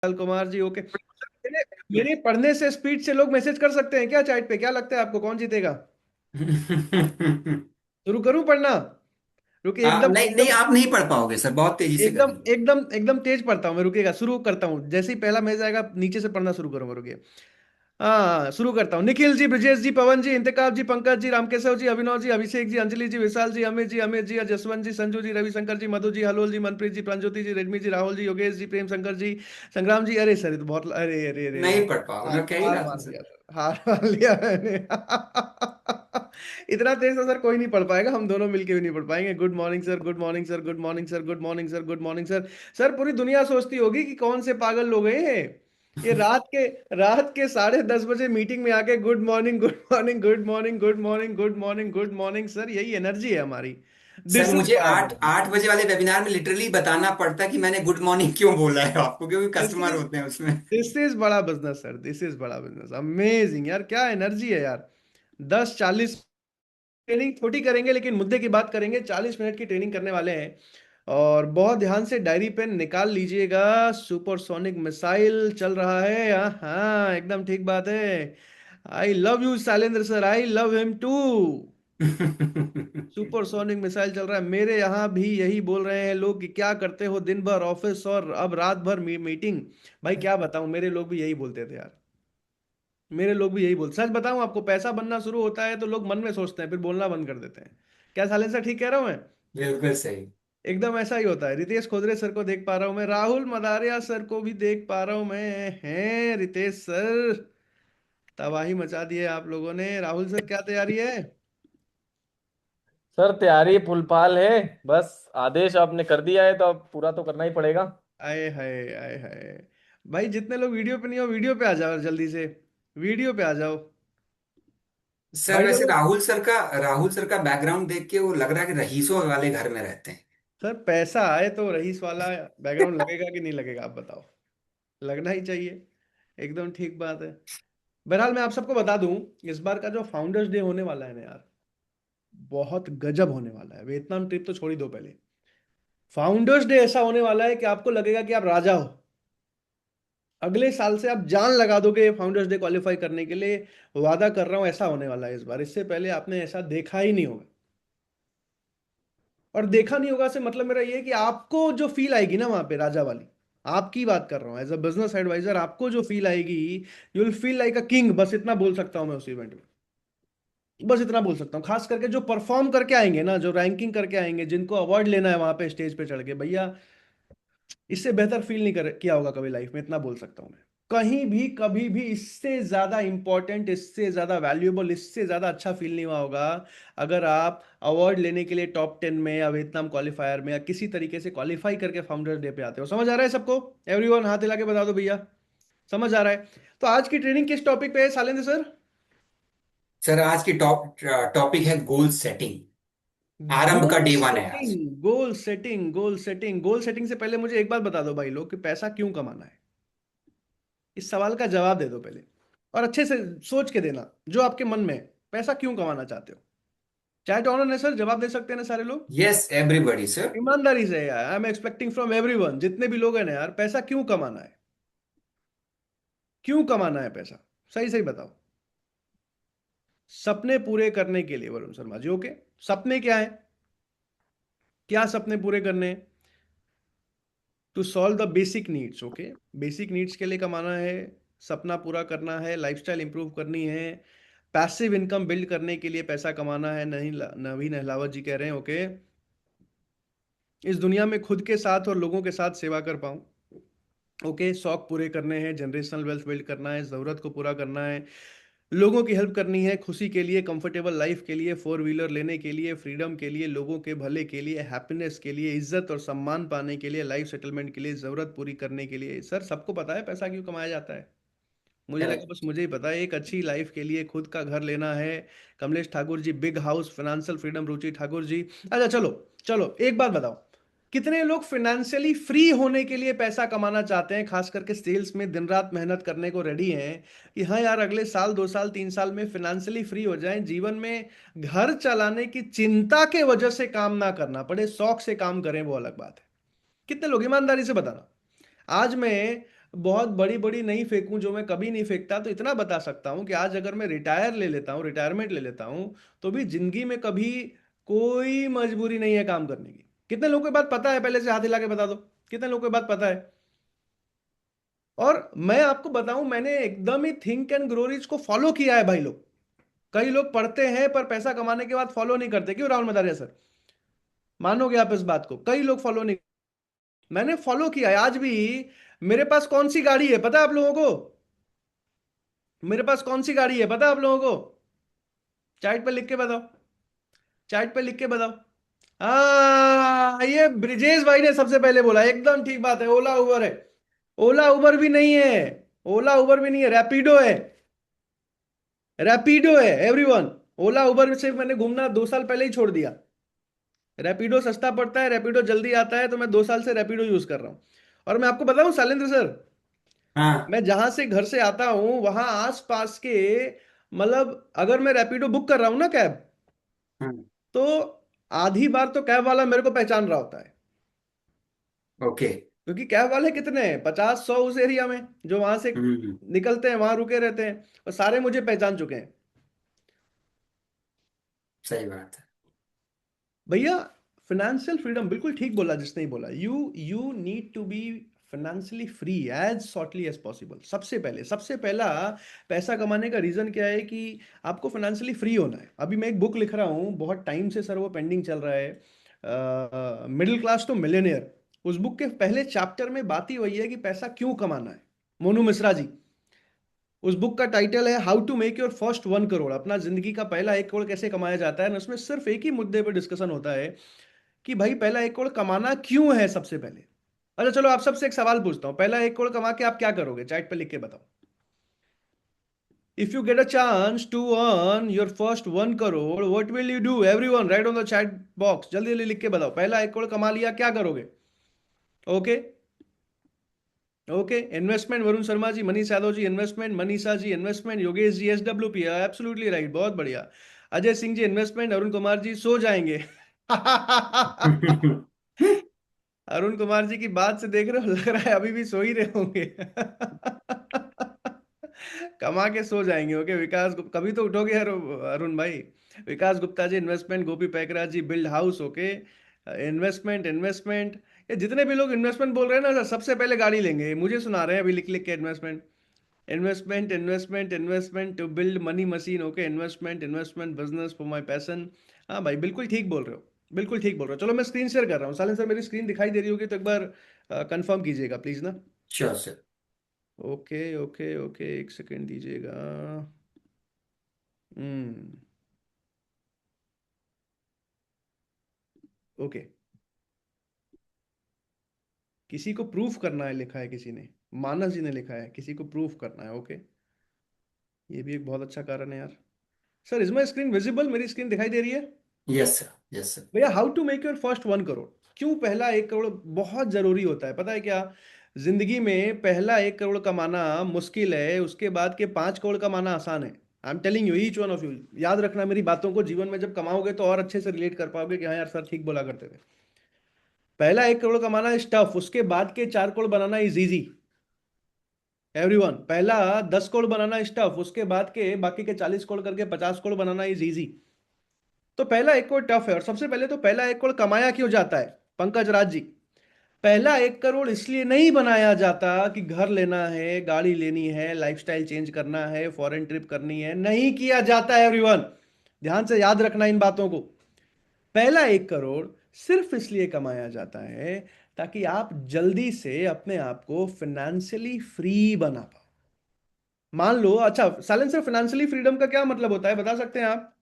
Kumar ji, okay. मेरे मेरे पढ़ने से स्पीड से लोग मैसेज कर सकते हैं क्या चैट पे? क्या लगता है आपको, कौन जीतेगा? शुरू करूं पढ़ना? रुकिए, एकदम नहीं नहीं, एकदम आप नहीं पढ़ पाओगे सर, बहुत तेजी से एकदम करेंगे। एकदम एकदम तेज पढ़ता हूँ मैं। रुकिएगा, शुरू करता हूँ। जैसे ही पहला मैसेज आएगा नीचे से पढ़ना शुरू करूंगा। रुकिए। हाँ, शुरू करता हूँ। निखिल जी, ब्रजेश जी, पवन जी, इंतकाब जी, पंकज जी, रामकेशव जी, अभिनव जी, अभिषेक जी, अंजलि जी, विशाल जी, अमित जी, जसवंत जी, संजू जी, रविशंकर जी, मधु जी, हलोल जी, मनप्रीत जी, प्रांजोति जी, रेडमी जी, राहुल जी, योगेश जी, प्रेम शंकर जी, संग्राम जी। अरे सर, ये तो बहुत, अरे अरे अरे अरे। नहीं पढ़ पाओगे, हार मैं कह ही हार रहा था मान सर। लिया सर, हार मान लिया मैंने। इतना तेज तो सर कोई नहीं पढ़ पाएगा, हम दोनों मिलके भी नहीं पढ़ पाएंगे। Good morning sir, good morning sir, good morning sir, good morning sir, good morning sir. Sir, पूरी दुनिया सोचती होगी कि कौन से पागल लोग हैं ये। ये रात के 10:30 बजे मीटिंग में आके good morning, good morning, good morning, good morning, good morning, good morning. Sir, यही एनर्जी है हमारी। सर दिस इज मुझे आठ पावर। आठ बजे वाले वेबिनार में लिटरली बताना पड़ता कि मैंने गुड मॉर्निंग क्यों बोला है आपको, क्योंकि दिस कस्टमर इज होते हैं उसमें। दिस इज बड़ा बिजनेस सर, दिस इज बड़ा बिजनेस। अमेजिंग यार, क्या एनर्जी है यार। 10:40 ट्रेनिंग छोटी करेंगे, लेकिन मुद्दे की बात करेंगे। 40 मिनट की ट्रेनिंग करने वाले हैं। और बहुत ध्यान से डायरी पेन निकाल लीजिएगा। सुपरसोनिक मिसाइल चल रहा है। हाँ हाँ, एकदम ठीक बात है। I love you Shailendra sir, I love him too. Supersonic missile चल रहा है। मेरे यहाँ भी यही बोल रहे हैं लोग कि क्या करते हो दिन भर ऑफिस और अब रात भर मीटिंग। भाई क्या बताऊं, मेरे लोग भी यही बोलते थे यार। मेरे लोग भी यही बोलते। सच बताऊं आपको, पैसा बनना शुरू होता है तो लोग मन में सोचते हैं, फिर बोलना बंद कर देते हैं। क्या साले सर, ठीक कह रहा हूं मैं? बिल्कुल सही। एकदम ऐसा ही होता है। रितेश खोदरे सर को देख पा रहा हूं मैं, राहुल मदारिया सर को भी देख पा रहा हूं मैं। हैं रितेश सर, तबाही मचा दी है आप लोगों ने। राहुल सर, क्या तैयारी है? सर तैयारी फुलपाल है। बस आदेश आपने कर दिया है तो अब पूरा तो करना ही पड़ेगा। आए हाय, आए हाय। भाई, जितने लोग वीडियो पे नहीं हो, वीडियो पे आ जाओ जल्दी से। वीडियो पे आ जाओ। सर भाई वैसे देखो, राहुल सर का बैकग्राउंड देख के वो लग रहा है कि रईसों वाले घर में रहते हैं। सर पैसा आए तो रईस वाला बैकग्राउंड लगेगा कि नहीं लगेगा, आप बताओ। लगना ही चाहिए। एकदम ठीक बात है। बहरहाल, मैं आप सबको बता दूं, इस बार का जो फाउंडर्स डे होने वाला है ना यार, बहुत गजब होने वाला है। वियतनाम ट्रिप तो छोड़ ही दो पहले। फाउंडर्स डे ऐसा होने वाला है कि आपको लगेगा कि आप राजा हो। अगले साल से आप जान लगा दोगे फाउंडर्स डे क्वालिफाई करने के लिए। वादा कर रहा हूं, ऐसा होने वाला है इस बार। इससे पहले आपने ऐसा देखा ही नहीं होगा। और देखा नहीं होगा से मतलब मेरा ये है कि आपको जो फील आएगी ना वहां पे, राजा वाली। आपकी बात कर रहा हूं, एज अ बिजनेस एडवाइजर, आपको जो फील आएगी, you will feel like a king. बस इतना बोल सकता हूं मैं उस इवेंट में। बस इतना बोल सकता हूँ। खास करके जो परफॉर्म करके आएंगे ना, जो रैंकिंग करके आएंगे, जिनको अवार्ड लेना है वहां पे स्टेज पे चढ़ के, भैया इससे बेहतर फील नहीं किया होगा कभी लाइफ में। इतना बोल सकता हूँ मैं। कहीं भी कभी भी इससे ज्यादा इंपॉर्टेंट, इससे ज्यादा वैल्यूएबल, इससे ज्यादा अच्छा फील नहीं हुआ होगा। अगर आप अवार्ड लेने के लिए टॉप 10 में या वियतनाम क्वालिफायर में या किसी तरीके से क्वालिफाई करके फाउंडर्स डे पे आते हो। समझ आ रहा है सबको? एवरीवन हाथ हिला के बता दो भैया, समझ आ रहा है? तो आज की ट्रेनिंग किस टॉपिक पे है शालेंद्र सर? सर आज की टॉपिक है गोल सेटिंग। आरंभ का गोल डे वन है आज। Setting, goal setting, goal setting. Goal setting से पहले मुझे एक बात बता दो भाई लोग, कि पैसा क्यों कमाना है? इस सवाल का जवाब दे दो पहले। और अच्छे से सोच के देना, जो आपके मन में है। पैसा क्यों कमाना चाहते हो? चाहे तो ऑनर है सर, जवाब दे सकते हैं ना सारे लोग? Yes everybody sir. ईमानदारी से यार, I am expecting from everyone, जितने भी लोग हैं ना यार, पैसा क्यों कमाना है? क्यों कमाना है पैसा? सही सही बताओ। सपने पूरे करने के लिए, वरुण शर्मा जी, ओके। सपने क्या है? क्या सपने पूरे करने हैं? To solve the basic needs, okay. Basic needs के लिए कमाना है। सपना पूरा करना है, लाइफस्टाइल इंप्रूव करनी है। पैसिव इनकम बिल्ड करने के लिए पैसा कमाना है। नहीं, नवीन अहलावत जी कह रहे हैं, ओके। इस दुनिया में खुद के साथ और लोगों के साथ सेवा कर पाऊं, ओके। शौक पूरे करने हैं, जनरेशनल वेल्थ बिल्ड करना है, जरूरत को पूरा करना है, लोगों की हेल्प करनी है, खुशी के लिए, कंफर्टेबल लाइफ के लिए, फोर व्हीलर लेने के लिए, फ्रीडम के लिए, लोगों के भले के लिए, हैप्पीनेस के लिए, इज्जत और सम्मान पाने के लिए, लाइफ सेटलमेंट के लिए, जरूरत पूरी करने के लिए। सर, सबको पता है पैसा क्यों कमाया जाता है। मुझे लगा करेक्ट। बस मुझे ही पता है। एक अच्छी लाइफ के लिए खुद का घर लेना है। Kamlesh Thakur ji, big house, financial freedom, रुचि ठाकुर जी। अच्छा, चलो चलो, एक बात बताओ। कितने लोग फाइनेंशियली फ्री होने के लिए पैसा कमाना चाहते हैं, खास करके सेल्स में दिन रात मेहनत करने को रेडी हैं, कि हाँ यार, अगले साल, 2 साल, 3 साल में फाइनेंशियली फ्री हो जाएं, जीवन में घर चलाने की चिंता के वजह से काम ना करना पड़े, शौक से काम करें, वो अलग बात है। कितने लोग, ईमानदारी से बताना। आज मैं बहुत बड़ी बड़ी नहीं फेंकूं जो मैं कभी नहीं फेंकता, तो इतना बता सकता हूं कि आज अगर मैं रिटायर ले लेता हूं, रिटायरमेंट ले लेता हूं, तो भी जिंदगी में कभी कोई मजबूरी नहीं है काम करने की। कितने लोगों को ये बात पता है? पहले से हाथ हिला के बता दो, कितने लोगों को ये बात पता है? और मैं आपको बताऊं, मैंने एकदम ही थिंक एंड ग्रो रिच को फॉलो किया है भाई लोग। कई लोग पढ़ते हैं पर पैसा कमाने के बाद फॉलो नहीं करते, क्यों राहुल मदारिया सर? मानोगे आप इस बात को? कई लोग फॉलो नहीं। मैंने फॉलो किया है आज भी। मेरे पास कौन सी गाड़ी है पता है आप लोगों को? मेरे पास कौन सी गाड़ी है पता है आप लोगों को? चैट पे लिख के बताओ, चैट पे लिख के बताओ। हाँ, ये ब्रिजेश भाई ने सबसे पहले बोला, एकदम ठीक बात है, ओला उबर है। ओला उबर भी नहीं है, ओला उबर भी नहीं है, रैपिडो है। रैपिडो है एवरीवन। ओला उबर से मैंने घूमना 2 साल पहले ही छोड़ दिया। रैपिडो सस्ता पड़ता है, रैपिडो जल्दी आता है, तो मैं 2 साल से रैपिडो यूज कर रहा हूँ। और मैं आपको बताऊं शैलेंद्र सर, हाँ। मैं जहां से घर से आता हूं वहां आस पास के, मतलब अगर मैं रैपिडो बुक कर रहा हूं ना कैब, हाँ। तो आधी बार तो कैब वाला मेरे को पहचान रहा होता है। ओके। क्योंकि कैब वाले कितने हैं, 50 100 उस एरिया में जो वहां से हम्म। निकलते हैं, वहां रुके रहते हैं, और सारे मुझे पहचान चुके हैं। सही बात है। भैया, फाइनेंशियल फ्रीडम, बिल्कुल ठीक बोला जिसने ही बोला, you need to be financially free as shortly as possible. सबसे पहले, सबसे पहला पैसा कमाने का रीजन क्या है कि आपको फाइनेंशियली फ्री होना है। अभी मैं एक बुक लिख रहा हूँ, बहुत टाइम से सर वो पेंडिंग चल रहा है, मिडिल क्लास टू मिलियनियर। उस बुक के पहले चैप्टर में बात ही वही है कि पैसा क्यों कमाना है। मोनू मिश्रा जी, उस बुक का टाइटल है how to make your first 1 crore, अपना जिंदगी का पहला 1 करोड़ कैसे कमाया जाता है। और उसमें सिर्फ एक ही मुद्दे पर डिस्कशन होता है कि भाई पहला 1 करोड़ कमाना क्यों है सबसे पहले। अच्छा चलो, आप सबसे एक सवाल पूछता हूँ, पहला 1 करोड़ कमा के आप क्या करोगे? चैट पे लिख के बताओ। If you get a chance to earn your first 1 crore, what will you do? Everyone write on the chat box, जल्दी जल्दी लिख के बताओ, पहला 1 करोड़ कमा लिया क्या करोगे? Okay, okay. Investment Varun Sharma ji, Manish Yadav ji investment, Manisha ji investment, Yogesh ji SWP absolutely right, बहुत बढ़िया। अजय सिंह जी इन्वेस्टमेंट, अरुण कुमार जी सो जाएंगे। अरुण कुमार जी की बात से देख रहे हो, लग रहा है अभी भी सो ही रहे होंगे। कमा के सो जाएंगे। ओके, विकास कभी तो उठोगे अरुण भाई। Vikas Gupta ji investment, Gopi Paikraj ji build house, okay. Investment, investment. ये जितने भी लोग इन्वेस्टमेंट बोल रहे हैं ना, सबसे पहले गाड़ी लेंगे, मुझे सुना रहे हैं अभी लिख लिख के investment, investment, investment, investment to build money machine, okay. Investment, investment, business for my passion. हाँ भाई, बिल्कुल ठीक बोल रहे हो, बिल्कुल ठीक बोल रहे हो। चलो मैं स्क्रीन शेयर कर रहा हूँ, सालन सर मेरी स्क्रीन दिखाई दे रही होगी तो एक बार कंफर्म कीजिएगा प्लीज ना। Sure sir. Okay okay okay, एक सेकेंड दीजिएगा। हम्म। ओके, किसी को प्रूफ करना है लिखा है किसी ने, मानस जी ने लिखा है किसी को प्रूफ करना है, ओके। ये भी एक बहुत अच्छा कारण है यार। Sir is my screen visible? मेरी स्क्रीन दिखाई दे रही है? Yes sir, yes sir. भैया, how to make your first 1 crore, क्यों पहला 1 करोड़ बहुत जरूरी होता है पता है क्या? जिंदगी में पहला 1 करोड़ कमाना मुश्किल है, उसके बाद के 5 करोड़ कमाना आसान है। I am telling you, each one of you, याद रखना मेरी बातों को, जीवन में जब कमाओगे तो और अच्छे से रिलेट कर पाओगे कि हाँ यार सर ठीक बोला करते थे। पहला 1 करोड़ कमाना इज टफ, उसके बाद के 4 करोड़ बनाना इज इजी। एवरीवन, पहला 10 करोड़ बनाना इज टफ, उसके बाद के बाकी के 40 करोड़ करके 50 करोड़ बनाना इज इजी। तो पहला 1 करोड़ टफ है। और सबसे पहले तो पहला 1 करोड़ कमाया क्यों जाता है पंकज राज जी? पहला 1 करोड़ इसलिए नहीं बनाया जाता कि घर लेना है, गाड़ी लेनी है, लाइफस्टाइल चेंज करना है, फॉरेन ट्रिप करनी है, नहीं किया जाता है एवरीवन। ध्यान से याद रखना इन बातों को। पहला 1 करोड़ सिर्फ इसलिए कमाया जाता है ताकि आप जल्दी से अपने आप को फाइनेंशियली फ्री बना पाओ। मान लो, अच्छा साइलेंसर, फाइनेंशियली फ्रीडम का क्या मतलब होता है बता सकते हैं आप?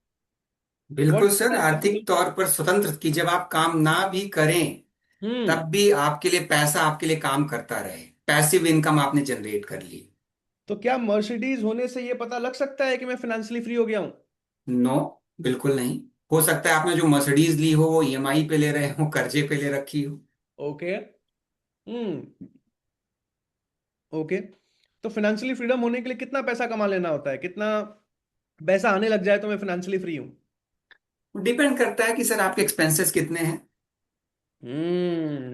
बिल्कुल सर, व्हाट? आर्थिक तौर पर स्वतंत्र, की जब आप काम ना भी करें हम्म। तब भी आपके लिए पैसा आपके लिए काम करता रहे, पैसिव इनकम आपने जनरेट कर ली। तो क्या मर्सिडीज होने से ये पता लग सकता है कि मैं फाइनेंशियली फ्री हो गया हूं? नो, बिल्कुल नहीं। हो सकता है आपने जो मर्सिडीज ली हो वो ईएमआई पे ले रहे हो, कर्जे पे ले रखी हो। ओके। हम्म। ओके। तो फाइनेंशियली फ्रीडम होने के लिए कितना पैसा कमा लेना होता है? कितना पैसा आने लग जाए तो मैं फाइनेंशियली फ्री हूँ? डिपेंड करता है कि सर आपके एक्सपेंसेस कितने हैं,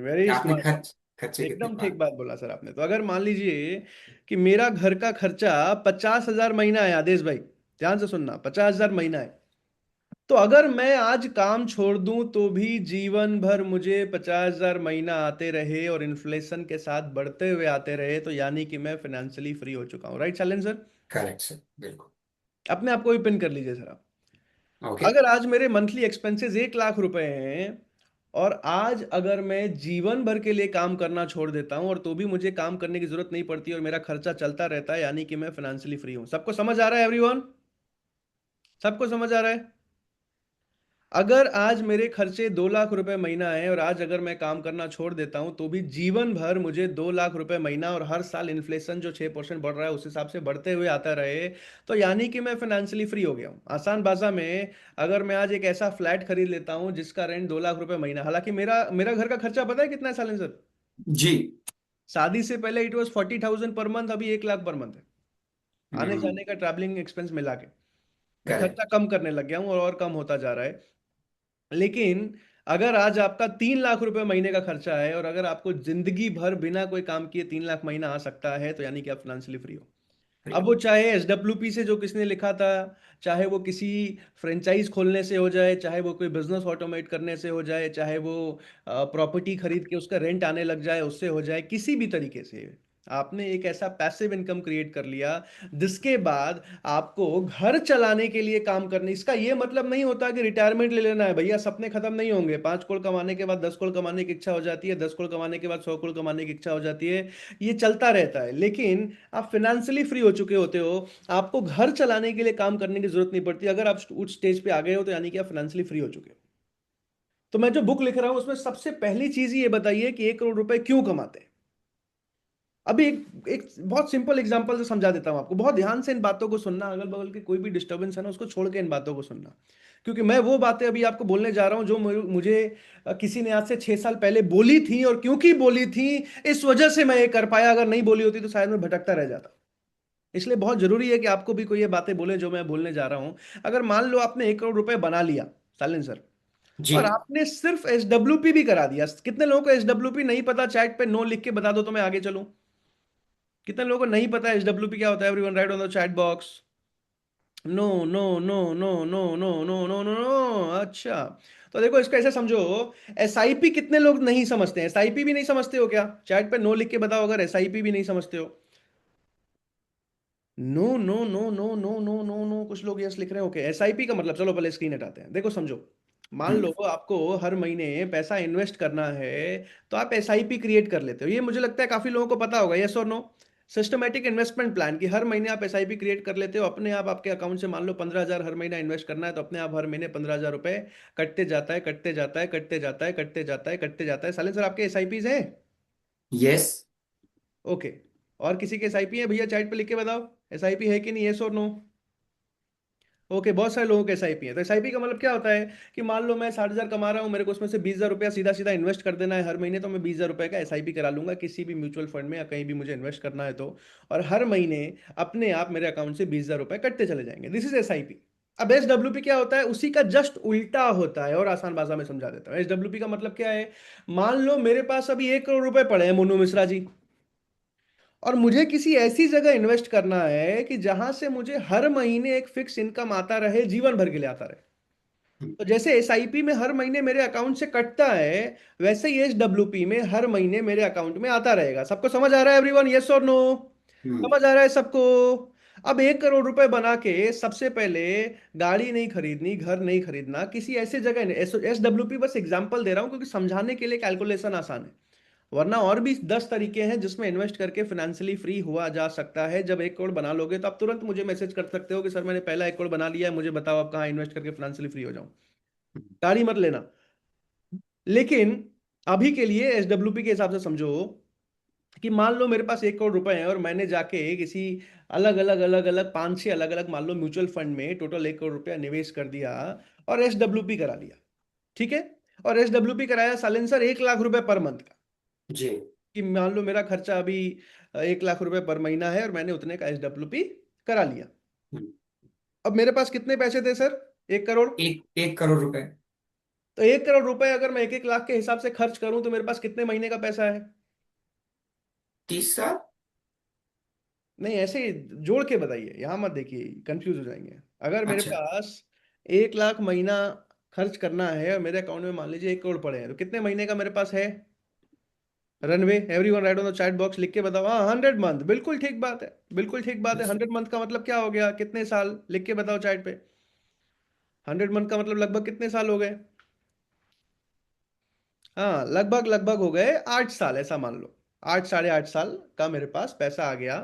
वेरी आपने स्मार्ट। खर्च खर्चे कितने एकदम ठीक पाल। बात बोला सर आपने। तो अगर मान लीजिए कि मेरा घर का खर्चा 50,000 महीना है, आदेश भाई ध्यान से सुनना, 50,000 महीना है, तो अगर मैं आज काम छोड़ दूं तो भी जीवन भर मुझे 50,000 महीना आते रहे और इन्फ्लेशन के साथ बढ़ते हुए आते रहे, तो यानी कि मैं फाइनेंशियली फ्री हो चुका हूं। Right Shailendra sir? Correct sir, बिल्कुल। अपने आप को भी पिन कर लीजिए सर आप। ओके। अगर आज मेरे मंथली एक्सपेंसेस 1 लाख रुपए हैं और आज अगर मैं जीवन भर के लिए काम करना छोड़ देता हूं और तो भी मुझे काम करने की जरूरत नहीं पड़ती और मेरा खर्चा चलता रहता है, यानी कि मैं फाइनेंशियली फ्री हूं। सबको समझ आ रहा है एवरीवन? सबको समझ आ रहा है? अगर आज मेरे खर्चे 2 लाख रुपए महीना है और आज अगर मैं काम करना छोड़ देता हूं तो भी जीवन भर मुझे 2 लाख रुपए महीना और हर साल इन्फ्लेशन जो 6% बढ़ रहा है उस हिसाब से बढ़ते हुए आता रहे, तो यानी कि मैं फाइनेंशियली फ्री हो गया हूं। आसान भाषा में, अगर मैं आज एक ऐसा फ्लैट खरीद लेता हूं जिसका रेंट 2 लाख रुपए महीना, हालांकि मेरा मेरा घर का खर्चा पता है कितना है सालन सर? जी। शादी से पहले इट वॉज 40,000 पर मंथ, अभी 1 लाख पर मंथ है। आने हम्म। जाने का ट्रैवलिंग एक्सपेंस मिला के मैं करेक्ट। खर्चा कम करने लग गया हूँ और कम होता जा रहा है। लेकिन अगर आज आपका 3 लाख रुपए महीने का खर्चा है और अगर आपको जिंदगी भर बिना कोई काम किए 3 लाख महीना आ सकता है, तो यानी कि आप फाइनेंशियली फ्री हो। फ्री अब हो। वो चाहे एसडब्ल्यूपी से जो किसने लिखा था, चाहे वो किसी फ्रेंचाइज खोलने से हो जाए, चाहे वो कोई बिजनेस ऑटोमेट करने से हो जाए, चाहे वो प्रॉपर्टी खरीद के उसका रेंट आने लग जाए उससे हो जाए, किसी भी तरीके से आपने एक ऐसा पैसिव इनकम क्रिएट कर लिया जिसके बाद आपको घर चलाने के लिए काम करने, इसका ये मतलब नहीं होता कि रिटायरमेंट ले लेना है भैया, सपने खत्म नहीं होंगे। 5 करोड़ कमाने के बाद 10 करोड़ कमाने की इच्छा हो जाती है, 10 करोड़ कमाने के बाद 100 करोड़ कमाने की इच्छा हो जाती है, ये चलता रहता है। लेकिन आप फाइनेंशियली फ्री हो चुके होते हो, आपको घर चलाने के लिए काम करने की जरूरत नहीं पड़ती। अगर आप उस स्टेज पे आ गए हो तो यानी कि आप फाइनेंशियली फ्री हो चुके हो। तो मैं जो बुक लिख रहा हूं उसमें सबसे पहली चीज ये बताइए कि 1 करोड़ रुपए क्यों कमाते हैं। अभी एक एक बहुत सिंपल एग्जांपल से समझा देता हूं आपको, बहुत ध्यान से इन बातों को सुनना, अगल बगल के कोई भी डिस्टरबेंस है ना उसको छोड़ के इन बातों को सुनना, क्योंकि मैं वो बातें अभी आपको बोलने जा रहा हूं जो मुझे किसी ने आज से 6 साल पहले बोली थी, और क्योंकि बोली थी इस वजह से मैं ये कर पाया, अगर नहीं बोली होती तो शायद मैं भटकता रह जाता। इसलिए बहुत जरूरी है कि आपको भी कोई ये बातें बोले जो मैं बोलने जा रहा हूं। अगर मान लो आपने 1 करोड़ रुपए बना लिया सालिन सर, जी। और आपने सिर्फ एसडब्ल्यूपी भी करा दिया, कितने लोगों को एसडब्ल्यूपी नहीं पता? चैट पे नो लिख के बता दो तो मैं आगे चलूं। कितने लोगों को नहीं पता एसडब्ल्यूपी क्या होता है? Everyone write on the chat box. No no no no no no no no no no. अच्छा, तो देखो इसको ऐसे समझो, एसआईपी कितने लोग नहीं समझते हैं? एसआईपी भी नहीं समझते हो क्या? चैट पे नो लिख के बताओ अगर एसआईपी भी नहीं समझते हो। No no no no no no no no, कुछ लोग यस लिख रहे हैं। ओके, एसआईपी का मतलब, चलो पहले स्क्रीन हटाते हैं, देखो समझो। मान लो हम्म। आपको हर महीने पैसा इन्वेस्ट करना है, तो आप एसआईपी क्रिएट कर लेते हो। ये मुझे लगता है काफी लोगों को पता होगा, यस और नो? सिस्टमेटिक इन्वेस्टमेंट प्लान की हर महीने आप एसआईपी क्रिएट कर लेते हो अपने आप। आपके अकाउंट से मान लो 15,000 हर महीना इन्वेस्ट करना है, तो अपने आप हर महीने 15,000 रुपए कटते जाता है, कटते जाता है, कटते जाता है, कटते जाता है, कटते जाता है। साले सर आपके एसआईपीज हैं? यस। ओके। और किसी के एसआईपी है भैया? चैट पे लिख के बताओ एसआईपी है कि नहीं, यस और नो? ओके, बहुत सारे लोगों के एसआईपी है। तो एसआईपी का मतलब क्या होता है कि मान लो मैं 60,000 कमा रहा हूँ, मेरे को उसमें से 20,000 रुपया सीधा सीधा इन्वेस्ट कर देना है हर महीने, तो मैं 20,000 रुपए का एसआईपी करा लूंगा किसी भी म्यूचुअल फंड में या कहीं भी मुझे इन्वेस्ट करना है तो। और हर महीने अपने आप मेरे अकाउंट से 20,000 रुपए कटते चले जाएंगे। This is SIP. अब एसडब्ल्यूपी क्या होता है? उसी का जस्ट उल्टा होता है, और आसान भाषा में समझा देता हूँ। एसडब्ल्यूपी का मतलब क्या है? मान लो मेरे पास अभी 1 करोड़ रुपए पड़े हैं मोनू मिश्रा जी, और मुझे किसी ऐसी जगह इन्वेस्ट करना है कि जहां से मुझे हर महीने एक फिक्स इनकम आता रहे, जीवन भर के लिए आता रहे। तो जैसे एसआईपी में हर महीने मेरे अकाउंट से कटता है, वैसे ही एसडब्ल्यूपी में हर महीने मेरे अकाउंट में आता रहेगा। सबको समझ आ रहा है एवरीवन, यस और नो? हम्म। समझ आ रहा है सबको? अब 1 करोड़ रुपए बना के सबसे पहले गाड़ी नहीं खरीदनी, घर नहीं खरीदना, किसी ऐसे जगह, एसडब्ल्यूपी बस एग्जांपल दे रहा हूं क्योंकि समझाने के लिए कैलकुलेशन आसान है, वरना और भी 10 तरीके हैं जिसमें इन्वेस्ट करके फाइनेंशियली फ्री हुआ जा सकता है। जब 1 करोड़ बना लोगे तो आप तुरंत मुझे मैसेज कर सकते हो कि सर मैंने पहला 1 करोड़ बना लिया है, मुझे बताओ आप कहाँ इन्वेस्ट करके फाइनेंशियली फ्री हो जाऊं। गाड़ी मत लेना। लेकिन अभी के लिए एसडब्ल्यूपी के हिसाब से समझो कि मान लो मेरे पास 1 करोड़ रुपए हैं और मैंने जाके किसी अलग अलग अलग अलग 5-6 अलग अलग मान लो म्यूचुअल फंड में टोटल 1 करोड़ रुपया निवेश कर दिया और एसडब्ल्यूपी करा लिया। ठीक है? और एसडब्ल्यूपी कराया सालेंसर 1 लाख रुपए पर मंथ का, जी। कि मान लो मेरा खर्चा अभी 1 लाख रुपए पर महीना है और मैंने उतने का एसडब्ल्यूपी करा लिया। हम्म। अब मेरे पास कितने पैसे थे सर? 1 करोड़। एक 1 करोड़ रुपए। तो 1 करोड़ रुपए अगर मैं 1-1 लाख के हिसाब से खर्च करूं तो मेरे पास कितने महीने का पैसा है? 30 साल। नहीं, ऐसे ही जोड़ के बताइए, यहां मत देखिए, कंफ्यूज हो जाएंगे। अगर मेरे अच्छा। पास 1 लाख महीना खर्च करना है और मेरे अकाउंट में मान लीजिए 1 करोड़ पड़े हैं, तो कितने महीने का मेरे पास है runway? Everyone write on the chat box लिख के बताओ। हाँ, 100 मंथ, बिल्कुल ठीक बात है, बिल्कुल ठीक बात है। 100 मंथ का मतलब क्या हो गया, कितने साल, लिख के बताओ चैट पे। 100 मंथ का मतलब लगभग कितने साल हो गए? हाँ, लगभग लगभग हो गए 8 साल, ऐसा मान लो। 8, 8.5 साल का मेरे पास पैसा आ गया।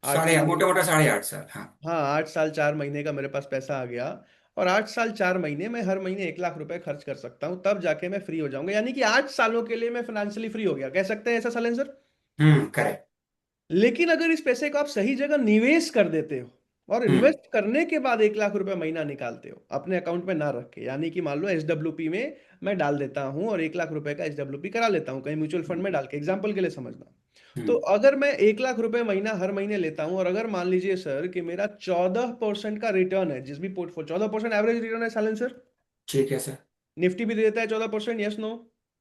आठ साढ़े साल मोटा मोटा 8.5 साल, हाँ। हाँ, 8 साल 4 महीने का मेरे पास पैसा आ गया। और 8 साल 4 महीने में हर महीने 1 लाख रुपए खर्च कर सकता हूँ, तब जाके मैं फ्री हो जाऊंगा। यानी कि 8 सालों के लिए मैं फाइनेंशियली फ्री हो गया, कह सकते हैं ऐसा सलेंसर। करेक्ट। लेकिन अगर इस पैसे को आप सही जगह निवेश कर देते हो और हम्म। इन्वेस्ट करने के बाद 1 लाख रुपए महीना निकालते हो अपने अकाउंट में ना रख के, यानी कि मान लो एसडब्ल्यूपी में मैं डाल देता हूं और 1 लाख रुपए का एसडब्ल्यूपी करा लेता हूं कहीं म्यूचुअल फंड में डाल के, एग्जाम्पल के लिए समझना। तो हम्म। अगर मैं 1 लाख रुपए महीना हर महीने लेता हूं और अगर मान लीजिए सर कि मेरा 14% का रिटर्न है, जिस भी पोर्टफोलियो 14% एवरेज रिटर्न है साइलेंसर। ठीक है सर। निफ्टी भी दे देता है 14%, यस नो?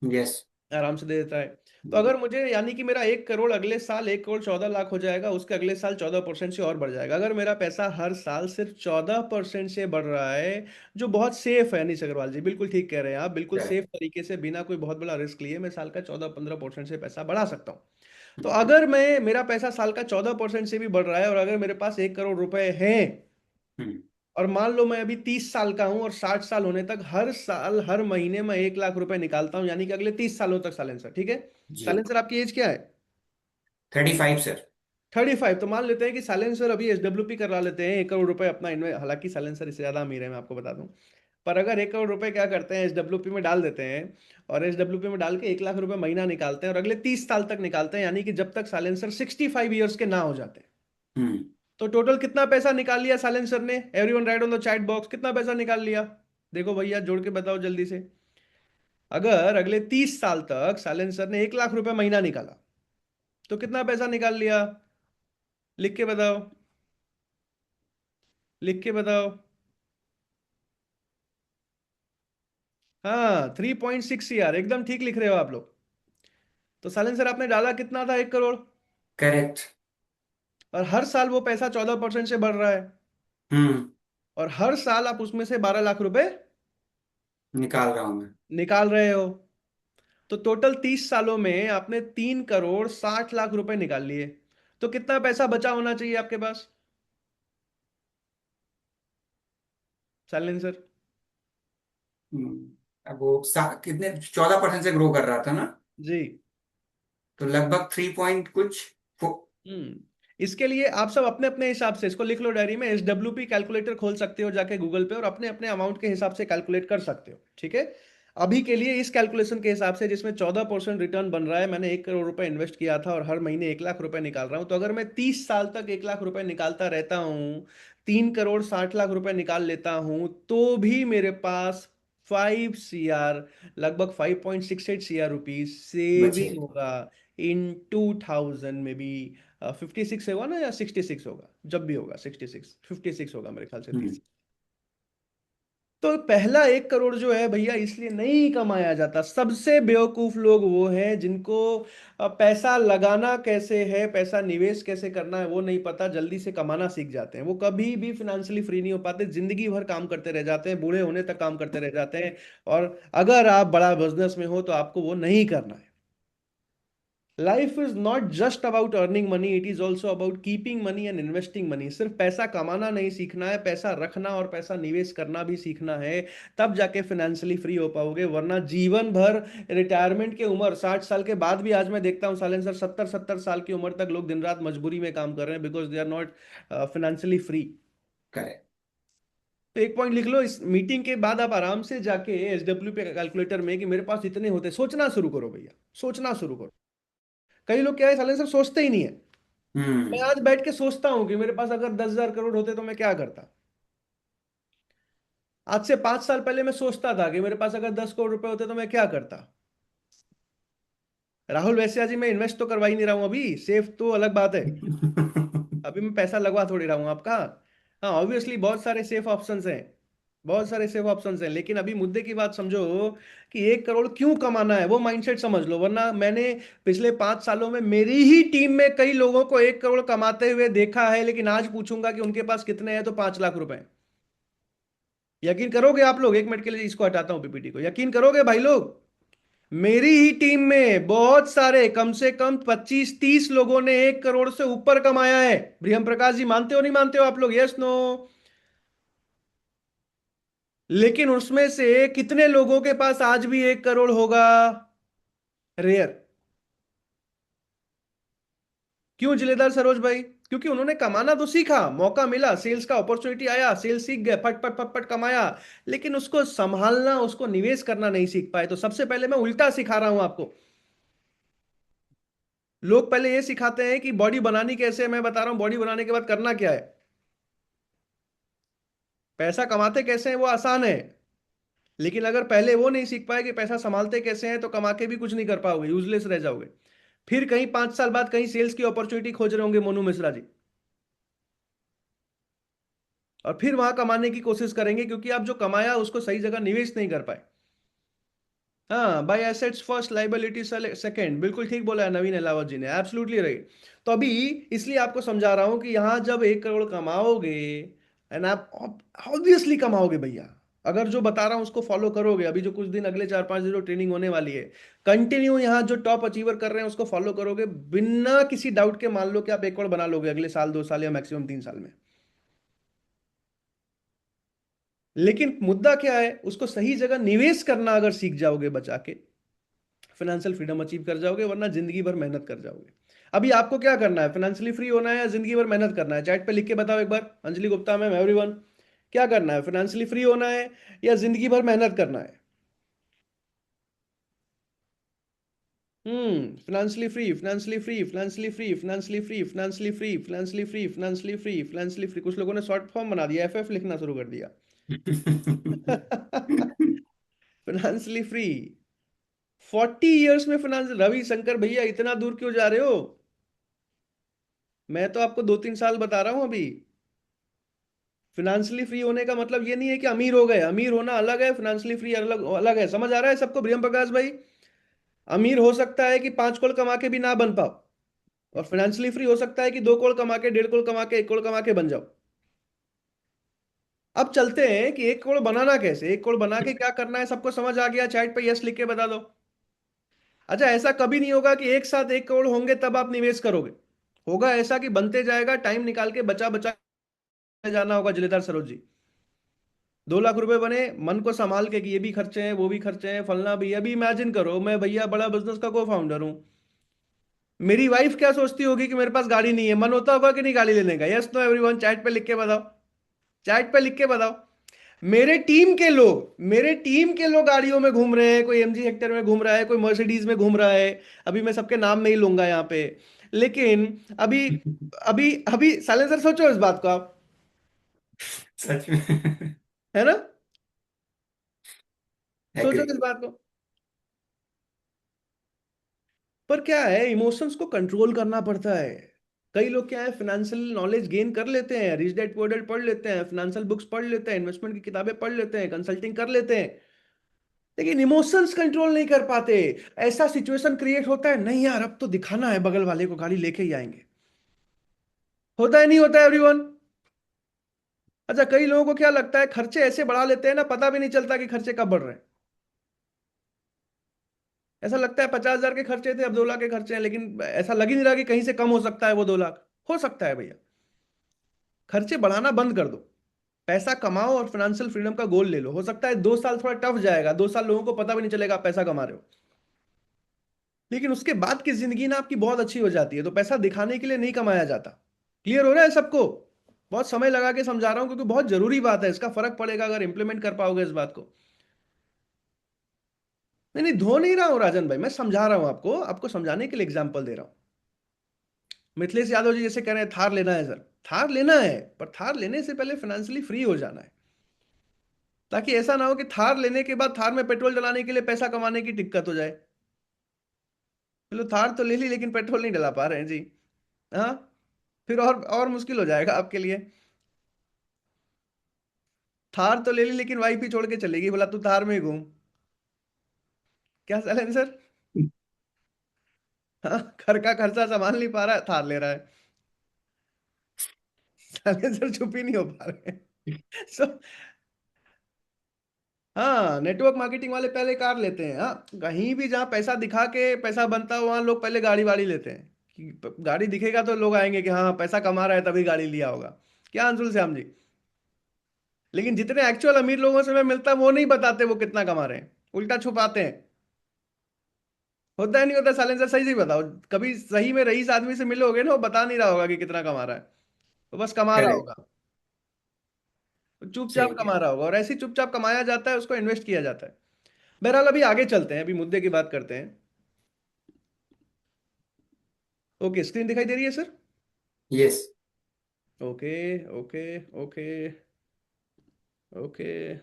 यस। आराम से दे देता है। तो अगर मुझे, यानी कि मेरा 1 करोड़ अगले साल 1 करोड़ 14 लाख हो जाएगा, उसके अगले साल 14% से और बढ़ जाएगा। अगर मेरा पैसा हर साल सिर्फ 14% से बढ़ रहा है, जो बहुत सेफ है, अनीश अग्रवाल जी बिल्कुल ठीक कह रहे हैं आप, बिल्कुल सेफ करेक्ट। तरीके से बिना कोई बहुत बड़ा रिस्क लिए मैं साल का 14-15% से पैसा बढ़ा सकता हूँ। तो अगर मैं, मेरा पैसा साल का 14% से भी बढ़ रहा है और अगर मेरे पास 1 करोड़ रुपए हैं हम्म। और मान लो मैं अभी 30 साल का हूं और 60 साल होने तक हर साल हर महीने में 1 लाख रुपए निकालता हूं, यानी कि अगले 30 सालों तक साइलेंसर, ठीक है? जी। साइलेंसर आपकी एज क्या है? 35 सर। 35। तो मान लेते हैं कि साइलेंसर अभी एसडब्ल्यूपी करा लेते हैं 1 करोड़ रुपए अपना इन्वेस्ट, हालांकि साइलेंसर इससे ज्यादा अमीर है मैं आपको बता दूं। पर अगर 1 करोड़ रुपए क्या करते हैं, एसडब्ल्यूपी में डाल देते हैं और एसडब्ल्यूपी में डाल के 1 लाख रुपए महीना निकालते हैं और अगले 30 साल तक निकालते हैं, यानी कि जब तक साइलेंसर 65 ईयर्स के ना हो जाते हैं। हम्म। तो टोटल कितना पैसा निकाल लिया साइलेंसर ने? Everyone write on the chat box, कितना पैसा निकाल लिया? देखो भैया, जोड़ के बताओ जल्दी से। अगर अगले 30 साल तक साइलेंसर ने 1 लाख रुपए महीना निकाला, तो कितना पैसा निकाल लिया? लिख के बताओ, लिख के बताओ। हाँ, 3.6 CR, एकदम ठीक लिख रहे हो आप लोग। तो साइलेंसर आपने डाला कितना था, 1 करोड़, करेक्ट। और हर साल वो पैसा 14% से बढ़ रहा है हम्म। और हर साल आप उसमें से 12 लाख रुपए निकाल रहा हूं मैं। निकाल रहे हो। तो टोटल 30 सालों में आपने 3 करोड़ 60 लाख रुपए निकाल लिए। तो कितना पैसा बचा होना चाहिए आपके पास साइलेंसर? अब वो कितने 14% से ग्रो कर रहा था ना? जी। तो लगभग 3 पॉइंट कुछ। हम्म इसके लिए आप सब अपने अपने हिसाब से इसको लिख लो डायरी में, एसडब्ल्यूपी कैलकुलेटर खोल सकते हो जाके गूगल पे और अपने अपने अमाउंट के हिसाब से कैलकुलेट कर सकते हो, ठीक है? अभी के लिए इस कैलकुलेशन के हिसाब से जिसमें 14% रिटर्न बन रहा है, मैंने 1 करोड़ रुपए इन्वेस्ट किया था और हर महीने 1 लाख रुपए निकाल रहा हूं, तो अगर मैं 30 साल तक 1 लाख रुपए निकालता रहता हूँ, 3 करोड़ 60 लाख रुपए निकाल लेता हूं, तो भी मेरे पास 5 CR, लगभग 5.68 CR रुपीज बचे। सेविंग होगा इन 2000 में भी। 56 होगा ना या 66 होगा, जब भी होगा 56 होगा मेरे ख्याल से हम्म। 30। तो पहला 1 करोड़ जो है भैया इसलिए नहीं कमाया जाता। सबसे बेवकूफ लोग वो हैं जिनको पैसा लगाना कैसे है, पैसा निवेश कैसे करना है वो नहीं पता, जल्दी से कमाना सीख जाते हैं, वो कभी भी फिनेंशियली फ्री नहीं हो पाते, जिंदगी भर काम करते रह जाते हैं, बूढ़े होने तक काम करते रह जाते हैं। और अगर आप बड़ा बिजनेस में हो तो आपको वो नहीं करना है। Life is not just about earning money, it is also about keeping money and investing money. सिर्फ पैसा कमाना नहीं सीखना है, पैसा रखना और पैसा निवेश करना भी सीखना है, तब जाके फाइनेंशियली फ्री हो पाओगे। वरना जीवन भर, रिटायरमेंट के उम्र 60 साल के बाद भी, आज मैं देखता हूँ सालेंसर 70-70 साल की उम्र तक लोग दिन रात मजबूरी में काम कर रहे हैं, because they are not financially free. Correct. तो एक पॉइंट लिख लो इस मीटिंग के बाद, आप आराम से जाके एसडब्ल्यू पे कैलकुलेटर में कि मेरे पास इतने होते, सोचना शुरू करो भैया, सोचना शुरू करो। कई लोग क्या है सालेंसर, सोचते ही नहीं है। मैं हम्म। आज बैठ के सोचता हूं कि मेरे पास अगर 10,000 करोड़ होते तो मैं क्या करता। आज से 5 साल पहले मैं सोचता था कि मेरे पास अगर 10 करोड़ रुपए होते तो मैं क्या करता। राहुल वैसे जी, मैं इन्वेस्ट तो करवा ही नहीं रहा हूं अभी, सेफ तो अलग बात है। अभी मैं पैसा लगवा थोड़ी रहा हूं आपका। हाँ, ऑब्वियसली बहुत सारे सेफ ऑप्शंस हैं। बहुत सारे सेव ऑप्शंस हैं, लेकिन अभी मुद्दे की बात समझो कि 1 करोड़ क्यों कमाना है, वो माइंडसेट समझ लो। वरना मैंने पिछले 5 सालों में मेरी ही टीम में कई लोगों को 1 करोड़ कमाते हुए देखा है, लेकिन आज पूछूंगा कि उनके पास कितने हैं तो 5 लाख रुपए हैं। यकीन करोगे आप लोग? 1 मिनट के लिए इसको हटाता हूं पीपीटी को, यकीन करोगे भाई लोग? मेरी ही टीम में बहुत सारे, कम से कम 25-30 लोगों ने 1 करोड़ से ऊपर कमाया है। प्रियम प्रकाश जी, मानते हो नहीं मानते हो आप लोग? Yes no? लेकिन उसमें से कितने लोगों के पास आज भी 1 करोड़ होगा? रेयर। क्यों जिलेदार सरोज भाई? क्योंकि उन्होंने कमाना तो सीखा, मौका मिला, सेल्स का अपॉर्चुनिटी आया, सेल्स सीख गए, फट फट फट फट कमाया, लेकिन उसको संभालना, उसको निवेश करना नहीं सीख पाए। तो सबसे पहले मैं उल्टा सिखा रहा हूं आपको। लोग पहले ये सिखाते हैं कि बॉडी बनानी कैसे है, मैं बता रहा हूं बॉडी बनाने के बाद करना क्या है। पैसा कमाते कैसे हैं वो आसान है, लेकिन अगर पहले वो नहीं सीख पाए कि पैसा संभालते कैसे हैं, तो कमा के भी कुछ नहीं कर पाओगे, यूजलेस रह जाओगे। फिर कहीं 5 साल बाद कहीं सेल्स की अपॉर्चुनिटी खोज रहे होंगे मोनू मिश्रा जी, और फिर वहां कमाने की कोशिश करेंगे, क्योंकि आप जो कमाया उसको सही जगह निवेश नहीं कर पाए। हाँ, buy assets first, liability second, बिल्कुल ठीक बोला है नवीन अलावत जी ने, एब्सोल्युटली राइट। तो अभी इसलिए आपको समझा रहा हूं कि यहां जब 1 करोड़ कमाओगे, एंड आप ऑब्वियसली कमाओगे भैया, अगर जो बता रहा हूं उसको फॉलो करोगे। अभी जो कुछ दिन, अगले 4-5 दिन जो ट्रेनिंग होने वाली है, कंटिन्यू यहां जो टॉप अचीवर कर रहे हैं उसको फॉलो करोगे, बिना किसी डाउट के मान लो कि आप 1 करोड़ बना लोगे अगले साल, 2 साल, या मैक्सिमम 3 साल में। लेकिन मुद्दा क्या है, उसको सही जगह निवेश करना अगर सीख जाओगे बचा के, फाइनेंशियल फ्रीडम अचीव कर जाओगे, वरना जिंदगी भर मेहनत कर जाओगे। अभी आपको क्या करना है, फाइनेंशियली फ्री होना है या जिंदगी भर मेहनत करना है? चैट पे लिख के बताओ एक बार, अंजलि गुप्ता मैम, एवरीवन, क्या करना है, फाइनेंशियली फ्री होना है या जिंदगी भर मेहनत करना है? Financially free, financially free, financially free, financially free, financially free, financially free, financially free, financially free. कुछ लोगों ने शॉर्ट फॉर्म बना दिया, एफएफ लिखना शुरू कर दिया। फाइनेंशियली फ्री, 40 इयर्स में फाइनेंस। रवि शंकर भैया, इतना दूर क्यों जा रहे हो? मैं तो आपको 2-3 साल बता रहा हूं अभी। फाइनेंशियली फ्री होने का मतलब ये नहीं है कि अमीर हो गए, अमीर होना अलग है, फाइनेंशियली फ्री अलग अलग है। समझ आ रहा है सबको प्रियम प्रकाश भाई? अमीर हो सकता है कि 5 करोड़ कमा के भी ना बन पाओ, और फाइनेंशियली फ्री हो सकता है कि 2 करोड़ कमा के, 1.5 करोड़ कमा के, 1 करोड़ कमा के बन जाओ। अब चलते हैं कि 1 करोड़ बनाना कैसे, 1 करोड़ बना के क्या करना है, सबको समझ आ गया? चैट पे यस लिख के बता दो। अच्छा, ऐसा कभी नहीं होगा कि एक साथ 1 करोड़ होंगे तब आप निवेश करोगे। होगा ऐसा कि बनते जाएगा, टाइम निकाल के बचा बचा के जाना होगा। जिलेदार सरोज जी, 2 लाख रुपए बने, मन को संभाल के कि ये भी खर्चे हैं, वो भी खर्चे हैं, फलना भी। अभी इमेजिन करो, मैं भैया बड़ा बिजनेस का को फाउंडर हूं, मेरी वाइफ क्या सोचती होगी कि मेरे पास गाड़ी नहीं है? मन होता होगा कि नहीं गाड़ी लेने का? यस नो एवरीवन, चैट पे लिख के बताओ, चैट पे लिख के बताओ। मेरे टीम के लोग गाड़ियों में घूम रहे हैं, कोई एमजी हेक्टर में घूम रहा है, कोई मर्सिडीज में घूम रहा है। अभी मैं सबके नाम नहीं लूंगा यहाँ पे, लेकिन अभी अभी अभी साइलेंसर, सोचो इस बात को आप, सच में। है ना? सोचो एग्री। इस बात को। पर क्या है, इमोशंस को कंट्रोल करना पड़ता है। कई लोग क्या है, फाइनेंशियल नॉलेज गेन कर लेते हैं, रिच डैड पुअर डैड पढ़ लेते हैं, फाइनेंशियल बुक्स पढ़ लेते हैं, इन्वेस्टमेंट की किताबें पढ़ लेते हैं, कंसल्टिंग कर लेते हैं, लेकिन इमोशंस कंट्रोल नहीं कर पाते। ऐसा सिचुएशन क्रिएट होता है, नहीं यार अब तो दिखाना है, बगल वाले को गाड़ी लेके ही आएंगे। होता है नहीं होता है एवरीवन? अच्छा, कई लोगों को क्या लगता है, खर्चे ऐसे बढ़ा लेते हैं ना, पता भी नहीं चलता कि खर्चे कब बढ़ रहे हैं। ऐसा लगता है 50,000 के खर्चे थे, अब 2 लाख के खर्चे हैं, लेकिन ऐसा लग ही नहीं रहा कि कहीं से कम हो सकता है वो 2 लाख। हो सकता है भैया। खर्चे बढ़ाना बंद कर दो, पैसा कमाओ और फाइनेंशियल फ्रीडम का गोल ले लो। हो सकता है 2 साल थोड़ा टफ जाएगा, 2 साल लोगों को पता भी नहीं चलेगा आप पैसा कमा रहे हो, लेकिन उसके बाद की जिंदगी ना आपकी बहुत अच्छी हो जाती है। तो पैसा दिखाने के लिए नहीं कमाया जाता। क्लियर हो रहा है सबको? बहुत समय लगा के समझा रहा हूं, क्योंकि बहुत जरूरी बात है, इसका फर्क पड़ेगा अगर इंप्लीमेंट कर पाओगे इस बात को। नहीं नहीं, धो नहीं रहा हूं राजन भाई, मैं समझा रहा हूं आपको, आपको समझाने के लिए एग्जाम्पल दे रहा हूं। मिथिलेश यादव जी जैसे कह रहे हैं थार लेना है सर, थार लेना है, पर थार लेने से पहले फाइनेंशियली फ्री हो जाना है, ताकि ऐसा ना हो कि थार लेने के बाद थार में पेट्रोल डलाने के लिए पैसा कमाने की दिक्कत हो जाए। चलो थार तो ले ली, लेकिन पेट्रोल नहीं डला पा रहे हैं जी। हाँ, फिर और मुश्किल हो जाएगा आपके लिए। थार तो ले ली लेकिन वाइफ ही छोड़ के चलेगी, बोला तू थार में ही घूम। क्या साइलेंसर? हाँ, घर का खर्चा संभाल नहीं पा रहा है, थार ले रहा है। साइलेंसर चुप ही नहीं हो पा रहे। सो हाँ, नेटवर्क मार्केटिंग वाले पहले कार लेते हैं। हाँ, कहीं भी जहाँ पैसा दिखा के पैसा बनता हो वहां लोग पहले गाड़ी वाड़ी लेते हैं कि गाड़ी दिखेगा तो लोग आएंगे कि हाँ पैसा कमा रहा है तभी गाड़ी लिया होगा। क्या अंशुल श्याम जी? लेकिन जितने एक्चुअल अमीर लोगों से मैं मिलता वो नहीं बताते वो कितना कमा रहे हैं, उल्टा छुपाते हैं। होता है नहीं होता साइलेंसर? सही सही बताओ, कभी सही में रईस आदमी से मिलोगे ना, वो बता नहीं रहा होगा कि कितना कमा रहा है, वो बस कमा रहा करेक्ट। होगा। वो चुपचाप सही कमा है। रहा होगा, और ऐसे ही चुपचाप कमाया जाता है, उसको इन्वेस्ट किया जाता है। बहरहाल अभी आगे चलते हैं, अभी मुद्दे की बात करते हैं। ओके, स्क्रीन दिखाई दे रही है sir? Yes. Okay okay okay okay.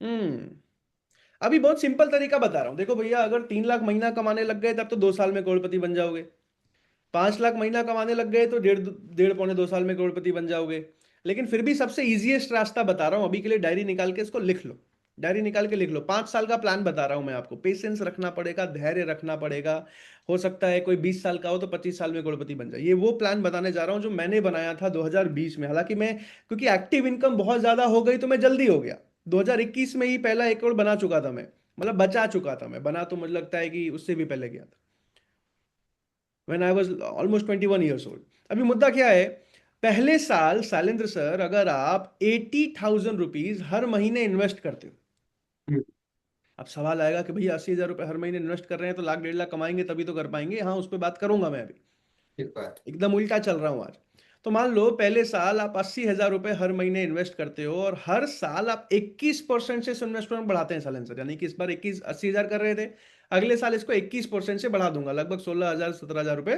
Hmm. अभी बहुत सिंपल तरीका बता रहा हूँ, देखो भैया, अगर 3 लाख महीना कमाने लग गए तब तो 2 साल में करोड़पति बन जाओगे। 5 लाख महीना कमाने लग गए तो डेढ़ डेढ़ पौने 2 साल में करोड़पति बन जाओगे। लेकिन फिर भी सबसे इजीएस्ट रास्ता बता रहा हूं अभी के लिए, डायरी निकाल के इसको लिख लो। डायरी निकाल के लिख लो, 5 साल का प्लान बता रहा हूं मैं आपको। पेशेंस रखना पड़ेगा, धैर्य रखना पड़ेगा। हो सकता है कोई 20 साल का हो तो 25 साल में करोड़पति बन जाए। ये वो प्लान बताने जा रहा हूं जो मैंने बनाया था 2020 में। हालांकि मैं, क्योंकि एक्टिव इनकम बहुत ज्यादा हो गई तो मैं जल्दी हो गया। 2021 में ही पहला 1 करोड़ बना चुका था मैं, मतलब बचा चुका था मैं। बना तो मुझे लगता है कि उससे भी पहले गया था, when I was almost 21 years old. अभी मुद्दा क्या है? पहले साल शैलेंद्र सर, अगर आप 80,000 रुपीज हर महीने इन्वेस्ट करते हो। हम्म, अब सवाल आएगा कि भैया 80,000 रुपये हर महीने इन्वेस्ट कर रहे हैं तो लाख 1.5 लाख कमाएंगे तभी तो कर पाएंगे। हाँ, उस पर बात करूंगा मैं अभी। ठीक बात। एकदम उल्टा चल रहा हूँ आज। तो मान लो पहले साल आप 80,000 रुपये हर महीने इन्वेस्ट करते हो, और हर साल आप 21% से इन्वेस्टमेंट बढ़ाते हैं साइलेंसर, यानी कि इस बार 80,000 कर रहे थे, अगले साल इसको 21% से बढ़ा दूंगा, लगभग 16,000 17,000 रुपये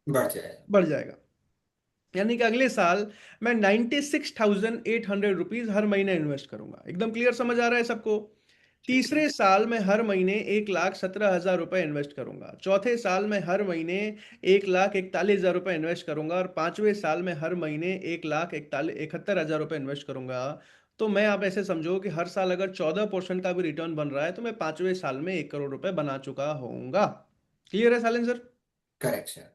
बढ़ जाएगा। बढ़ जाएगा। यानी कि अगले साल मैं 96,800 रुपीज हर महीने इन्वेस्ट करूंगा। एकदम क्लियर समझ आ रहा है सबको? ठीक है। तीसरे साल में हर महीने 1,17,000 रुपए इन्वेस्ट करूंगा। चौथे साल में हर महीने 1,41,000 रुपए इन्वेस्ट करूंगा, और पांचवें साल में हर महीने 1,71,000 रुपए इन्वेस्ट करूंगा। तो मैं, आप ऐसे समझो कि हर साल अगर 14% का भी रिटर्न बन रहा है तो मैं पांचवें साल में 1 करोड़ रुपए बना चुका होऊंगा। क्लियर है साइलेंसर? Correct sir.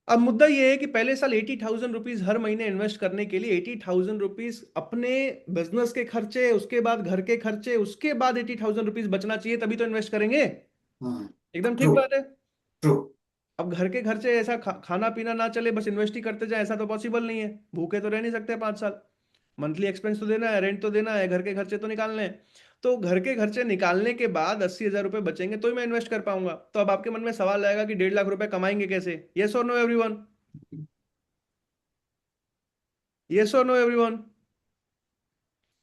अब मुद्दा यह है कि पहले साल 80,000 रुपीज हर महीने इन्वेस्ट करने के लिए 80,000 रुपीज अपने बिजनेस के खर्चे, उसके बाद घर के खर्चे, उसके बाद 80,000 रुपीज बचना चाहिए, तभी तो इन्वेस्ट करेंगे। हम्म। एकदम ठीक ट्रू। बात है। ट्रू। अब घर के खर्चे ऐसा खाना पीना ना चले बस इन्वेस्ट ही करते जाए, ऐसा तो पॉसिबल नहीं है। भूखे तो रह नहीं सकते 5 साल। मंथली एक्सपेंस तो देना है, रेंट तो देना है, घर के खर्चे तो निकालने हैं। तो घर के खर्चे निकालने के बाद 80,000 रुपये बचेंगे तो ही मैं इन्वेस्ट कर पाऊंगा। तो अब आपके मन में सवाल आएगा कि 1.5 लाख रुपए कमाएंगे कैसे? यस और नो एवरीवन? यस और नो एवरीवन?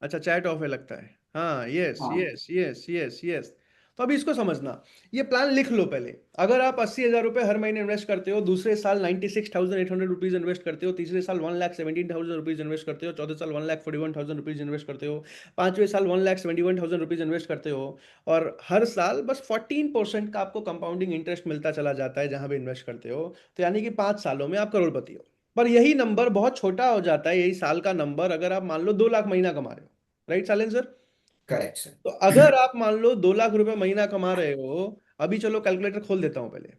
अच्छा, चैट ऑफ है लगता है। हाँ, यस हाँ। Yes yes yes yes. तो अभी इसको समझना, ये प्लान लिख लो पहले। अगर आप 80,000 रुपये हर महीने इन्वेस्ट करते हो, दूसरे साल 96,800 रुपीज इन्वेस्ट करते हो, तीसरे साल 1,17,000 रुपीज इन्वेस्ट करते हो, चौथे साल 1,41,000 रुपीज इन्वेस्ट करते हो, पांचवें साल 1,71,000 रुपीज इन्वेस्ट करते हो, और हर साल बस 14% का आपको कंपाउंडिंग इंटरेस्ट मिलता चला जाता है जहां भी इन्वेस्ट करते हो, तो यानी कि 5 सालों में आप करोड़पति हो। पर यही नंबर बहुत छोटा हो जाता है, यही साल का नंबर, अगर आप मान लो 2 लाख महीना कमा रहे हो। Right silencer? करेक्ट तो सर। अगर आप मान लो 2 लाख रुपए महीना कमा रहे हो, अभी चलो कैलकुलेटर खोल देता हूं पहले।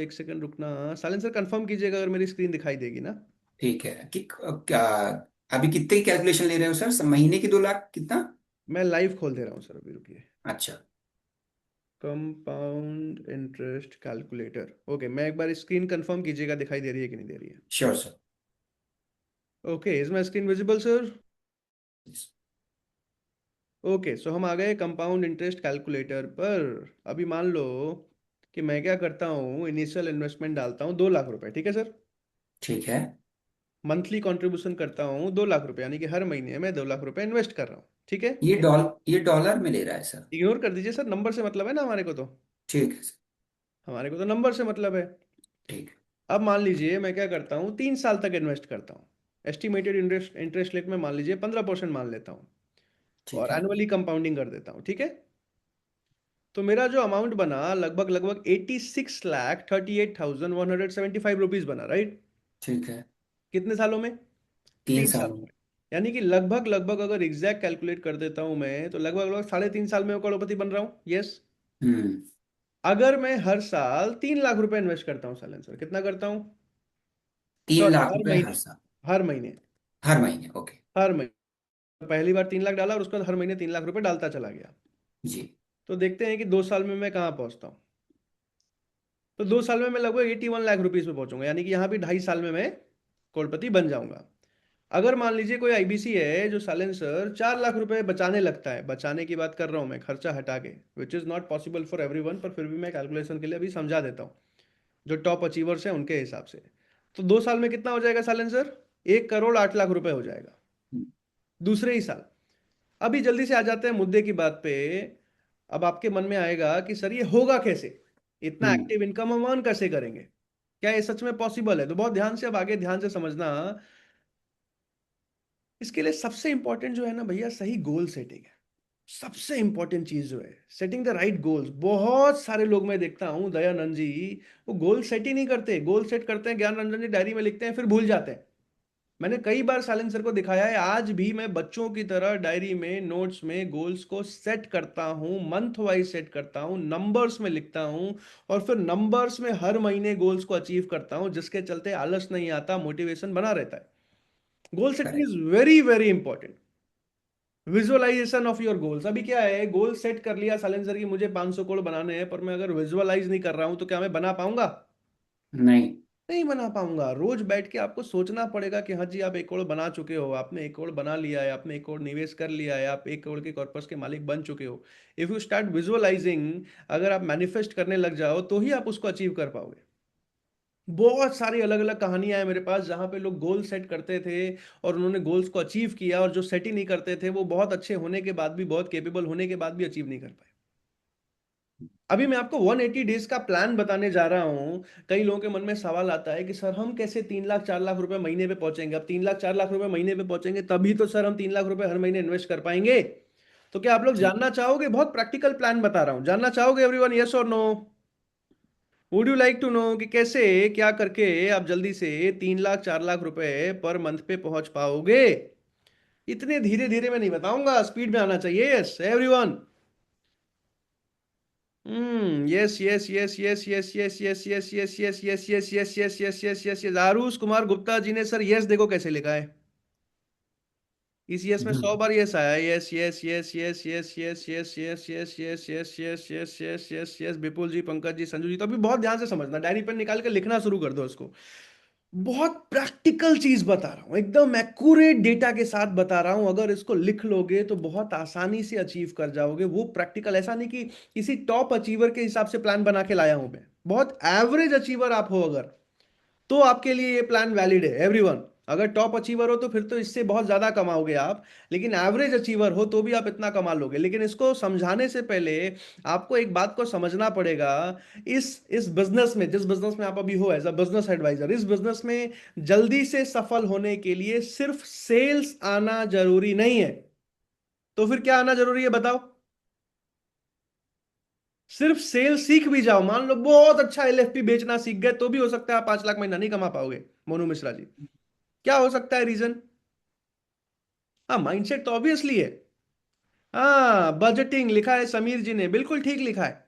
1 सेकंड रुकना। साइलेंसर कंफर्म कीजिएगा अगर मेरी स्क्रीन दिखाई देगी ना। ठीक है कि क्या अभी कितने की कैलकुलेशन ले रहे हो सर? महीने की 2 लाख कितना? मैं लाइव खोल दे रहा हूँ सर, अभी रुकिए। अच्छा। Compound interest calculator. ओके, मैं एक बार स्क्रीन कंफर्म कीजिएगा दिखाई दे रही है कि नहीं दे रही है। Sure sir. Okay, is my screen visible sir? Okay, so हम आ गए कंपाउंड इंटरेस्ट कैलकुलेटर पर। अभी मान लो कि मैं क्या करता हूँ, इनिशियल इन्वेस्टमेंट डालता हूँ 2 लाख रुपए, ठीक है सर? ठीक है। मंथली कंट्रीब्यूशन करता हूँ 2 लाख रुपए, यानी कि हर महीने मैं 2 लाख रुपए इन्वेस्ट कर रहा हूँ, ठीक है? ये डॉलर में ले रहा है सर? इग्नोर कर दीजिए सर, नंबर से मतलब है ना हमारे को तो। ठीक है सर। हमारे को तो नंबर से मतलब है। ठीक है। अब मान लीजिए मैं क्या करता हूँ, 3 साल तक इन्वेस्ट करता हूँ। एस्टिमेटेड इंटरेस्ट इंटरेस्ट रेट में मान लीजिए 15% मान लेता हूँ, ठीक और है। एनुअली कंपाउंडिंग कर देता हूँ, ठीक है? तो मेरा जो अमाउंट बना लगभग लगभग 86,38,175 रुपीज बना, राइट? ठीक है। कितने सालों में? 3 साल। 3 सालों में। यानी कि लगभग लगभग अगर एग्जैक्ट कैलकुलेट कर देता हूं मैं, तो लगभग लगभग 3.5 साल में मैं करोड़पति बन रहा हूँ। यस। हम्म। अगर मैं हर साल 3 लाख रुपए इन्वेस्ट करता हूँ साइलेंसर, कितना करता हूँ? तीन सॉरी, लाख हर रुपए हर महीने। साल। हर महीने। हर महीने, ओके। हर महीने। पहली बार 3 लाख डाला और उसके बाद हर महीने 3 लाख रुपए डालता चला गया। जी। तो देखते हैं कि 2 साल में मैं कहाँ पहुंचता हूँ। तो 2 साल में मैं लगभग 81 लाख रुपीज पे पहुंचूंगा, यानी कि यहाँ भी 2.5 साल में मैं करोड़पति बन जाऊंगा। अगर मान लीजिए कोई आईबीसी है जो साइलेंसर 4 लाख रुपए बचाने लगता है, बचाने की बात कर रहा हूं मैं, खर्चा हटा के, which is not possible for everyone, पर फिर भी मैं कैलकुलेशन के लिए अभी समझा देता हूँ जो टॉप अचीवर्स हैं उनके हिसाब से। तो 2 साल में कितना हो जाएगा साइलेंसर? 1 करोड़ 8 लाख रुपए हो जाएगा दूसरे ही साल। अभी जल्दी से आ जाते हैं मुद्दे की बात पे। अब आपके मन में आएगा कि सर ये होगा कैसे, इतना हम्म। एक्टिव इनकम हम अर्न कैसे करेंगे, क्या ये सच में पॉसिबल है? तो बहुत ध्यान से अब आगे ध्यान से समझना। इसके लिए सबसे इंपॉर्टेंट जो है ना भैया, सही गोल सेटिंग है। सबसे इंपॉर्टेंट चीज जो है, सेटिंग द राइट गोल्स। बहुत सारे लोग मैं देखता हूं, दयानंद जी, वो गोल सेट ही नहीं करते। गोल सेट करते हैं, ज्ञान रंजन जी डायरी में लिखते हैं, फिर भूल जाते हैं। मैंने कई बार साइलेंसर को दिखाया है, आज भी मैं बच्चों की तरह डायरी में नोट्स में गोल्स को सेट करता हूं, मंथ वाइज सेट करता हूं, नंबर्स में लिखता हूं, और फिर नंबर्स में हर महीने गोल्स को अचीव करता हूं, जिसके चलते आलस नहीं आता, मोटिवेशन बना रहता है। Goal setting correct. Is very very important. Visualisation of your goals. अभी क्या है, गोल सेट कर लिया साइलेंसर की मुझे 500 करोड़ बनाने हैं, पर मैं अगर विजुअलाइज नहीं कर रहा हूं तो क्या मैं बना पाऊंगा? नहीं। नहीं बना पाऊंगा। रोज बैठ के आपको सोचना पड़ेगा कि हाँ जी, आप 1 करोड़ बना चुके हो, आपने 1 करोड़ बना लिया है, आपने 1 करोड़ निवेश कर लिया है, आप 1 करोड़ के कॉर्पस के मालिक बन चुके हो। इफ यू स्टार्ट विजुअलाइजिंग, अगर आप मैनिफेस्ट करने लग जाओ तो ही आप उसको अचीव कर पाओगे। बहुत सारी अलग अलग कहानियां हैं मेरे पास जहां पे लोग गोल सेट करते थे और उन्होंने गोल्स को अचीव किया, और जो सेट ही नहीं करते थे वो बहुत अच्छे होने के बाद भी, बहुत केपेबल होने के बाद भी अचीव नहीं कर पाए। अभी मैं आपको 180 डेज का प्लान बताने जा रहा हूं। कई लोगों के मन में सवाल आता है कि सर हम कैसे 3 लाख 4 लाख रुपए महीने पे पहुंचेंगे? अब 3 लाख 4 लाख रुपए महीने पे पहुंचेंगे तभी तो सर हम 3 लाख रुपए हर महीने इन्वेस्ट कर पाएंगे। तो क्या आप लोग जी। जानना चाहोगे? बहुत प्रैक्टिकल प्लान बता रहा हूं, जानना चाहोगे एवरीवन? यस और no? Would you like to know कि कैसे, क्या करके आप जल्दी से 3 लाख 4 लाख रुपए पर मंथ पे पहुंच पाओगे? इतने धीरे धीरे मैं नहीं बताऊंगा, स्पीड में आना चाहिए। Yes everyone. Yes yes yes yes yes yes yes yes yes yes yes yes yes yes yes yes yes yes. Arush Kumar Gupta ji ने सर यस देखो कैसे लिखा है। इस यस में 100 बार यस आया। Yes yes yes yes yes yes yes yes yes yes yes yes yes yes yes yes. Vipul ji, Pankaj ji, Sanju ji. तो अभी बहुत ध्यान से समझना, डायरी पेन निकाल के लिखना शुरू कर दो इसको। बहुत प्रैक्टिकल चीज बता रहा हूं, एकदम एक्यूरेट डेटा के साथ बता रहा हूं। अगर इसको लिख लोगे तो बहुत आसानी से अचीव कर जाओगे। वो प्रैक्टिकल, ऐसा नहीं कि किसी टॉप अचीवर के हिसाब से प्लान बना के लाया हूं मैं। बहुत एवरेज अचीवर आप हो अगर, तो आपके लिए ये प्लान वैलिड है एवरीवन। अगर टॉप अचीवर हो तो फिर तो इससे बहुत ज्यादा कमाओगे आप, लेकिन एवरेज अचीवर हो तो भी आप इतना कमा लोगे। लेकिन इसको समझाने से पहले आपको एक बात को समझना पड़ेगा। इस बिजनेस में, जिस बिजनेस में आप अभी हो एज अ बिजनेस एडवाइजर, इस बिजनेस में जल्दी से सफल होने के लिए सिर्फ सेल्स आना जरूरी नहीं है। तो फिर क्या आना जरूरी है बताओ? सिर्फ सेल सीख भी जाओ, मान लो बहुत अच्छा एलएफपी बेचना सीख गए, तो भी हो सकता है आप 5 लाख महीना नहीं कमा पाओगे। मोनू मिश्रा जी, क्या हो सकता है रीजन? हाँ, माइंडसेट तो ऑब्वियसली है। हाँ, बजटिंग लिखा है समीर जी ने, बिल्कुल ठीक लिखा है।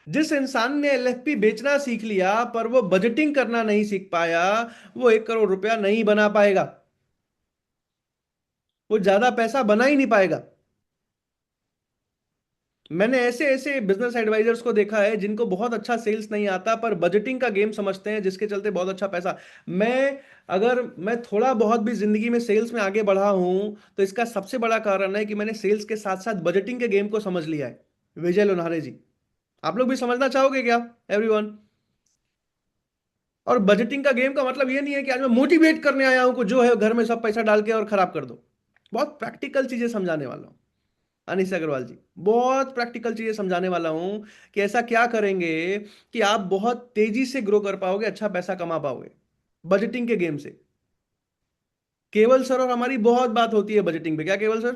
जिस इंसान ने एलएफपी बेचना सीख लिया पर वो बजटिंग करना नहीं सीख पाया, वो 1 करोड़ रुपया नहीं बना पाएगा। वो ज्यादा पैसा बना ही नहीं पाएगा। मैंने ऐसे ऐसे बिजनेस एडवाइजर्स को देखा है जिनको बहुत अच्छा सेल्स नहीं आता पर बजटिंग का गेम समझते हैं, जिसके चलते बहुत अच्छा पैसा। मैं अगर मैं थोड़ा बहुत भी जिंदगी में सेल्स में आगे बढ़ा हूं तो इसका सबसे बड़ा कारण है कि मैंने सेल्स के साथ साथ बजटिंग के गेम को समझ लिया है। विजय लोनारे जी, आप लोग भी समझना चाहोगे क्या एवरीवन? और बजटिंग का गेम का मतलब ये नहीं है कि आज मैं मोटिवेट करने आया हूं कि जो है घर में सब पैसा डाल के और खराब कर दो। बहुत प्रैक्टिकल चीजें समझाने वाला हूं। अनिश अग्रवाल जी, बहुत प्रैक्टिकल चीजें समझाने वाला हूं कि ऐसा क्या करेंगे कि आप बहुत तेजी से ग्रो कर पाओगे, अच्छा पैसा कमा पाओगे बजटिंग के गेम से। केवल सर और हमारी बहुत बात होती है बजटिंग पे, क्या केवल सर?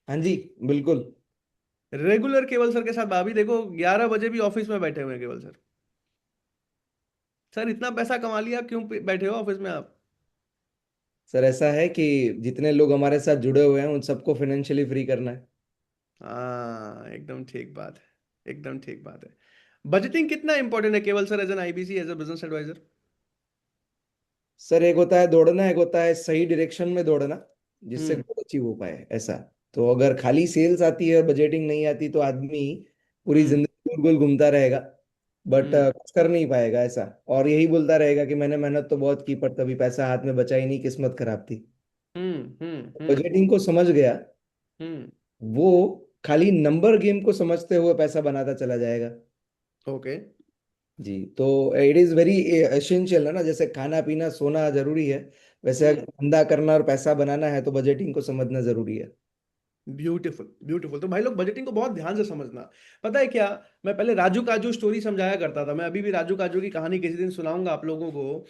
हाँ जी, बिल्कुल। रेगुलर केवल सर के साथ, भाभी देखो 11 बजे भी ऑफिस में बैठे हुए हैं केवल सर। सर इतना पैसा कमा लिया, क्यों बैठे हो ऑफिस में आप? सर ऐसा है कि जितने लोग हमारे साथ जुड़े हुए हैं उन सबको फाइनेंशियली फ्री करना है। हाँ, एकदम ठीक बात है, एकदम ठीक बात है। बजटिंग कितना इंपॉर्टेंट है Keval sir, as an IBC, as a business advisor? Sir एक होता है दौड़ना, एक होता है सही डायरेक्शन में दौड़ना जिससे हम्म। ग्रोथ अचीव हो पाए, ऐसा। तो अगर खाली सेल्स आती है और बजटिंग नहीं आती तो आदमी पूरी हम्म। जिंदगी गोल गोल घूमता रहेगा, बट हम्म। कुछ कर नहीं पाएगा, ऐसा। और यही बोलता रहेगा कि मैंने मेहनत तो बहुत की पर कभी पैसा हाथ में बचा ही नहीं, किस्मत खराब थी। हम्म। हम्म। हम्म। बजटिंग को समझ गया हम्म। वो खाली नंबर गेम को समझते हुए पैसा बनाता चला जाएगा। ओके। जी, तो इट इज वेरी एसेंशियल है ना, जैसे खाना पीना सोना जरूरी है, वैसे हम्म। अगर धंधा करना और पैसा बनाना है तो बजटिंग को समझना जरूरी है। Beautiful, beautiful. तो भाई लोग बजटिंग को बहुत ध्यान से समझना। पता है क्या, मैं पहले राजू काजू स्टोरी समझाया करता था, मैं अभी भी राजू काजू की कहानी किसी दिन सुनाऊंगा आप लोगों को।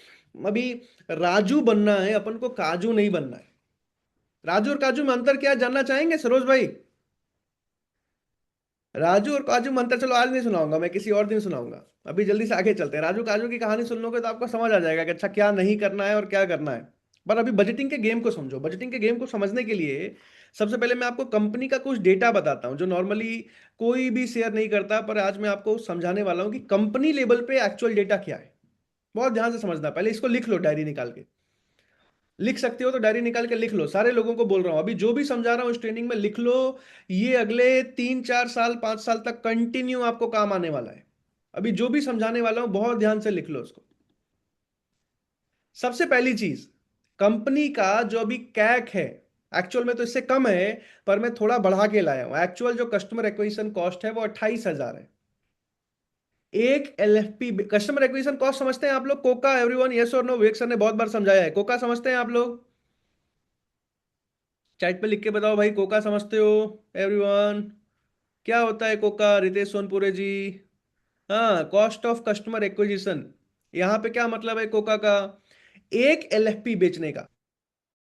अभी राजू बनना है अपन को, काजू नहीं बनना है। राजू और काजू में अंतर क्या है, जानना चाहेंगे सरोज भाई? राजू और काजू में अंतर चलो आज नहीं सुनाऊंगा, मैं किसी और दिन सुनाऊंगा। अभी जल्दी से आगे चलते हैं। राजू काजू की कहानी सुन लोगे तो आपको समझ आ जाएगा कि अच्छा क्या नहीं करना है और क्या करना है। पर अभी बजटिंग के गेम को समझो। बजटिंग के गेम को समझने के लिए सबसे पहले मैं आपको कंपनी का कुछ डेटा बताता हूं जो नॉर्मली कोई भी शेयर नहीं करता, पर आज मैं आपको समझाने वाला हूं कि कंपनी लेवल पे एक्चुअल डेटा क्या है। बहुत ध्यान से समझना, पहले इसको लिख लो डायरी निकाल के। लिख सकते हो तो डायरी निकाल के लिख लो। सारे लोगों को बोल रहा हूं, अभी जो भी समझा रहा हूं इस ट्रेनिंग में लिख लो। ये अगले 3 4 साल 5 साल तक कंटिन्यू आपको काम आने वाला है। अभी जो भी समझाने वाला हूं बहुत ध्यान से लिख लो उसको। सबसे पहली चीज, कंपनी का जो अभी कैक है, एक्चुअल में तो इससे कम है, पर मैं थोड़ा बढ़ा के लाया हूं। एक्चुअल जो कस्टमर एक्विजिशन कॉस्ट है वो 28,000 है। एक एलएफपी कस्टमर एक्विजिशन कॉस्ट समझते हैं आप लोग? कोका, एवरीवन, यस और नो? विवेक सर ने बहुत बार समझाया है। कोका समझते हैं आप लोग? चैट पे लिख के बताओ भाई, कोका समझते हो एवरीवन? क्या होता है कोका, रितेश सोनपुरे जी? हाँ, कॉस्ट ऑफ कस्टमर एक्विजिशन। यहां पे क्या मतलब है कोका का? एक एलएफपी बेचने का,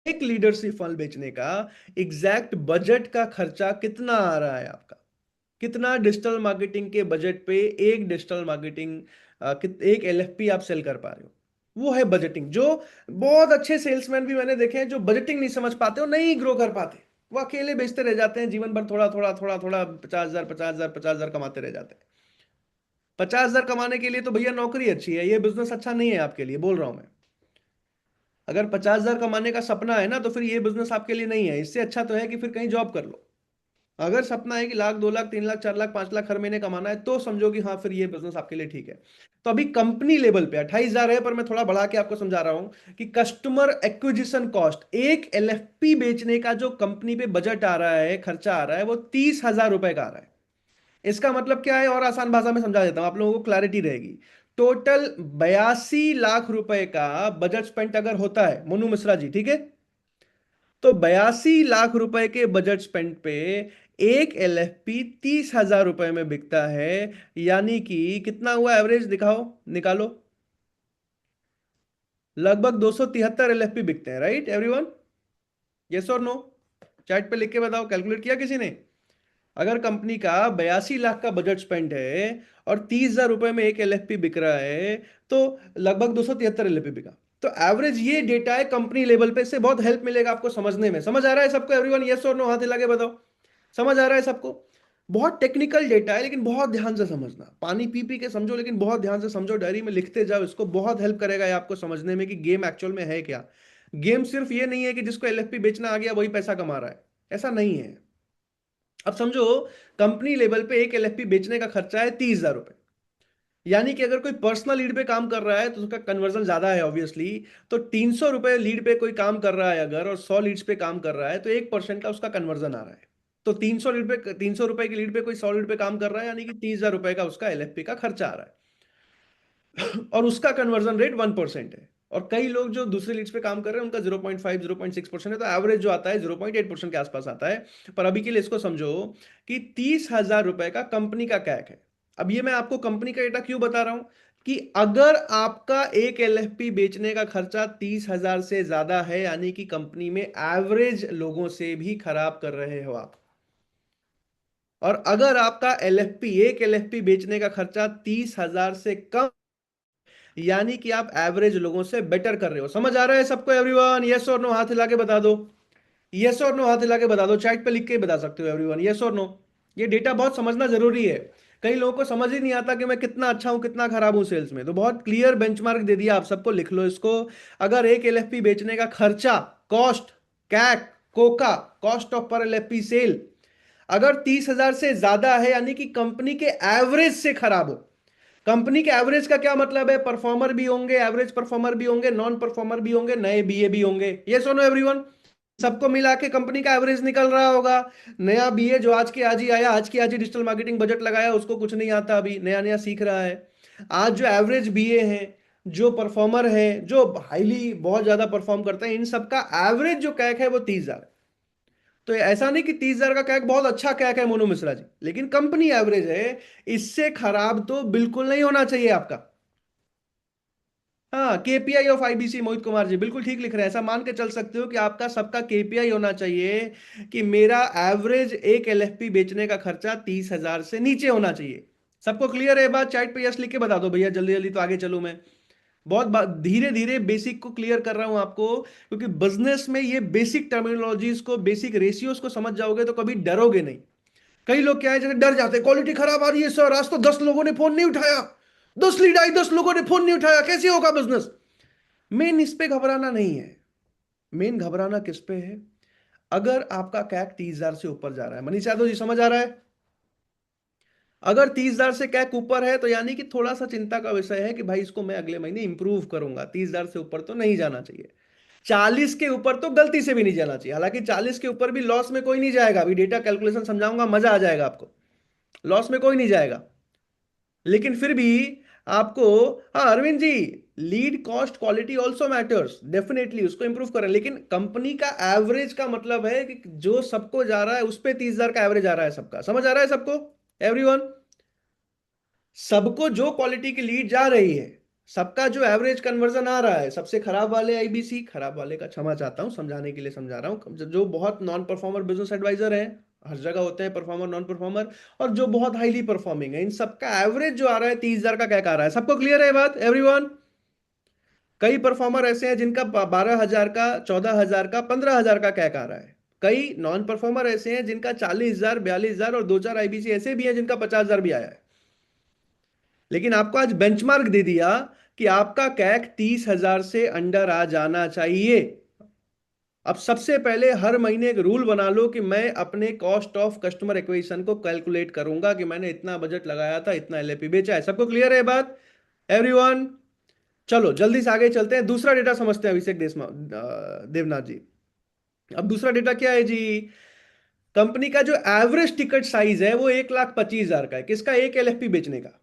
एक लीडरशिप फंड बेचने का एग्जैक्ट बजट का खर्चा कितना आ रहा है आपका। कितना डिजिटल मार्केटिंग के बजट पे एक डिजिटल मार्केटिंग, एक एलएफपी आप सेल कर पा रहे हो। वो है बजटिंग। जो बहुत अच्छे सेल्समैन भी मैंने देखे हैं जो बजटिंग नहीं समझ पाते, वो नहीं ग्रो कर पाते। वो अकेले बेचते रह जाते हैं जीवन भर, थोड़ा थोड़ा थोड़ा थोड़ा, 50,000 50,000 50,000 कमाते रह जाते हैं। 50,000 कमाने के लिए तो भैया नौकरी अच्छी है, ये बिजनेस अच्छा नहीं है आपके लिए, बोल रहा हूं मैं। अगर 50,000 कमाने का सपना है ना तो फिर ये बिजनेस आपके लिए नहीं है। इससे अच्छा तो है कि फिर कहीं जॉब कर लो। अगर सपना है कि 1 लाख 2 लाख 3 लाख 4 लाख 5 लाख हर महीने कमाना है तो समझो कि हाँ फिर ये बिजनेस आपके लिए ठीक है। तो अभी कंपनी लेवल पे 28,000 है, पर मैं थोड़ा बढ़ा के आपको समझा रहा हूं कि कस्टमर एक्विजिशन कॉस्ट, एक एलएफपी बेचने का जो कंपनी पे बजट आ रहा है, खर्चा आ रहा है, वो 30,000 रुपए का आ रहा है। इसका मतलब क्या है, और आसान भाषा में समझा देता हूं, आप लोगों को क्लैरिटी रहेगी। टोटल 82 लाख रुपए का बजट स्पेंड अगर होता है, मोनू मिश्रा जी, ठीक है, तो 82 लाख रुपए के बजट स्पेंड पे एक एलएफपी 30,000 रुपए में बिकता है। यानी कि कितना हुआ एवरेज, दिखाओ, निकालो। लगभग 273 एलएफपी बिकते हैं, राइट एवरीवन? यस और नो? चैट पे लिख के बताओ, कैलकुलेट किया किसी ने? अगर कंपनी का 82 लाख का बजट स्पेंड है और 30,000 रुपए में एक एलएफपी बिक रहा है, तो लगभग 273 एलएफपी बिका। तो एवरेज ये डेटा है कंपनी लेवल पे। इससे बहुत हेल्प मिलेगा आपको समझने में। समझ आ रहा है सबको एवरीवन? यस और नो हाथ हिला के बताओ। समझ आ रहा है सबको? बहुत टेक्निकल डेटा है लेकिन बहुत ध्यान से समझना। पानी पी पी के समझो लेकिन बहुत ध्यान से समझो, डायरी में लिखते जाओ इसको। बहुत हेल्प करेगा ये आपको समझने में कि गेम एक्चुअल में है क्या। गेम सिर्फ ये नहीं है कि जिसको एलएफपी बेचना आ गया वही पैसा कमा रहा है, ऐसा नहीं है। अब समझो, कंपनी लेवल पे एक एलएफपी बेचने का खर्चा है 30,000 रुपए। यानी कि अगर कोई पर्सनल लीड पे काम कर रहा है तो उसका कन्वर्जन ज्यादा है ऑब्वियसली। तो 300 रुपए लीड पे कोई काम कर रहा है अगर, और 100 लीड्स पे काम कर रहा है, तो 1% का उसका कन्वर्जन आ रहा है। तो 300 रुपए की लीड पे कोई 100 लीड पे काम कर रहा है, यानी कि 30,000 रुपए का उसका एलएफपी का खर्चा आ रहा है। और उसका कन्वर्जन रेट 1% है। और कई लोग जो दूसरे लीड्स पे काम कर रहे हैं उनका 0.5 0.6% है। तो एवरेज जो आता है 0.8% के आसपास आता है। पर अभी के लिए इसको समझो कि 30,000 रुपए का कंपनी का कैक है। अब ये मैं आपको कंपनी का डेटा क्यों बता रहा हूं, कि अगर आपका एक एलएफपी बेचने का खर्चा 30,000 से ज्यादा है, यानी कि कंपनी में एवरेज लोगों से भी खराब कर रहे हो आप। और अगर आपका एलएफपी, एक एलएफपी बेचने का खर्चा 30,000 से कम, यानी कि आप एवरेज लोगों से बेटर कर रहे हो। समझ आ रहा है सबको एवरीवन? यस और नो हाथ हिला के बता दो। यस और नो हाथ हिला के बता दो, चैट पे लिख के बता सकते हो एवरीवन, यस और नो। ये डेटा बहुत समझना जरूरी है। कई लोगों को समझ ही नहीं आता कि मैं कितना अच्छा हूं कितना खराब हूं सेल्स में। तो बहुत क्लियर बेंचमार्क दे दिया आप सबको, लिख लो इसको। अगर एक एलएफपी बेचने का खर्चा, कॉस्ट, कैक, कोका, cost of per LFP sale, अगर 30,000 से ज्यादा है, यानी कि कंपनी के एवरेज से खराब हो। कंपनी के एवरेज का क्या मतलब है? परफॉर्मर भी होंगे, एवरेज परफॉर्मर भी होंगे, नॉन परफॉर्मर भी होंगे, नए बीए भी होंगे। ये सुनो एवरीवन, सबको मिला के कंपनी का एवरेज निकल रहा होगा। नया बीए जो आज के आज ही आया, आज की आज ही डिजिटल मार्केटिंग बजट लगाया, उसको कुछ नहीं आता, अभी नया नया सीख रहा है। आज जो एवरेज बीए हैं, जो परफॉर्मर है, जो हाईली बहुत ज्यादा परफॉर्म करते हैं, इन सबका एवरेज जो कैक है वो 30,000। तो ऐसा नहीं कि 30,000 का कैक बहुत अच्छा कैक है मोनू मिश्रा जी, लेकिन कंपनी एवरेज है। इससे खराब तो बिल्कुल नहीं होना चाहिए आपका। हाँ, KPI of IBC, Mohit Kumar ji बिल्कुल ठीक लिख रहे हैं। ऐसा मान के चल सकते हो कि आपका सबका केपीआई होना चाहिए कि मेरा एवरेज एक एलएफपी बेचने का खर्चा 30,000 से नीचे होना चाहिए। सबको क्लियर है बात? चैट पे यस लिख के बता दो भैया, जल्दी जल्दी तो आगे चलूं मैं। बहुत धीरे धीरे बेसिक को क्लियर कर रहा हूं आपको, क्योंकि बिजनेस में ये बेसिक टर्मिनोलॉजीज को, बेसिक रेशियोज को समझ जाओगे तो कभी डरोगे नहीं। कई लोग क्या है, जैसे डर जाते हैं, क्वालिटी खराब आ रही है सर, आज तो 10 लोगों ने फोन नहीं उठाया, 10 लीड आई, 10 लोगों ने फोन नहीं उठाया, कैसे होगा बिजनेस? मेन इस पे घबराना नहीं है। मेन घबराना किस पे है? अगर आपका कैक 30,000 से ऊपर जा रहा है, मनीष यादव जी समझ आ रहा है? अगर 30,000 से कैक ऊपर है तो यानी कि थोड़ा सा चिंता का विषय है कि भाई इसको मैं अगले महीने इंप्रूव करूंगा। 30,000 से ऊपर तो नहीं जाना चाहिए। 40 के ऊपर तो गलती से भी नहीं जाना चाहिए। हालांकि 40 के ऊपर भी लॉस में कोई नहीं जाएगा, अभी डेटा कैलकुलेशन समझाऊंगा, मजा आ जाएगा आपको। लॉस में कोई नहीं जाएगा, लेकिन फिर भी आपको, हाँ Arvind ji, lead cost quality also matters, definitely उसको इंप्रूव करें। लेकिन कंपनी का एवरेज का मतलब है कि जो सबको जा रहा है उस पे 30,000 का एवरेज आ रहा है सबका। समझ आ रहा है सबको एवरीवन? सबको जो क्वालिटी की लीड जा रही है, सबका जो एवरेज कन्वर्जन आ रहा है, सबसे खराब वाले आईबीसी, खराब वाले का क्षमा चाहता हूं, समझाने के लिए समझा रहा हूं, जो बहुत नॉन परफॉर्मर बिजनेस एडवाइजर हैं, हर जगह होते हैं परफॉर्मर नॉन परफॉर्मर, और जो बहुत हाईली परफॉर्मिंग है, इन सबका एवरेज जो आ रहा है 30,000 का क्या आ रहा है। सबको क्लियर है बात एवरीवन? कई परफॉर्मर ऐसे हैं जिनका 12,000 का, 14,000 का, 15,000 का कैक आ रहा है। कई नॉन परफॉर्मर ऐसे हैं जिनका 40,000, 42,000 और 2-4 आईबीसी ऐसे भी हैं जिनका 50,000 भी आया है। लेकिन आपको आज बेंचमार्क दे दिया कि आपका कैक 30,000 से अंडर आ जाना चाहिए। अब सबसे पहले हर महीने एक रूल बना लो कि मैं अपने कॉस्ट ऑफ कस्टमर एक्विजिशन को कैलकुलेट करूंगा कि मैंने इतना बजट लगाया था, इतना एलएपी बेचा है। सबको क्लियर है बात एवरीवन? चलो जल्दी से आगे चलते हैं, दूसरा डेटा समझते हैं अभिषेक देवनाथ जी। अब दूसरा डेटा क्या है जी? कंपनी का जो एवरेज टिकट साइज है वो 1,25,000 का है। किसका? एक एलएफपी बेचने का।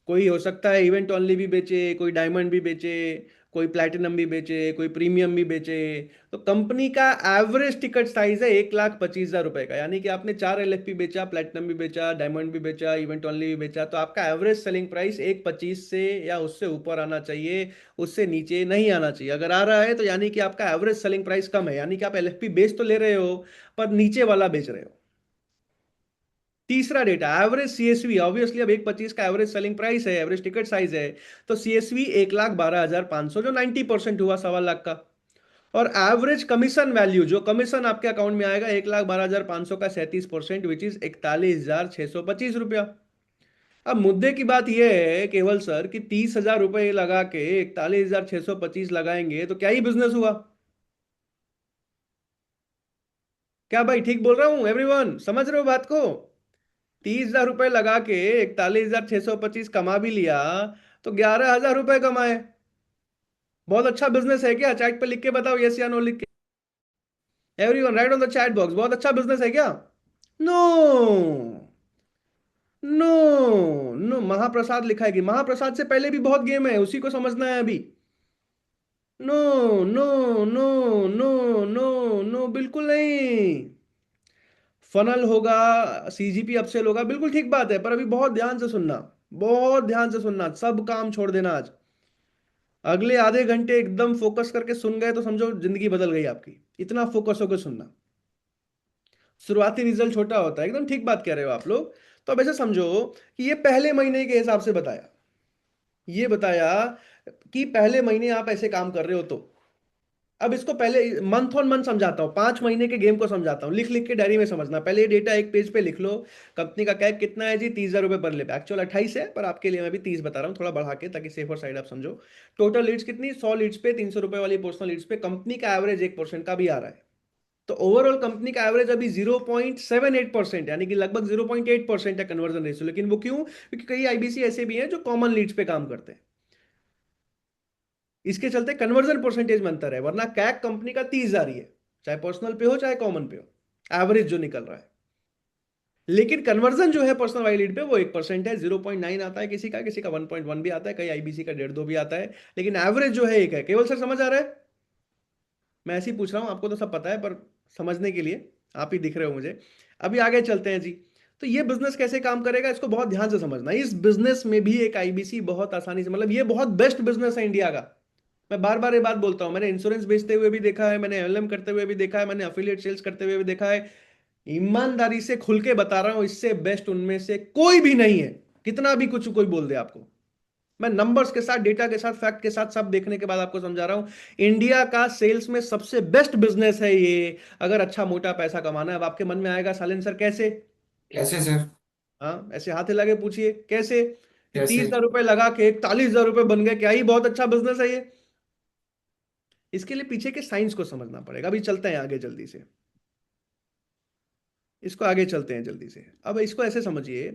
कोई हो सकता है इवेंट ओनली भी बेचे, कोई डायमंड भी बेचे, कोई प्लैटिनम भी बेचे, कोई प्रीमियम भी बेचे। तो कंपनी का एवरेज टिकट साइज है 1,25,000 रुपए का, यानी कि आपने 4 एलएफपी बेचा, प्लैटिनम भी बेचा, डायमंड भी बेचा, इवेंट ओनली भी बेचा, तो आपका एवरेज सेलिंग प्राइस 1,25 से या उससे ऊपर आना चाहिए, उससे नीचे नहीं आना चाहिए। अगर आ रहा है तो यानी कि आपका एवरेज सेलिंग प्राइस कम है, यानी कि आप एलएफपी बेच तो ले रहे हो पर नीचे वाला बेच रहे हो। तीसरा डेटा एवरेज सीएसवी, ऑब्वियसली अब 1,25 का एवरेज सेलिंग प्राइस है, एवरेज टिकट साइज है, तो सीएसवी 1,12,500, जो 90% हुआ, 1,15,00,000 का। और एवरेज कमीशन वैल्यू, जो कमीशन आपके अकाउंट में आएगा 1,12,500 का 37%, विच इज 41,625 रुपया। अब मुद्दे की बात यह है केवल सर कि 30,000 रुपए लगा के 41,625 लगाएंगे तो क्या ही बिजनेस हुआ? क्या भाई ठीक बोल रहा हूं एवरीवन? समझ रहे हो बात को? 30,000 रुपए लगा के 41,625 कमा भी लिया तो 11,000 रुपए कमाए। बहुत अच्छा बिजनेस है क्या? चैट पे लिख के बताओ यस या नो लिख के। Everyone write on the chat box, बहुत अच्छा बिजनेस है क्या? No, no, no. महाप्रसाद लिखा है कि महाप्रसाद से पहले भी बहुत गेम है, उसी को समझना है अभी। No, no, no, no, no, no, बिल्कुल नहीं। फनल होगा, सीजीपी अपसेल होगा, बिल्कुल ठीक बात है, पर अभी बहुत ध्यान से सुनना, बहुत ध्यान से सुनना, सब काम छोड़ देना आज। अगले आधे घंटे एकदम फोकस करके सुन गए तो समझो जिंदगी बदल गई आपकी। इतना फोकस होकर सुनना। शुरुआती रिजल्ट छोटा होता है, एकदम ठीक बात कह रहे हो आप लोग। तो अब ऐसे समझो कि ये पहले महीने के हिसाब से बताया, ये बताया कि पहले महीने आप ऐसे काम कर रहे हो, तो अब इसको पहले मंथ ऑन मंथ समझाता हूँ, 5 महीने के गेम को समझाता हूँ, लिख लिख के डायरी में समझना। पहले ये डेटा एक पेज पे लिख लो। कंपनी का कैक कितना है जी? 30,000 रुपये पर लेप, एक्चुअल 28 है, पर आपके लिए मैं भी 30 बता रहा हूँ, थोड़ा बढ़ा के, ताकि सेफर साइड आप समझो। टोटल लीड्स कितनी? 100 लीड्स पे 300 रुपए वाली पर्सनल लीड्स पे कंपनी का एवरेज 1% का भी आ रहा है। तो ओवरऑल कंपनी का एवरेज अभी 0.78%, यानी कि लगभग 0.8% है कन्वर्जन रेशियो। लेकिन वो क्यों? क्योंकि कई आईबीसी ऐसे भी हैं जो कॉमन लीड्स पे काम करते हैं, इसके चलते कन्वर्जन परसेंटेज में अंतर है। वरना कैक कंपनी का 30,000 ही है, चाहे पर्सनल पे हो चाहे कॉमन पे हो, एवरेज जो निकल रहा है। लेकिन कन्वर्जन जो है पर्सनल वाली लीड पे वो 1% है, 0.9 आता है किसी का 1.1 भी आता है, कई आईबीसी का 1.5-2 भी आता है, लेकिन एवरेज जो है एक है। केवल सर समझ आ रहा है? मैं ऐसे ही पूछ रहा हूं, आपको तो सब पता है, पर समझने के लिए आप ही दिख रहे हो मुझे। अभी आगे चलते हैं जी। तो ये बिजनेस कैसे काम करेगा, इसको बहुत ध्यान से समझना। इस बिजनेस में भी एक आईबीसी बहुत आसानी से, मतलब ये बहुत बेस्ट बिजनेस है इंडिया का। मैं बार बार ये बात बोलता हूं, मैंने इंश्योरेंस बेचते हुए भी देखा है, मैंने एलएम करते हुए भी देखा है, मैंने अफिलिएट सेल्स करते हुए भी देखा है। ईमानदारी से खुल के बता रहा हूं, इससे बेस्ट उनमें से कोई भी नहीं है, कितना भी कुछ कोई बोल दे आपको। मैं नंबर्स के साथ, डेटा के साथ, फैक्ट के साथ सब देखने के बाद आपको समझा रहा हूं। इंडिया का सेल्स में सबसे बेस्ट बिजनेस है ये, अगर अच्छा मोटा पैसा कमाना है। अब आपके मन में आएगा, सालेन सर कैसे? कैसे सर? हाँ, ऐसे हाथ हिला के पूछिए कैसे, कि तीस कैसे? हजार रुपए लगा के 41,000 रुपए बन गए, क्या ही बहुत अच्छा बिजनेस है ये? इसके लिए पीछे के साइंस को समझना पड़ेगा। अभी चलते हैं आगे जल्दी से, इसको आगे चलते हैं जल्दी से। अब इसको ऐसे समझिए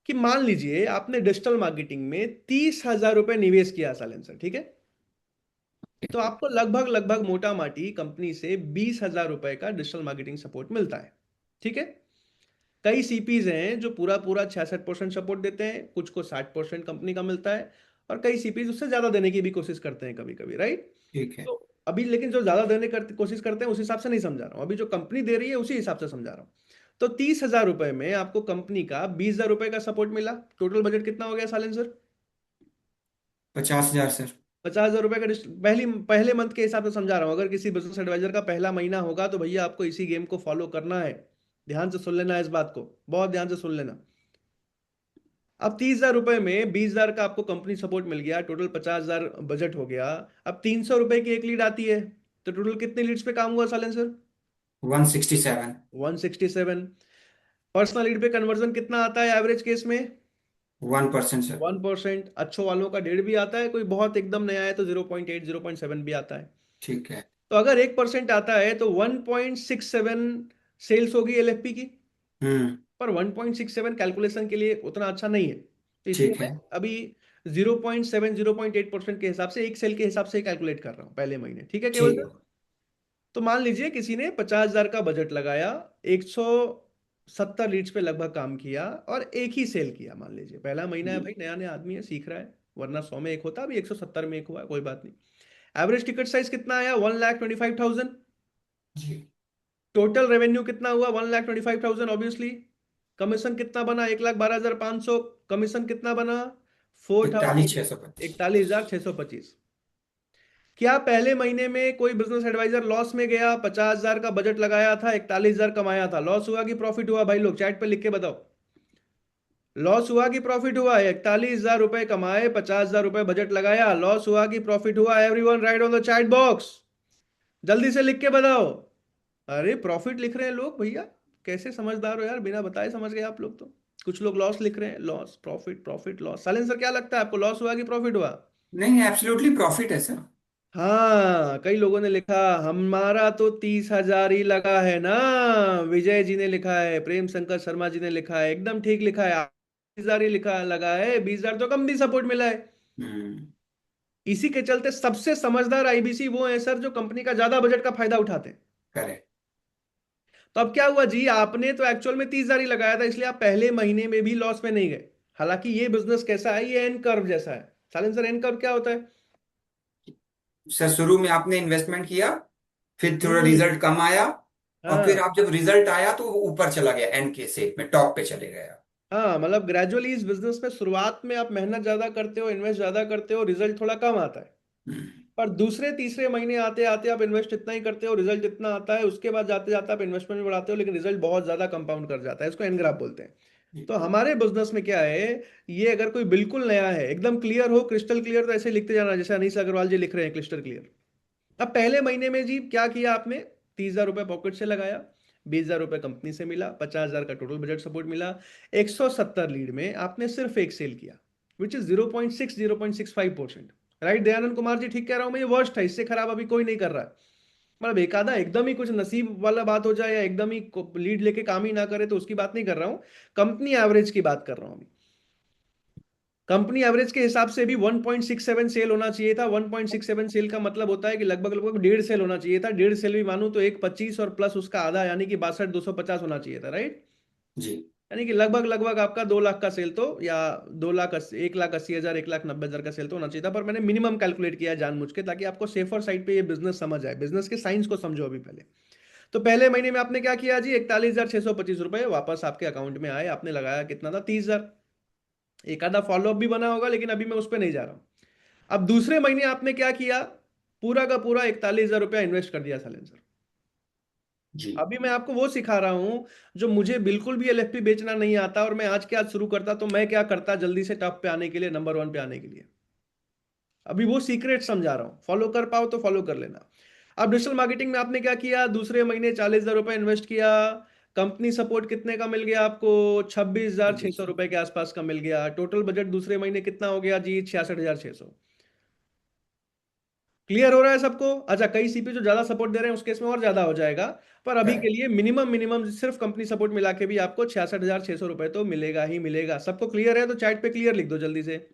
कि मान लीजिए आपने डिजिटल मार्केटिंग में 30,000 रुपए निवेश किया सालेंसर, ठीक है? तो आपको लगभग लगभग मोटा माटी कंपनी से 20,000 रुपए का डिजिटल मार्केटिंग सपोर्ट मिलता है, ठीक है? कई सीपीज हैं जो पूरा पूरा 66% सपोर्ट देते हैं, कुछ को 60% कंपनी का मिलता है, और कई सीपीज उससे ज्यादा देने की भी कोशिश करते हैं कभी कभी, राइट? ठीक है। तो अभी लेकिन जो ज्यादा देने की कोशिश करते हैं उस हिसाब से नहीं समझा रहा हूं, अभी जो कंपनी दे रही है उसी हिसाब से समझा रहा हूं। तो 30,000 रुपए में आपको कंपनी का 20,000 रुपए का सपोर्ट मिला। टोटल बजट कितना हो गया सालेंसर? 50,000 सर। 50,000 रुपए का पहले मंथ के हिसाब से समझा रहा हूं। अगर किसी बिजनेस एडवाइजर का पहला महीना होगा तो भैया आपको इसी गेम को फॉलो करना है। ध्यान से सुन लेना, इस बात को बहुत ध्यान से सुन लेना। अब 30,000 रुपए में 20,000 का आपको कंपनी सपोर्ट मिल गया, टोटल 50,000 बजट हो गया। अब 300 रुपए की एक लीड आती है, तो टोटल कितने लीड्स पे काम हुआ सालेंसर? 167। 167। पर्सनल लीड पे कन्वर्जन कितना आता है एवरेज केस में? 1% सर। 1%। अच्छों वालों का 1.5 भी आता है, कोई बहुत एकदम नया है तो 0.8 0.7 भी आता है। ठीक है। तो अगर 1% आता है तो 1.67 सेल्स होगी एलएफपी की। हम्म। पर 1.67 कैलकुलेशन के लिए उतना अच्छा नहीं है, तो इसलिए ठीक मैं है। अभी 0.7 0.8% के हिसाब से, एक सेल के हिसाब से कैलकुलेट कर रहा हूं पहले महीने, ठीक है केवल ठीक। सर? तो मान लीजिए किसी ने 50,000 का बजट लगाया, 170 लीड्स पे लगभग काम किया, और एक ही सेल किया। मान लीजिए पहला महीना है भाई, नया नया आदमी है, सीख रहा है, वरना 100 में एक होता, अभी 170 में एक हुआ, कोई बात नहीं। एवरेज टिकट साइज कितना आया? 1,25,000। जी। टोटल रेवेन्यू कितना हुआ? 1,25,000 ऑब्वियसली। कमीशन कितना बना? 1,12,500। कमीशन कितना बना? 41,625। 41,625। क्या पहले महीने में कोई बिजनेस एडवाइजर लॉस में गया? 50,000 का बजट लगाया था, 41,000 कमाया था, लॉस हुआ कि प्रॉफिट हुआ? भाई लोग चैट पे लिख के बताओ, लॉस हुआ कि प्रॉफिट हुआ? 41,000 रुपए कमाए, 50,000 रुपए बजट लगाया, लॉस हुआ कि प्रॉफिट हुआ? Everyone write on the chat box, जल्दी से लिख के बताओ। अरे प्रॉफिट लिख रहे हैं लोग, भैया कैसे समझदार हो यार, बिना बताए समझ गए आप लोग तो। कुछ लोग लॉस लिख रहे हैं, loss profit profit loss. Salen sir क्या लगता है आपको, लॉस हुआ कि प्रॉफिट हुआ? नहीं, एब्सोल्युटली प्रॉफिट है सर। हाँ, कई लोगों ने लिखा हमारा तो 30,000 ही लगा है ना। विजय जी ने लिखा है, प्रेम शंकर शर्मा जी ने लिखा है, एकदम ठीक लिखा है, 30,000 ही लिखा लगा है, 20,000 तो कम भी सपोर्ट मिला है। हम्म। इसी के चलते सबसे समझदार आईबीसी वो है सर जो कंपनी का ज्यादा बजट का फायदा उठाते हैं। करेक्ट। तो अब क्या हुआ जी, आपने तो एक्चुअल में 30,000 ही लगाया था, इसलिए आप पहले महीने में भी लॉस में नहीं गए। हालांकि ये बिजनेस कैसा है, ये एन कर्व जैसा है। सालेन सर एन कर्व क्या होता है? सर शुरू में आपने इन्वेस्टमेंट किया, फिर थोड़ा हम्म। रिजल्ट कम आया, और फिर हाँ आप जब रिजल्ट आया तो वो ऊपर चला गया, एंड के सेट में टॉप पे चले गया। हाँ, मतलब ग्रेजुअली इस बिजनेस में शुरुआत में आप मेहनत ज्यादा करते हो, इन्वेस्ट ज्यादा करते हो, रिजल्ट थोड़ा कम आता है। हम्म। पर दूसरे तीसरे महीने आते आते आप इन्वेस्ट इतना ही करते हो, रिजल्ट इतना आता है, उसके बाद जाते जाते आप इन्वेस्टमेंट भी बढ़ाते हो, लेकिन रिजल्ट बहुत ज्यादा कंपाउंड कर जाता है। इसको एन ग्राफ बोलते हैं। तो हमारे बिजनेस में क्या है, ये अगर कोई बिल्कुल नया है, एकदम क्लियर हो, क्रिस्टल क्लियर, तो ऐसे लिखते जाना जैसे अनीस अग्रवाल जी लिख रहे हैं क्रिस्टल क्लियर। अब पहले महीने में जी क्या किया आपने, 30,000 रुपये पॉकेट से लगाया, 20,000 रुपये कंपनी से मिला, 50,000 का टोटल बजट सपोर्ट मिला, 170 लीड में आपने सिर्फ एक सेल किया, which is 0.65%। Right Dayanand Kumar ji, ठीक कह रहा हूं मैं? ये वर्स्ट है, इससे खराब अभी कोई नहीं कर रहा है। मतलब एक आधा एकदम ही कुछ नसीब वाला बात हो जाए या एकदम ही लीड लेके काम ही ना करे तो उसकी बात नहीं कर रहा हूं, कंपनी एवरेज की बात कर रहा हूं अभी। कंपनी एवरेज के हिसाब से भी 1.67 सेल होना चाहिए था। 1.67 सेल का मतलब होता है कि लगभग लगभग 1.5 सेल होना चाहिए था। 1.5 सेल भी मानूं तो एक 25 और प्लस उसका आधा यानी कि 62,250 होना चाहिए था, राइट? जी। यानी कि लगभग लगभग आपका 2 लाख का सेल तो, या 1,80,000 1,90,000 का सेल तो होना चाहिए था, पर मैंने मिनिमम कैलकुलेट किया जानबूझ के ताकि आपको सेफर साइड पे ये बिजनेस समझ आए, बिजनेस के साइंस को समझो अभी पहले। तो पहले महीने में आपने क्या किया जी, 41,625 रुपए वापस आपके अकाउंट में आए, आपने लगाया कितना था, 30,000। एक आधा फॉलोअप भी बना होगा लेकिन अभी मैं उस पर नहीं जा रहा हूं। अब दूसरे महीने आपने क्या किया, पूरा का पूरा 41,000 रुपया इन्वेस्ट कर दिया साइलेंसर। जी। अभी मैं आपको वो सिखा रहा हूं जो मुझे बिल्कुल भी एलएफपी बेचना नहीं आता, और मैं आज के आज शुरू करता तो मैं क्या करता जल्दी से टॉप पे आने के लिए, नंबर 1 पे आने के लिए। अभी वो सीक्रेट समझा रहा हूं, फॉलो कर पाओ तो फॉलो कर लेना। अब डिजिटल मार्केटिंग में आपने क्या किया, दूसरे महीने 40,000 रुपये इन्वेस्ट किया, कंपनी सपोर्ट कितने का मिल गया आपको, 26,600 रुपए के आसपास का मिल गया। टोटल बजट दूसरे महीने कितना हो गया जी, 66,600। क्लियर हो रहा है सबको? अच्छा, कई सीपी जो ज्यादा सपोर्ट दे रहे हैं उस केस में और ज्यादा हो जाएगा, पर अभी के करेक्ट। लिए मिनिमम मिनिमम सिर्फ कंपनी सपोर्ट मिला के भी आपको 66,600 रुपए तो मिलेगा ही मिलेगा। सबको क्लियर है तो चैट पे क्लियर लिख दो जल्दी से।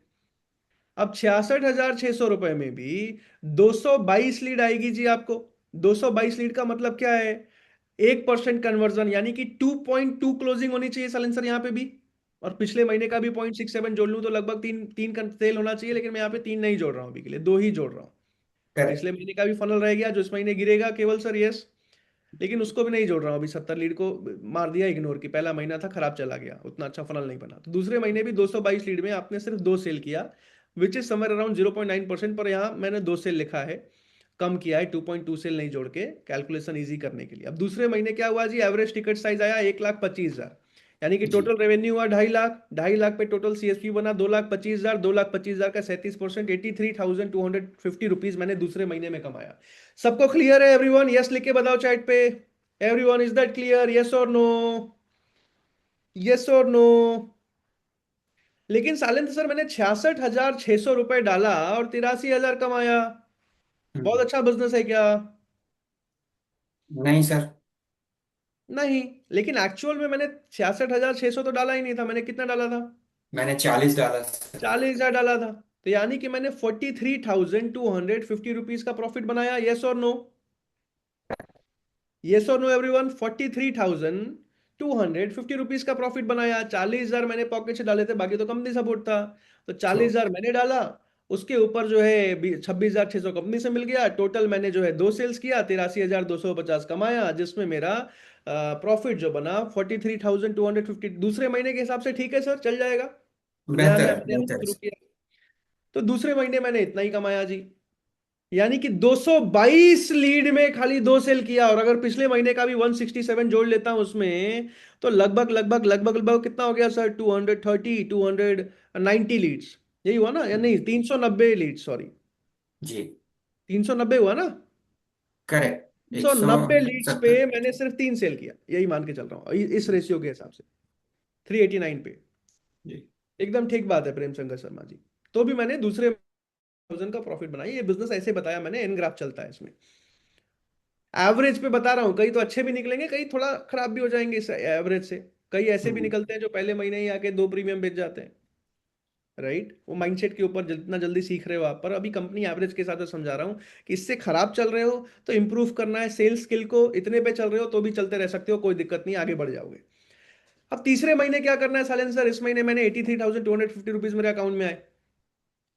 अब 66,600 रुपए में भी 222 लीड आएगी जी आपको। 222 लीड का मतलब क्या है, 1% कन्वर्जन, यानी कि 2.2 क्लोजिंग होनी चाहिए साइलेंसर यहाँ पे भी। और पिछले महीने का भी 0.67 जोड़ लूं तो लगभग तीन तीन का सेल होना चाहिए, लेकिन मैं यहाँ पे 3 नहीं जोड़ रहा हूँ अभी के लिए, 2 ही जोड़ रहा हूँ। करेक्ट। पिछले महीने का भी फनल रह गया जो इस महीने गिरेगा केवल सर, यस, लेकिन उसको भी नहीं जोड़ रहा हूँ अभी। 70 लीड को मार दिया इग्नोर की, पहला महीना था खराब चला गया, उतना अच्छा फनल नहीं बना। तो दूसरे महीने भी 222 लीड में आपने सिर्फ 2 सेल किया, विच इज समर अराउंड 0.9%, पर यहाँ मैंने 2 सेल लिखा है, कम किया है, 2.2 सेल नहीं जोड़ के, कैलकुलेशन इजी करने के लिए। अब दूसरे महीने क्या हुआ जी, एवरेज टिकट साइज आया 1,25,000, यानी कि जी। टोटल रेवेन्यू हुआ 2.5 लाख। 2.5 लाख पे टोटल सीएसपी बना 2,25,000। 2,25,000 का 37%, 83,250 रुपीज मैंने दूसरे महीने में कमाया। सबको क्लियर है एवरीवन? यस लिख के बताओ चैट पे। Everyone, is that clear? Yes और नो? यस और नो? लेकिन सालेंद्र सर, मैंने 66,600 रुपए डाला और 83,000 कमाया, बहुत हम्म। अच्छा बिजनेस है क्या? नहीं सर। नहीं, लेकिन एक्चुअल में मैंने 66,600 तो डाला ही नहीं था। मैंने कितना डाला था, मैंने 40 डाला सर। 40,000 डाला था। तो यानी कि मैंने 43,250 रुपीज का प्रॉफिट बनाया। यस और नो? यस और नो एवरीवन? 43,250 रुपीज का प्रॉफिट बनाया। 40,000 मैंने पॉकेट से डाले थे, बाकी तो कंपनी सपोर्ट था। तो ट्रू। 40,000 मैंने डाला, उसके ऊपर जो है 26,600 कंपनी से मिल गया। टोटल मैंने जो है 2 सेल्स किया, 83,250 कमाया, जिसमें मेरा प्रॉफिट जो बना 43,250। दूसरे महीने के हिसाब से ठीक है सर, चल जाएगा? नया बेहतर नया है, मैंने अभी बेहतर है शुरू सर। किया, तो दूसरे महीने मैंने इतना ही कमाया जी। यानी कि 222 लीड में खाली 2 सेल किया, और अगर पिछले महीने का भी 167 जोड़ लेता हूं उसमें, तो लगभग लगभग लगभग लगभग कितना हो गया सर, 230 290 लीड्स। यही हुआ ना, या नहीं, 390 लीड्स, सॉरी, जी। 390 हुआ ना? करेक्ट, एक सौ 390 लीड्स पे सत्तर मैंने सिर्फ 3 सेल किया, यही मान के चल रहा हूँ इस रेशियो के हिसाब से, 389 पे। जी। एकदम ठीक बात है प्रेम शंकर शर्मा जी। तो भी मैंने दूसरे 1000 का प्रॉफिट बनाया। ये बिजनेस ऐसे बताया मैंने, एन ग्राफ चलता है इसमें। एवरेज पे बता रहा हूँ, कई तो अच्छे भी निकलेंगे, कई थोड़ा खराब भी हो जाएंगे इस एवरेज से। कई ऐसे भी हम्म। निकलते हैं जो पहले महीने ही आके 2 प्रीमियम बेच जाते हैं, राइट? वो माइंडसेट के ऊपर जितना जल्दी सीख रहे हो आप। पर अभी कंपनी एवरेज के साथ समझा रहा हूँ कि इससे खराब चल रहे हो तो इंप्रूव करना है सेल्स स्किल को। इतने पे चल रहे हो तो भी चलते रह सकते हो, कोई दिक्कत नहीं, आगे बढ़ जाओगे। अब तीसरे महीने क्या करना है साइलेंसर, इस महीने मैंने 83,250 रुपीज मेरे अकाउंट में आए।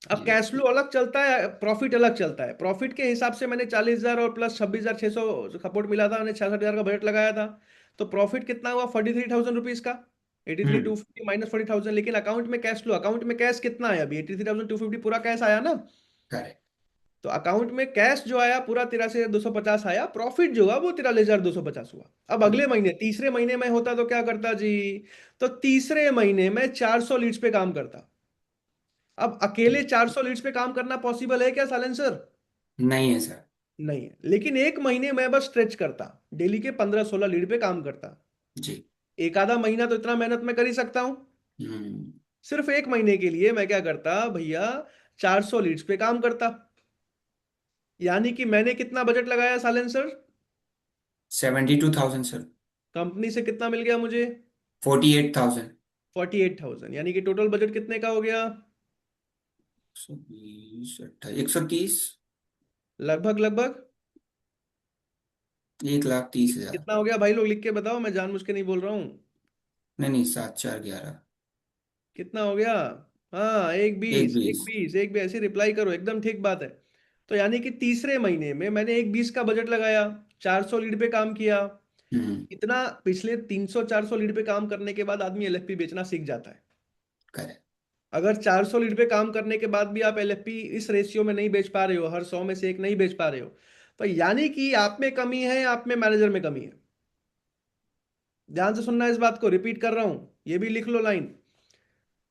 अब जी। कैश फ्लो अलग चलता है, प्रॉफिट अलग चलता है। प्रॉफिट के हिसाब से मैंने 40,000 और प्लस 26,600 सपोर्ट मिला था, मैंने 66,000 का बजट लगाया था। तो प्रॉफिट कितना हुआ, 43,000 रुपीज का। 83,250 माइनस 40,000। लेकिन अकाउंट में कैश फ्लो, अकाउंट में कैश कितना है अभी, 83,250 पूरा कैश आया ना? करेक्ट। तो अकाउंट में कैश जो आया पूरा 83,250 आया, प्रॉफिट जो हुआ वो 43,250 हुआ। अब अगले महीने तीसरे महीने में होता तो क्या करता जी? तो तीसरे महीने में 400 लीड्स पे काम करता। अब अकेले 400 लीड्स पे काम करना पॉसिबल है क्या सालेंसर? नहीं है सर। नहीं है। लेकिन एक महीने में बस स्ट्रेच करता, डेली के 15-16 लीड पे काम करता। जी। एक आधा महीना तो इतना मेहनत मैं कर ही सकता हूं। हम्म। सिर्फ एक महीने के लिए मैं क्या करता भैया, 400 लीड्स पे काम करता। यानी कि मैंने कितना बजट लगाया सालेंसर? 72,000 सर। कंपनी से कितना मिल गया मुझे? 48,000। 48,000। यानी कि टोटल बजट कितने का हो गया? 120 130। लगभग लगभग 1,30,000। कितना हो गया भाई? लोग लिख के बताओ, मैं जानबूझ के नहीं बोल रहा हूँ। नहीं नहीं, 7,411। कितना हो गया? हाँ, एक एक बीस, एक बीस बीस, एक बीस, ऐसे रिप्लाई करो, एकदम ठीक बात है। तो यानी कि तीसरे महीने में मैंने एक 20 का बजट लगाया, 400 लीड पे काम किया। हम्म। इतना पिछले 300-400 लीड पे काम करने के बाद आदमी एलएफपी बेचना सीख जाता है। करेक्ट। अगर 400 लीड पे काम करने के बाद भी आप एलएफपी इस रेशियो में नहीं बेच पा रहे हो, हर 100 में से एक नहीं बेच पा रहे हो, तो यानी कि आप में कमी है, आप में मैनेजर में कमी है। ध्यान से सुनना, इस बात को रिपीट कर रहा हूं, ये भी लिख लो लाइन।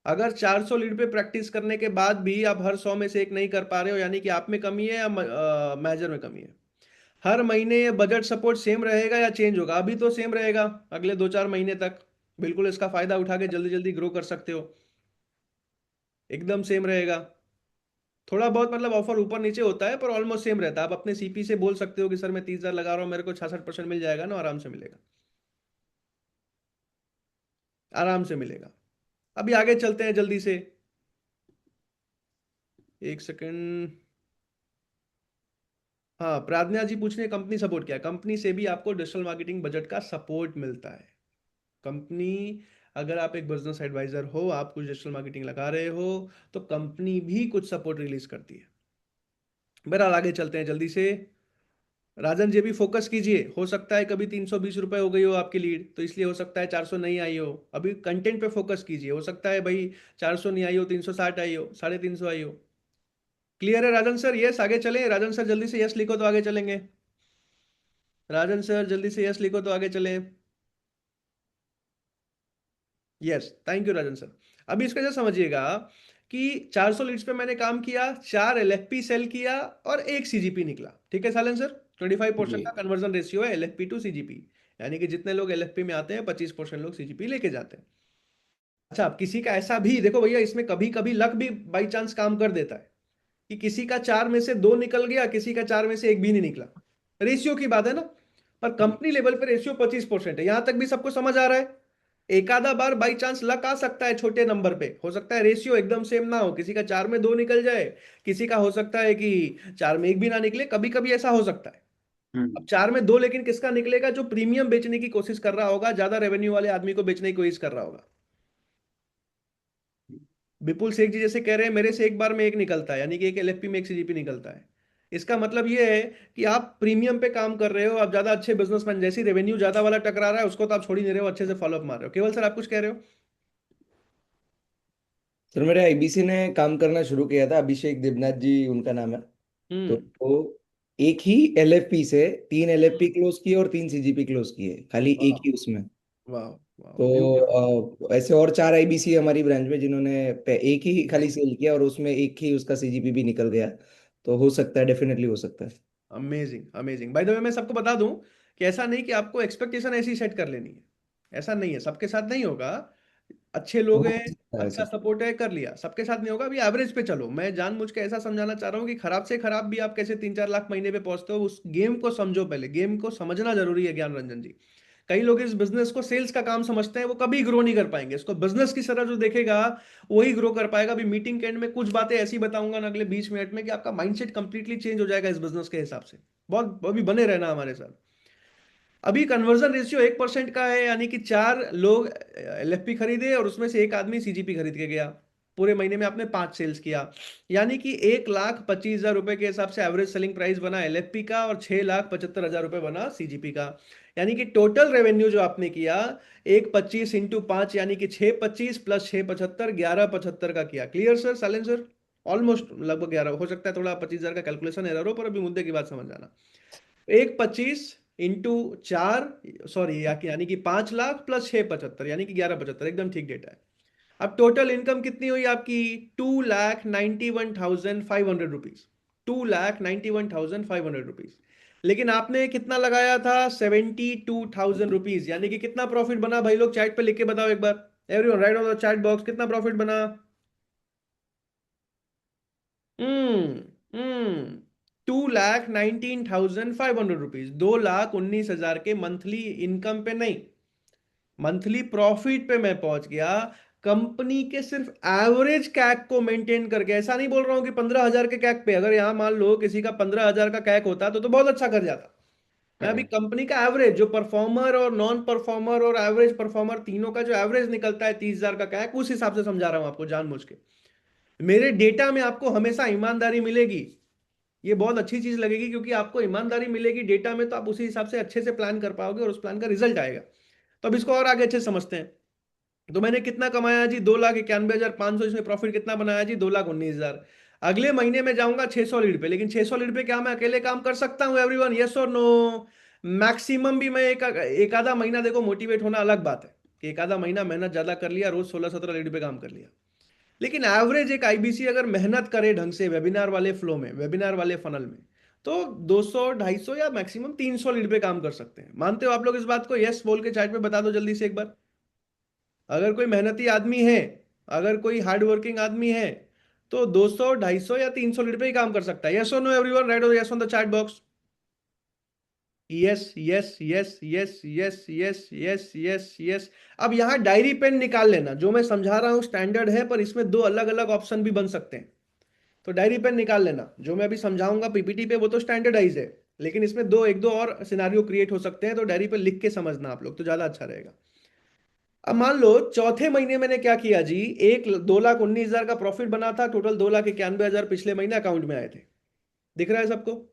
अगर 400 लीड पे प्रैक्टिस करने के बाद भी आप हर 100 में से एक नहीं कर पा रहे हो, यानी कि आप में कमी है या मैनेजर में कमी है। हर महीने ये बजट सपोर्ट सेम रहेगा या चेंज होगा? अभी तो सेम रहेगा, अगले 2-4 महीने तक बिल्कुल इसका फायदा उठा के जल्दी जल्दी ग्रो कर सकते हो। एकदम सेम रहेगा। थोड़ा बहुत मतलब ऑफर ऊपर नीचे होता है, पर ऑलमोस्ट सेम रहता है। आप अपने सीपी से बोल सकते हो कि सर मैं 30,000 लगा रहा हूँ, मेरे को 66% मिल जाएगा ना, आराम से मिलेगा, आराम से मिलेगा। अभी आगे चलते हैं जल्दी से, एक सेकंड। हाँ, प्राज्ञा जी पूछ रहे हैं कंपनी सपोर्ट क्या है? कंपनी से भी आपको डिजिटल मार्केटिंग बजट का सपोर्ट मिलता है। कंपनी, अगर आप एक बिजनेस एडवाइजर हो, आप कुछ डिजिटल मार्केटिंग लगा रहे हो, तो कंपनी भी कुछ सपोर्ट रिलीज करती है। बहरहाल आगे चलते हैं जल्दी से। राजन जी भी फोकस कीजिए, हो सकता है कभी 320 रुपए हो गई हो आपकी लीड, तो इसलिए हो सकता है 400 नहीं आई हो। अभी कंटेंट पे फोकस कीजिए, हो सकता है भाई 400 नहीं आई हो, 360 आई हो, 350 आई हो। क्लियर है राजन सर? यस, आगे चलें। राजन सर जल्दी से यस लिखो तो आगे चलेंगे। राजन सर जल्दी से यस लिखो तो आगे चलें। Yes, thank you Rajan sir. अभी इसका जैसे समझिएगा कि 400 लीड्स पे मैंने काम किया, 4 एलएफपी सेल किया और एक सीजीपी निकला। ठीक है सालन सर? 25% जी। का कन्वर्जन रेशियो है एलएफपी टू सीजीपी। यानी कि जितने लोग एलएफपी में आते हैं, 25% लोग सीजीपी लेके जाते हैं। अच्छा, अब किसी का ऐसा भी देखो भैया, इसमें कभी कभी लक भी बाई चांस काम कर देता है कि किसी का 4 में से 2 निकल गया, किसी का 4 में से एक भी नहीं निकला। रेशियो की बात है ना। पर कंपनी लेवल पे रेशियो 25% है। यहां तक भी सबको समझ आ रहा है? एक आधा बार बाई चांस लक आ सकता है, छोटे नंबर पे हो सकता है रेशियो एकदम सेम ना हो, किसी का 4 में 2 निकल जाए, किसी का हो सकता है कि 4 में एक भी ना निकले, कभी कभी ऐसा हो सकता है। अब हम्म। 4 में 2 लेकिन किसका निकलेगा? जो प्रीमियम बेचने की कोशिश कर रहा होगा, ज्यादा रेवेन्यू वाले आदमी को बेचने की कोशिश कर रहा होगा। विपुल शेख जी जैसे कह रहे हैं मेरे से एक बार में एक निकलता है, यानी कि एक एलएफपी में एक सीजीपी निकलता है। इसका मतलब ये है कि आप प्रीमियम पे काम कर रहे हो, आप ज्यादा अच्छे बिजनेसमैन, जैसी रेवेन्यू ज्यादा वाला टकरा रहा है उसको तो आप छोड़ ही नहीं रहे हो, अच्छे से फॉलोअप मार रहे हो। केवल सर आप कुछ कह रहे हो? सर मेरे आईबीसी ने काम करना शुरू किया था, अभिषेक देवनाथ जी उनका नाम है। तो हम्म। वो एक ही एलएफपी से 3 एलएफपी क्लोज किए और 3 सीजीपी क्लोज किए, खाली वाह, एक ही उसमें। वाह, वाह, ब्यूटीफुल। तो ऐसे और 4 आईबीसी हमारी ब्रांच में जिन्होंने एक ही खाली सेल किया और उसमें एक ही उसका सीजीपी भी निकल गया। तो हो सकता है, डेफिनेटली हो सकता है। Amazing, amazing. By the way मैं सबको बता दूं कि ऐसा नहीं कि आपको एक्सपेक्टेशन ऐसी सेट कर लेनी है। ऐसा नहीं है, सबके साथ नहीं होगा। अच्छे हो लोग हैं, सकता है अच्छा ऐसा। सपोर्ट है, कर लिया। सबके साथ नहीं होगा। अभी एवरेज पे चलो। मैं जानबूझ के ऐसा समझाना चाह रहा हूँ कि खराब से खराब भी आप कैसे 3-4 लाख महीने पे पहुंचते हो, उस गेम को समझो। पहले गेम को समझना जरूरी है, ज्ञान रंजन जी। कई लोग इस बिजनेस को सेल्स का काम समझते हैं, वो कभी ग्रो नहीं कर पाएंगे। इसको बिजनेस की तरह जो देखेगा वही ग्रो कर पाएगा। अभी मीटिंग के एंड में कुछ बातें ऐसी बताऊंगा ना अगले 20 मिनट में कि आपका माइंडसेट कंप्लीटली चेंज हो जाएगा इस बिजनेस के हिसाब से। बहुत अभी बने रहना हमारे साथ। अभी कन्वर्जन रेशियो 1% का है, यानी कि 4 लोग एलएफपी खरीदे और उसमें से एक आदमी सीजीपी खरीद के गया। पूरे महीने में आपने 5 सेल्स किया, यानी कि 1,25,000 रुपए के हिसाब से एवरेज सेलिंग प्राइस बना एलएफपी का और 6,75,000 रुपए बना सीजीपी का। यानी कि टोटल रेवेन्यू जो आपने किया, 1,25 इंटू 5 यानी कि 6,25 प्लस 6,75 11,75 का किया। Clear sir? साइलेंसर? ऑलमोस्ट लगभग 11 हो सकता है, थोड़ा 25,000 का कैलकुलेशन एरर हो, पर अभी मुद्दे की बात समझ जाना। 1,25 इंटू 4, सॉरी यानी कि 5 लाख प्लस 6,75 यानी कि 11,75, एकदम ठीक डेटा है। अब टोटल इनकम कितनी हुई आपकी? 2,91,500 रुपीज। 2,91,500 रुपीज। लेकिन आपने कितना लगाया था? 72,000 रुपीज। यानी कि कितना प्रॉफिट बना भाई लोग? चैट पे लिख के बताओ एक बार, everyone write on the chat box, कितना प्रॉफिट बना? हम्म 2,19,500 रुपीज, 2,19,000 के मंथली इनकम पे नहीं, मंथली प्रॉफिट पे मैं पहुंच गया। कंपनी के सिर्फ एवरेज कैक को मेंटेन करके, ऐसा नहीं बोल रहा हूं कि 15,000 के कैक पे, अगर यहां मान लो किसी का 15,000 का कैक होता तो बहुत अच्छा कर जाता। मैं अभी करेक्ट। कंपनी का एवरेज, जो परफॉर्मर और नॉन परफॉर्मर और एवरेज परफॉर्मर तीनों का जो एवरेज निकलता है 30,000 का कैक, उस हिसाब से समझा रहा हूं आपको जानबूझ के। मेरे डेटा में आपको हमेशा ईमानदारी मिलेगी, ये बहुत अच्छी चीज लगेगी, क्योंकि आपको ईमानदारी मिलेगी डेटा में, तो आप उसी हिसाब से अच्छे से प्लान कर पाओगे और उस प्लान का रिजल्ट आएगा। तो अब इसको और आगे अच्छे से समझते हैं। तो मैंने कितना कमाया जी? 2,91,500। इसमें प्रॉफिट कितना बनाया जी? 2,19,000। अगले महीने में जाऊंगा 600 लीड पे, लेकिन 600 लीड पे क्या मैं अकेले काम कर सकता हूं एवरीवन? यस और नो? मैक्सिमम भी मैं एक आधा महीना, देखो मोटिवेट होना अलग बात है कि एक आधा महीना मेहनत ज्यादा कर लिया, रोज 16-17 लीड पे काम कर लिया, लेकिन एवरेज एक आईबीसी अगर मेहनत करे ढंग से वेबिनार वाले फ्लो में, वेबिनार वाले फनल में, तो 200 250 या मैक्सिमम 300 लीड पे काम कर सकते हैं। मानते हो आप लोग इस बात को? यस बोल के चैट पे बता दो जल्दी से एक बार। अगर कोई मेहनती आदमी है, अगर कोई हार्ड वर्किंग आदमी है, तो 200 250 या 300 लीड पे ही काम कर सकता है। यस और नो एवरीवन, राइट और yes on the chat box. Yes yes yes yes yes yes yes yes yes. अब यहां डायरी पेन निकाल लेना, जो मैं समझा रहा हूं स्टैंडर्ड है, पर इसमें दो अलग अलग ऑप्शन भी बन सकते हैं, तो डायरी पेन निकाल लेना। जो मैं अभी समझाऊंगा पीपीटी पे वो तो स्टैंडर्डाइज है, लेकिन इसमें एक दो और सिनारियो क्रिएट हो सकते हैं, तो डायरी पे लिख के समझना आप लोग, तो ज्यादा अच्छा रहेगा। अब मान लो चौथे महीने मैंने क्या किया जी? 2,19,000 का प्रॉफिट बना था, टोटल 2,91,000 पिछले महीने अकाउंट में आए थे। दिख रहा है सबको?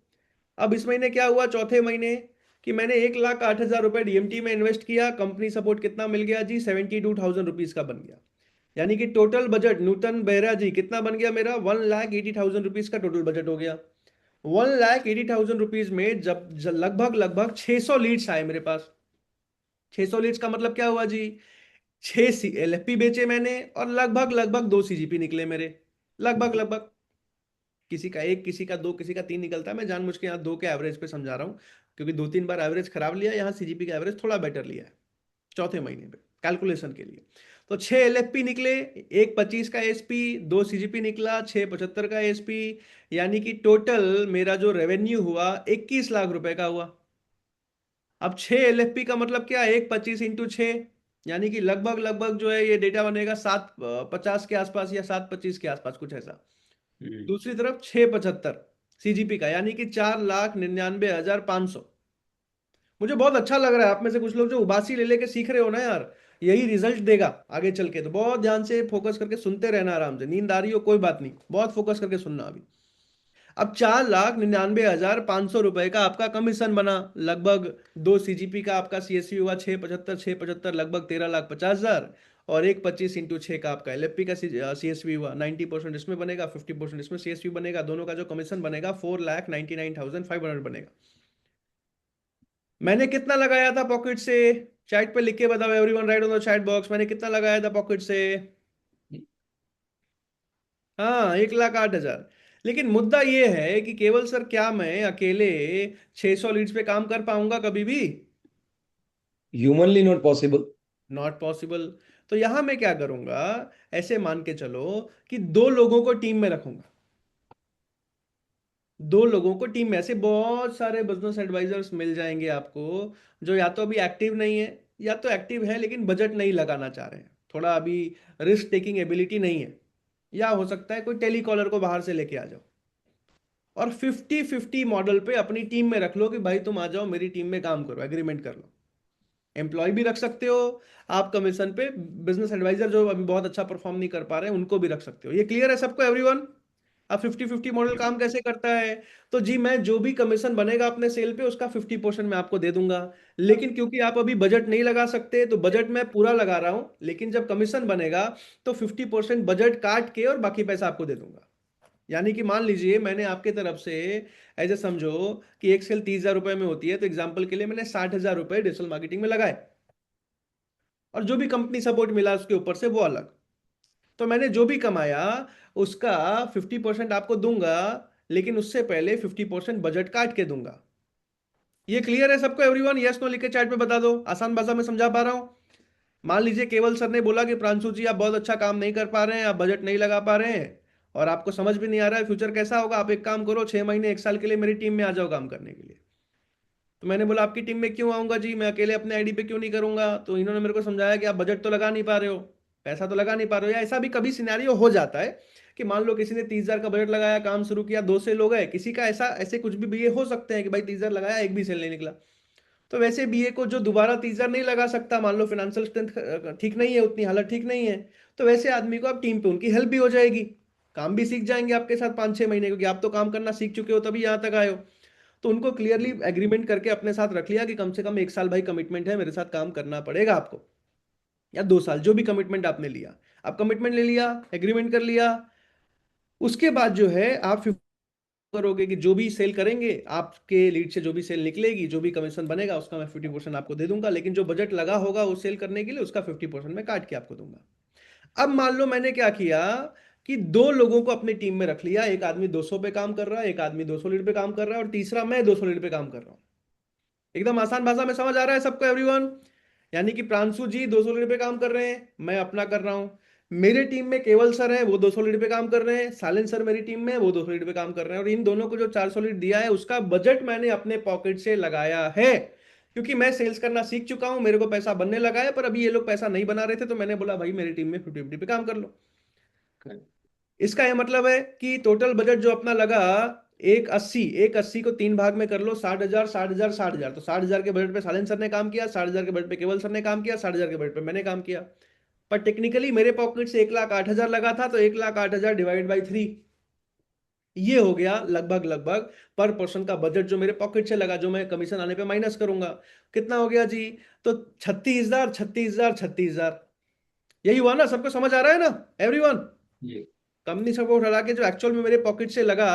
अब इस महीने क्या हुआ चौथे महीने, कि मैंने 1,08,000 रुपए डीएमटी में इन्वेस्ट किया। कंपनी सपोर्ट कितना मिल गया जी? 72,000 रुपीज का बन गया। यानी कि टोटल बजट नूतन बेहरा जी कितना बन गया मेरा? 1,80,000 रुपीज का टोटल बजट हो गया। 1,80,000 रुपीज में जब लगभग लगभग 600 लीड्स आए मेरे पास। 600 लीड्स का मतलब क्या हुआ जी? 6 एलएफपी बेचे मैंने, और लगभग लगभग 2 सीजीपी निकले मेरे। लगभग लगभग, किसी का एक, किसी का दो, किसी का तीन निकलता है। मैं जानबूझ के यहाँ दो के एवरेज पे समझा रहा हूँ, क्योंकि 2-3 बार एवरेज खराब लिया, यहाँ सीजीपी का एवरेज थोड़ा बेटर लिया है चौथे महीने पे कैलकुलेशन के लिए। तो 6 एलएफपी निकले, 1,25 का एसपी, 2 सीजीपी निकला, 6,75 का एसपी, यानी कि टोटल मेरा जो रेवेन्यू हुआ 21 लाख रुपए का हुआ। अब 6 एलएफपी का मतलब क्या? 1,25 इंटू 6, यानी कि लगभग लगभग जो है ये डेटा बनेगा 7,50 के आसपास या 7,25 के आसपास, कुछ ऐसा। दूसरी तरफ 6,75 सीजीपी का, यानी कि 4,99,500। मुझे बहुत अच्छा लग रहा है, आप में से कुछ लोग जो उबासी ले लेके सीख रहे हो ना यार, यही रिजल्ट देगा आगे चल के। तो बहुत ध्यान से फोकस करके सुनते रहना, आराम से, नींद आ रही हो कोई बात नहीं, बहुत फोकस करके सुनना अभी। अब 4,99,500 रुपए का आपका कमीशन बना, लगभग 2 सीजीपी का आपका सीएसवी हुआ 6,75 लगभग 13,50,000, और 1,25 इंटू 6 का आपका एलएफपी का सीएसवी हुआ। 90% इसमें बनेगा, 50% इसमें सीएसवी बनेगा, दोनों का जो कमीशन बनेगा 4,99,500 बनेगा। मैंने कितना लगाया था पॉकेट से? चैट पे लिख के बताओ everyone, write on the chat box, मैंने कितना लगाया था पॉकेट से? हाँ, 1,08,000। लेकिन मुद्दा ये है कि केवल सर क्या मैं अकेले 600 लीड्स पे काम कर पाऊंगा कभी भी? Humanly not possible. Not possible. तो यहां मैं क्या करूंगा, ऐसे मान के चलो कि 2 लोगों को टीम में रखूंगा। 2 लोगों को टीम में, ऐसे बहुत सारे बिजनेस एडवाइजर्स मिल जाएंगे आपको, जो या तो अभी एक्टिव नहीं है, या तो एक्टिव है लेकिन बजट नहीं लगाना चाह रहे हैं, थोड़ा अभी रिस्क टेकिंग एबिलिटी नहीं है, या हो सकता है कोई टेलीकॉलर को बाहर से लेके आ जाओ, और 50-50 मॉडल पे अपनी टीम में रख लो कि भाई तुम आ जाओ मेरी टीम में काम करो, एग्रीमेंट कर लो। एम्प्लॉय भी रख सकते हो आप कमीशन पे, बिजनेस एडवाइजर जो अभी बहुत अच्छा परफॉर्म नहीं कर पा रहे हैं उनको भी रख सकते हो। ये क्लियर है सबको एवरीवन? अब 50-50 मॉडल काम कैसे करता है? तो जी मैं जो भी कमीशन बनेगा अपने सेल पे उसका 50% मैं आपको दे दूंगा, लेकिन क्योंकि आप अभी बजट नहीं लगा सकते तो बजट मैं पूरा लगा रहा हूं, लेकिन जब कमीशन बनेगा तो 50% बजट काट के और बाकी पैसा आपको दे दूंगा। यानी कि मान लीजिए मैंने आपके तरफ से ऐसे समझो कि एक सेल 30,000 रुपए में होती है, तो एग्जाम्पल के लिए मैंने 60,000 रुपए डिजिटल मार्केटिंग में लगाए, और जो भी कंपनी सपोर्ट मिला उसके ऊपर से वो अलग। तो मैंने जो भी कमाया उसका 50% आपको दूंगा, लेकिन उससे पहले 50% बजट काट के दूंगा। ये क्लियर है सबको एवरीवन? यस नो लिख के चैट में बता दो, आसान भाषा में समझा पा रहा हूं? मान लीजिए केवल सर ने बोला कि प्रांशु जी आप बहुत अच्छा काम नहीं कर पा रहे हैं, आप बजट नहीं लगा पा रहे हैं, और आपको समझ भी नहीं आ रहा है फ्यूचर कैसा होगा, आप एक काम करो 6 महीने 1 साल के लिए मेरी टीम में आ जाओ काम करने के लिए। तो मैंने बोला आपकी टीम में क्यों आऊंगा जी, मैं अकेले अपने आईडी पे क्यों नहीं करूंगा? तो इन्होंने मेरे को समझाया कि आप बजट तो लगा नहीं पा रहे हो, पैसा तो लगा नहीं पा रहे हो, या ऐसा भी कभी सिनेरियो हो जाता है कि मान लो किसी ने 30,000 का बजट लगाया, काम शुरू किया, 2 सेल हो गए, किसी का ऐसा ऐसे कुछ भी ये हो सकते हैं कि भाई 30,000 लगाया, एक भी सेल नहीं निकला। तो वैसे बीए को जो दोबारा 30,000 नहीं लगा सकता, मान लो फाइनेंशियल स्ट्रेंथ ठीक नहीं है, उतनी हालत ठीक नहीं है, तो वैसे आदमी को आप टीम पे उनकी हेल्प भी हो जाएगी, काम भी सीख जाएंगे आपके साथ 5-6 महीने, क्योंकि आप तो काम करना सीख चुके हो तभी यहां तक आए हो। तो उनको क्लियरली एग्रीमेंट करके अपने साथ रख लिया कि कम से कम 1 साल भाई कमिटमेंट है, मेरे साथ काम करना पड़ेगा आपको, या 2 साल, जो भी कमिटमेंट आपने लिया। आप कमिटमेंट ले लिया, एग्रीमेंट कर लिया, उसके बाद जो है आप करोगे कि जो भी सेल करेंगे आपके लीड से, जो भी सेल निकलेगी, जो भी कमीशन बनेगा उसका मैं 50% आपको दे दूंगा, लेकिन जो बजट लगा होगा उस सेल करने के लिए उसका 50% मैं काट के आपको दूंगा। अब मान लो मैंने क्या किया कि 2 लोगों को अपनी टीम में रख लिया, एक आदमी 200 पे काम कर रहा है, एक आदमी 200 लीड पे काम कर रहा है, और तीसरा मैं 200 लीड पे काम कर रहा हूं। एकदम आसान भाषा में समझ आ रहा है सबको एवरीवन? यानी कि प्रांशु जी 200 लीड पे काम कर रहे हैं, मैं अपना कर रहा हूं। मेरे टीम में केवल सर है, वो 200 लीड पे काम कर रहे हैं, सालिन सर मेरी टीम में है, वो 200 लीड पे काम कर रहे हैं, और इन दोनों को जो 400 लीड दिया है उसका बजट मैंने अपने पॉकेट से लगाया है, क्योंकि मैं सेल्स करना सीख चुका हूं, मेरे को पैसा बनने लगा है, पर अभी ये लोग पैसा नहीं बना रहे थे, तो मैंने बोला भाई मेरी टीम में 50-50 पे काम कर लो। इसका यह मतलब है कि टोटल बजट जो अपना लगा 180, 180 को 3 भाग में कर लो, 60,000 60,000 60,000, तो 60,000 के बजट पे सालिन सर ने काम किया, 60,000 के बजट पे केवल सर ने काम किया, 60,000 के बजट पे मैंने काम किया। पर टेक्निकली मेरे पॉकेट से 1,08,000 लगा था, तो 1,08,000 डिवाइड बाई 3, ये हो गया लगभग लगभग पर पर्सन का बजट जो मेरे पॉकेट से लगा, जो मैं कमीशन आने पे माइनस करूंगा। कितना हो गया जी? तो 36,000 36,000 36,000। यही हुआ ना? सबको समझ आ रहा है ना एवरीवन? ये कंपनी सपोर्ट हटा के जो एक्चुअल में मेरे पॉकेट से लगा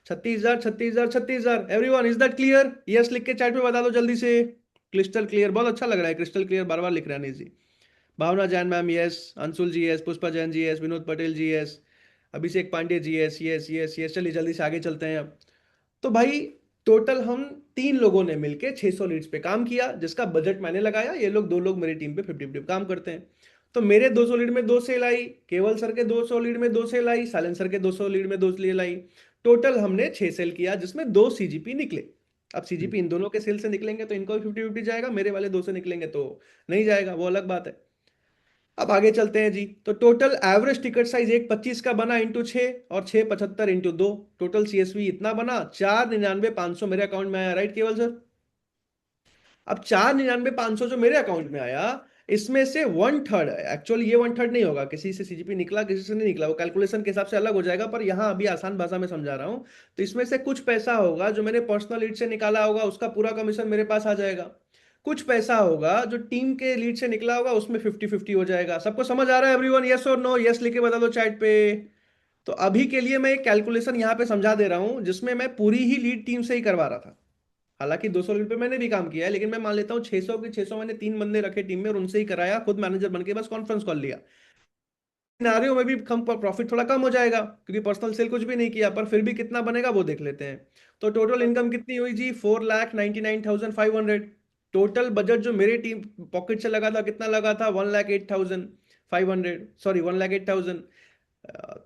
36,000 36,000 36,000। Everyone is that clear? Yes लिख के चैट में बता दो जल्दी से। क्रिस्टल क्लियर, बहुत अच्छा लग रहा है, क्रिस्टल क्लियर बार बार लिख रहे हैं अनिल जी। भावना जैन मैम यस, अंशुल जी यस, पुष्पा जैन जी यस, विनोद पटेल जी यस, अभिषेक Pandey ji yes yes yes yes. चलिए जल्दी से आगे चलते हैं अब। तो भाई टोटल हम 3 लोगों ने मिलके 600 लीड्स पे काम किया, जिसका बजट मैंने लगाया, ये लोग 2 लोग मेरी टीम पे 50-50 काम करते हैं। तो मेरे 200 लीड में 2 सेल आई, केवल सर के 200 लीड में 2 सेल आई, साइलेंसर सर के 200 लीड में 2 सेल आई। टोटल हमने 6 सेल किया, जिसमें 2 सीजीपी निकले। अब सीजीपी इन दोनों के सेल से निकलेंगे तो इनको भी 50-50 जाएगा, मेरे वाले 2 से निकलेंगे तो नहीं जाएगा, वो अलग बात है। अब आगे चलते हैं जी। तो टोटल एवरेज टिकट साइज 125 का बना इंटू 6, और 675 इंटू 2, टोटल सीएसवी इतना बना 499,500 मेरे अकाउंट में आया, राइट केवल सर? अब 499,500 जो मेरे अकाउंट में आया, इसमें से 1/3, एक्चुअली ये 1/3 नहीं होगा, किसी से सीजीपी निकला किसी से नहीं निकला, वो कैलकुलेशन के हिसाब से अलग हो जाएगा, पर यहां अभी आसान भाषा में समझा रहा हूं। तो इसमें से कुछ पैसा होगा जो मैंने पर्सनल लीड से निकाला होगा, उसका पूरा कमीशन मेरे पास आ जाएगा। कुछ पैसा होगा जो टीम के लीड से निकला होगा, उसमें 50-50 हो जाएगा। सबको समझ आ रहा है एवरीवन? यस और नो? यस लिख के बता दो चैट पे। तो अभी के लिए मैं एक कैलकुलेशन यहां पे समझा दे रहा हूं, जिसमें मैं पूरी ही लीड टीम से ही करवा रहा था। हालांकि 200 लीड पे मैंने भी काम किया है, लेकिन मैं मान लेता हूँ 600 के 600 मैंने 3 बंदे रखे टीम में, और उनसे ही कराया, खुद मैनेजर बन के बस कॉन्फ्रेंस कॉल लिया। सिनारियो में भी कम प्रॉफिट थोड़ा कम हो जाएगा, क्योंकि पर्सनल सेल कुछ भी नहीं किया, पर फिर भी कितना बनेगा वो देख लेते हैं। तो टोटल इनकम कितनी हुई जी? 4,99,500। टोटल बजट जो मेरे टीम पॉकेट से लगा था कितना लगा था? 1,08,500, सॉरी 1,08,000।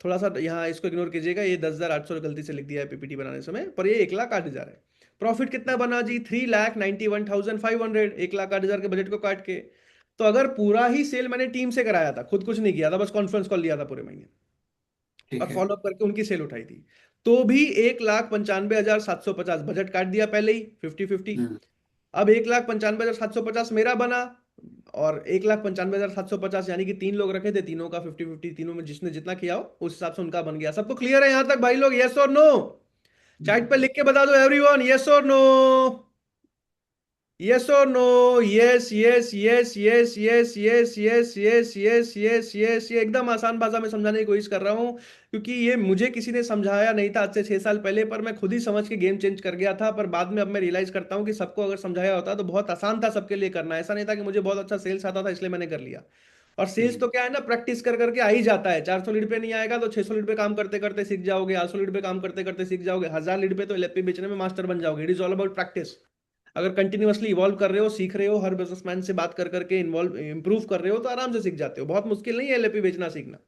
थोड़ा सा यहाँ इसको इग्नोर कीजिएगा, ये 10,800 गलती से लिख दिया है पीपीटी बनाने समय, पर ये 1,08,000 है। प्रॉफिट कितना बना जी? 3,91,500, 1,08,000 के बजट को काट के। तो अगर पूरा ही सेल मैंने टीम से कराया था, खुद कुछ नहीं किया था, बस कॉन्फ्रेंस कॉल लिया था पूरे महीने ठीक और है। फॉलोअप करके उनकी सेल उठाई थी, तो भी 1,95,750 बजट काट दिया पहले ही 50-50। हम्म अब 1,95,750 मेरा बना, और 1,95,750 यानी कि 3 लोग रखे थे, तीनों का 50-50, तीनों में जिसने जितना किया हो उस हिसाब से उनका बन गया। सबको क्लियर है यहां तक भाई लोग? यस और नो? चैट पे लिख के बता दो एवरीवन, यस और नो? यस और no, yes yes yes yes yes yes yes yes yes yes yes, ये एकदम आसान भाषा में समझाने की कोशिश कर रहा हूँ, क्योंकि ये मुझे किसी ने समझाया नहीं था आज से 6 साल पहले, पर मैं खुद ही समझ के गेम चेंज कर गया था। पर बाद में अब मैं रियलाइज करता हूँ कि सबको अगर समझाया होता तो बहुत आसान था सबके लिए करना। ऐसा नहीं था कि मुझे बहुत अच्छा सेल्स आता था इसलिए मैंने कर लिया। और सेल्स तो क्या है ना, प्रैक्टिस कर करके आ ही जाता है। 400 लीड पे नहीं आएगा तो 600 लीड पे काम करते करते सीख जाओगे, 800 लीड पे काम करते करते सीख जाओगे, 1000 लीड पे तो एलएपी बेचने में मास्टर बन जाओगे। It is all about practice. अगर कंटिन्यूअसली इवॉल्व कर रहे हो, सीख रहे हो, हर बिजनेसमैन से बात कर करके इन्वॉल्व इंप्रूव कर रहे हो, तो आराम से सीख जाते हो। बहुत मुश्किल नहीं है एलएपी बेचना सीखना।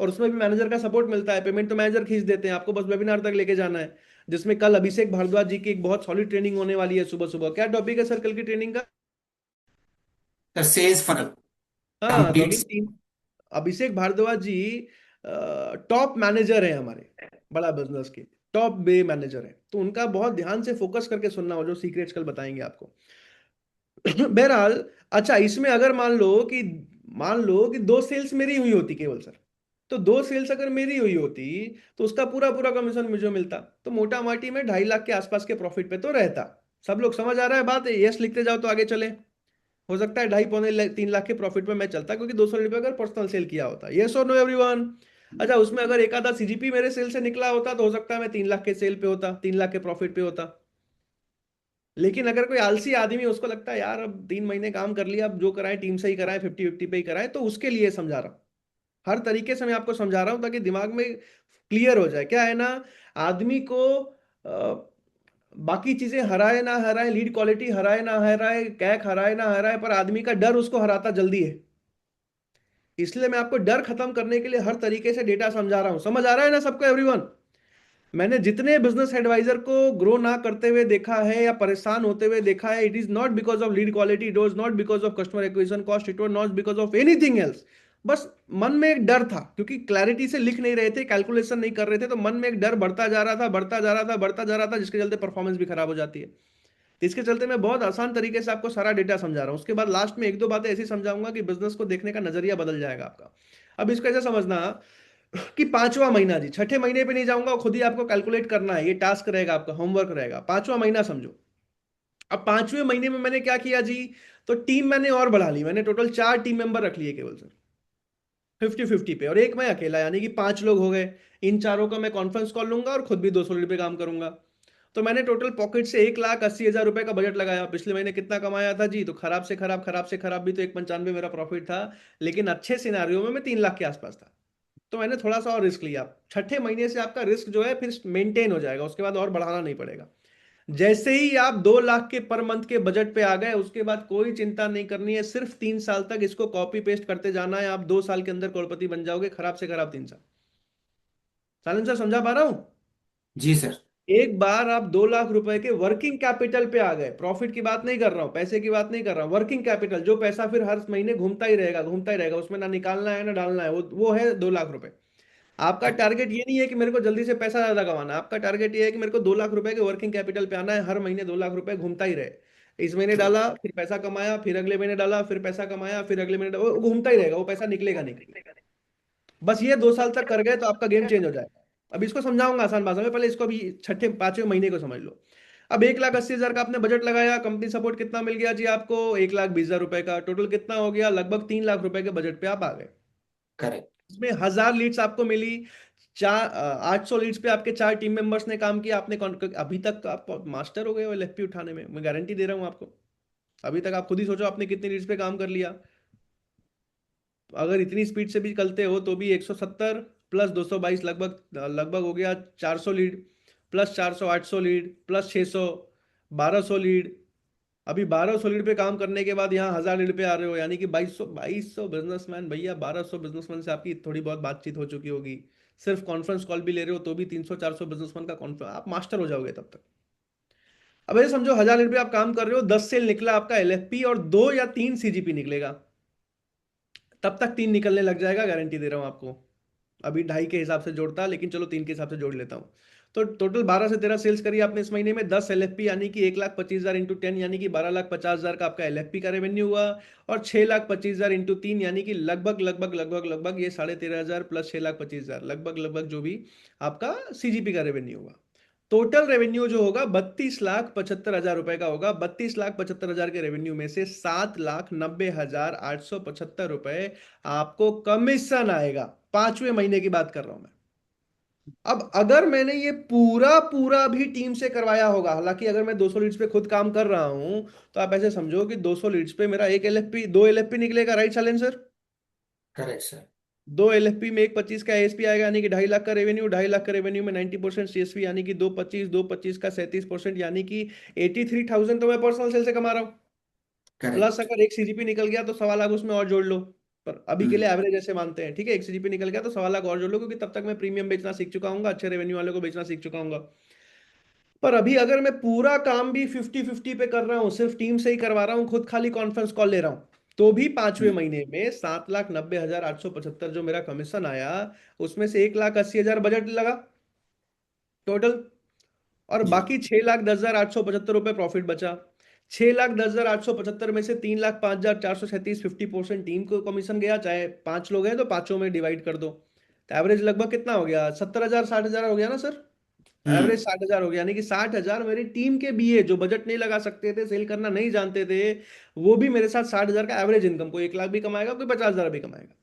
और उसमें भी मैनेजर का सपोर्ट मिलता है, पेमेंट तो मैनेजर खींच देते हैं, आपको बस वेबिनार तक लेके जाना है, जिसमें कल अभिषेक भारद्वाज जी की एक बहुत सॉलिड ट्रेनिंग होने वाली है सुबह सुबह। क्या टॉपिक है सर कल की ट्रेनिंग का? सर सेल्स फनल हाँ, तो अभी कंप्लीट। अभिषेक भारद्वाज जी टॉप मैनेजर है हमारे बड़ा बिजनेस के, टॉप बे मैनेजर है। तो उनका बहुत ध्यान से फोकस करके सुनना हो, जो सीक्रेट्स कल बताएंगे आपको। बहरहाल, अच्छा, इसमें अगर मान लो कि 2 सेल्स मेरी हुई होती केवल सर, तो 2 सेल्स अगर मेरी हुई होती तो उसका पूरा पूरा कमीशन मुझे मिलता, तो मोटा माटी में 2.5 लाख के आसपास के प्रॉफिट पे तो रहता। सब लोग समझ आ रहा है बात? यस लिखते जाओ तो आगे चले। हो सकता है 2.5 पौने 3 लाख के प्रॉफिट पे मैं चलता, क्योंकि 200 रुपये अगर पर्सनल सेल किया होता। यस और नो एवरीवन? अच्छा, उसमें अगर एक आधा सीजीपी मेरे सेल से निकला होता तो हो सकता है मैं 3 लाख के सेल पे होता, 3 लाख के प्रॉफिट पे होता। लेकिन अगर कोई आलसी आदमी, उसको लगता है यार अब 3 महीने काम कर लिया, अब जो कराए टीम से ही कराए, 50-50 पे ही कराए, तो उसके लिए समझा रहा हूँ। हर तरीके से मैं आपको समझा रहा हूँ ताकि दिमाग में क्लियर हो जाए। क्या है ना, आदमी को बाकी चीजें हराए ना हराए, लीड क्वालिटी हराए ना हराए, कैक हराए ना हराए, पर आदमी का डर उसको हराता जल्दी है। इसलिए मैं आपको डर खत्म करने के लिए हर तरीके से डेटा समझा रहा हूं। समझ आ रहा है ना सबको एवरीवन? मैंने जितने बिजनेस एडवाइजर को ग्रो ना करते हुए देखा है या परेशान होते हुए देखा है, it is not because of lead quality, it was not because of customer acquisition cost, it was not because of anything else. बस मन में एक डर था, क्योंकि क्लैरिटी से लिख नहीं रहे थे, कैलकुलेशन नहीं कर रहे थे, तो मन में एक डर बढ़ता जा रहा था, बढ़ता जा रहा था, बढ़ता जा रहा था, जिसके चलते परफॉर्मेंस भी खराब हो जाती है। तो इसके चलते मैं बहुत आसान तरीके से आपको सारा डेटा समझा रहा हूँ। उसके बाद लास्ट में एक दो बातें ऐसी समझाऊंगा कि बिजनेस को देखने का नजरिया बदल जाएगा आपका। अब इसको ऐसा समझना कि 5वां महीना जी, छठे महीने पे नहीं जाऊंगा, खुद ही आपको कैलकुलेट करना है, ये टास्क रहेगा आपका, होमवर्क रहेगा। 5वां महीना समझो। अब 5वें महीने में मैंने क्या किया जी, तो टीम मैंने और बढ़ा ली। मैंने टोटल 4 टीम मेंबर रख लिए केवल सर, 50-50 पे, और एक मैं अकेला, यानी कि 5 लोग हो गए। इन चारों का मैं कॉन्फ्रेंस कॉल लूंगा और खुद भी 200 पे काम करूंगा। तो मैंने टोटल पॉकेट से 1,80,000 रुपए का बजट लगाया। पिछले महीने कितना कमाया था जी, तो खराब से खराब, खराब से खराब भी तो 1,95 मेरा प्रॉफिट था, लेकिन अच्छे सिनारियों में मैं 3 लाख के आसपास था। तो मैंने थोड़ा सा और रिस्क लिया। छठे महीने से आपका रिस्क जो है फिर मेंटेन हो जाएगा, उसके बाद और बढ़ाना नहीं पड़ेगा। जैसे ही आप 2 लाख के पर मंथ के बजट पे आ गए, उसके बाद कोई चिंता नहीं करनी है। सिर्फ 3 साल तक इसको कॉपी पेस्ट करते जाना है। आप 2 साल के अंदर करोड़पति बन जाओगे, खराब से खराब 3 साल। सालन सर, समझा पा रहा हूं? जी सर। एक बार आप 2 लाख रुपए के वर्किंग कैपिटल पे आ गए, प्रॉफिट की बात नहीं कर रहा हूं, पैसे की बात नहीं कर रहा हूं, वर्किंग कैपिटल, जो पैसा फिर हर महीने घूमता ही रहेगा, घूमता ही रहेगा, उसमें ना निकालना है ना डालना है, वो है 2 लाख रुपए। आपका टारगेट ये नहीं है कि मेरे को जल्दी से पैसा ज्यादा कमाना है, आपका टारगेट ये है कि मेरे को 2 लाख रुपए के वर्किंग कैपिटल पे आना है, हर महीने 2 लाख रुपए घूमता ही रहे। इस महीने डाला, फिर पैसा कमाया, फिर अगले महीने डाला, फिर पैसा कमाया, फिर अगले महीने वो घूमता ही रहेगा, वो पैसा निकलेगा नहीं। बस ये 2 साल तक कर गए तो आपका गेम चेंज हो जाएगा। अब इसको समझाऊंगा आसान भाषा में, पहले इसको अभी छठे 5वें महीने को समझ लो। अब 1,80,000 का आपने बजट लगाया, कंपनी सपोर्ट कितना मिल गया जी आपको? 1,20,000 रुपए का। टोटल कितना हो गया? लगभग 3 लाख रुपए के बजट पे आप आ गए। करेक्ट। इसमें 1,000 लीड्स आपको मिली। 800 लीड्स पे आपके 4 टीम मेंबर्स ने काम किया। अभी तक आप मास्टर हो गए हो एलएफपी उठाने में, मैं गारंटी दे रहा हूं आपको। अभी तक आप खुद ही सोचो आपने कितनी लीड्स पे काम कर लिया। तो अगर इतनी स्पीड से भी चलते हो तो भी 170 प्लस 222, लगभग लगभग हो गया 400 lead, plus 400 800 lead, plus 600 1200 lead. अभी 1200 लीड पे काम करने के बाद यहाँ 1,000 लीड पे आ रहे हो, यानी कि 2200 बिजनेसमैन भैया, 1200 बिजनेसमैन से आपकी थोड़ी बहुत बातचीत हो चुकी होगी। सिर्फ कॉन्फ्रेंस कॉल भी ले रहे हो तो भी 300-400 बिजनेसमैन का कॉन्फ्रेंस, आप मास्टर हो जाओगे तब तक। अब ये समझो 1,000 लीड पे आप काम कर रहे हो, 10 सेल निकला आपका एलएफपी और 2 या 3 सीजीपी निकलेगा। तब तक 3 निकलने लग जाएगा, गारंटी दे रहा हूं आपको। अभी 2.5 के हिसाब से जोड़ता, लेकिन चलो 3 के हिसाब से जोड़ लेता हूँ। तो टोटल 12 से 13 सेल्स करी आपने इस महीने में, 10 एलएफपी, यानी कि 1,25,000 इंटू 10, यानी कि 12,50,000 का आपका एलएफपी का रेवेन्यू हुआ। और 6,25,000 इंटू 3, यानी कि लगभग लगभग लगभग लगभग ये 13,500 प्लस 6,25,000, लगभग लगभग जो भी आपका सीजीपी का रेवेन्यू हुआ। टोटल रेवेन्यू जो होगा 32,75,000 रुपए का होगा। 32,75,000 के रेवेन्यू में से 7,90,875 रुपए आपको कमीशन आएगा। 5वें महीने की बात कर रहा हूं मैं। अब अगर मैंने ये पूरा पूरा भी टीम से करवाया होगा, हालांकि अगर मैं 200 लीड्स पे खुद काम कर रहा हूं, तो आप ऐसे समझो कि 200 लीड्स पे मेरा एक एलएफपी, 2 एलएफपी निकलेगा। Right sir? Correct sir. 2 LFP में एक 25 का एएसपी आएगा, यानी कि 2.5 लाख का रेवेन्यू। 2.5 लाख का रेवेन्यू में 90% सीएसपी, यानी कि 225 का 37%, यानी कि 83,000 तो मैं पर्सनल सेल से कमा रहा हूँ। Plus correct. अगर एक सीजीपी निकल गया तो 1.25 लाख उसमें और जोड़ लो। पर अभी के लिए हम्म। एवरेज ऐसे मानते हैं, ठीक है। एक सीजीपी निकल गया तो 1.25 लाख और जोड़ लो, क्योंकि तब तक मैं प्रीमियम बेचना सीख चुका हूँ, अच्छे रेवेन्यू वाले को बेचना सीख चुका हूँ। पर अभी अगर मैं पूरा काम भी 50-50 पे कर रहा हूँ, सिर्फ टीम से ही करवा रहा हूँ, खुद खाली कॉन्फ्रेंस कॉल ले रहा हूँ, तो भी 5वें महीने में 7,90,875 जो मेरा कमीशन आया, उसमें से 1,80,000 बजट लगा टोटल, और जी। बाकी 6,10,875 रुपए प्रॉफिट बचा। 6,10,875 में से 3,05,437, 50% टीम को कमीशन गया, चाहे 5 लोग हैं तो पांचों में डिवाइड कर दो, तो एवरेज लगभग कितना हो गया? 70,000, 60,000 हो गया ना सर? एवरेज हम्म। 60,000 हो गया, यानी कि 60,000 मेरी टीम के बीए जो बजट नहीं लगा सकते थे, सेल करना नहीं जानते थे, वो भी मेरे साथ 60,000 का एवरेज इनकम, कोई 1 लाख भी कमाएगा, कोई 50,000 भी कमाएगा।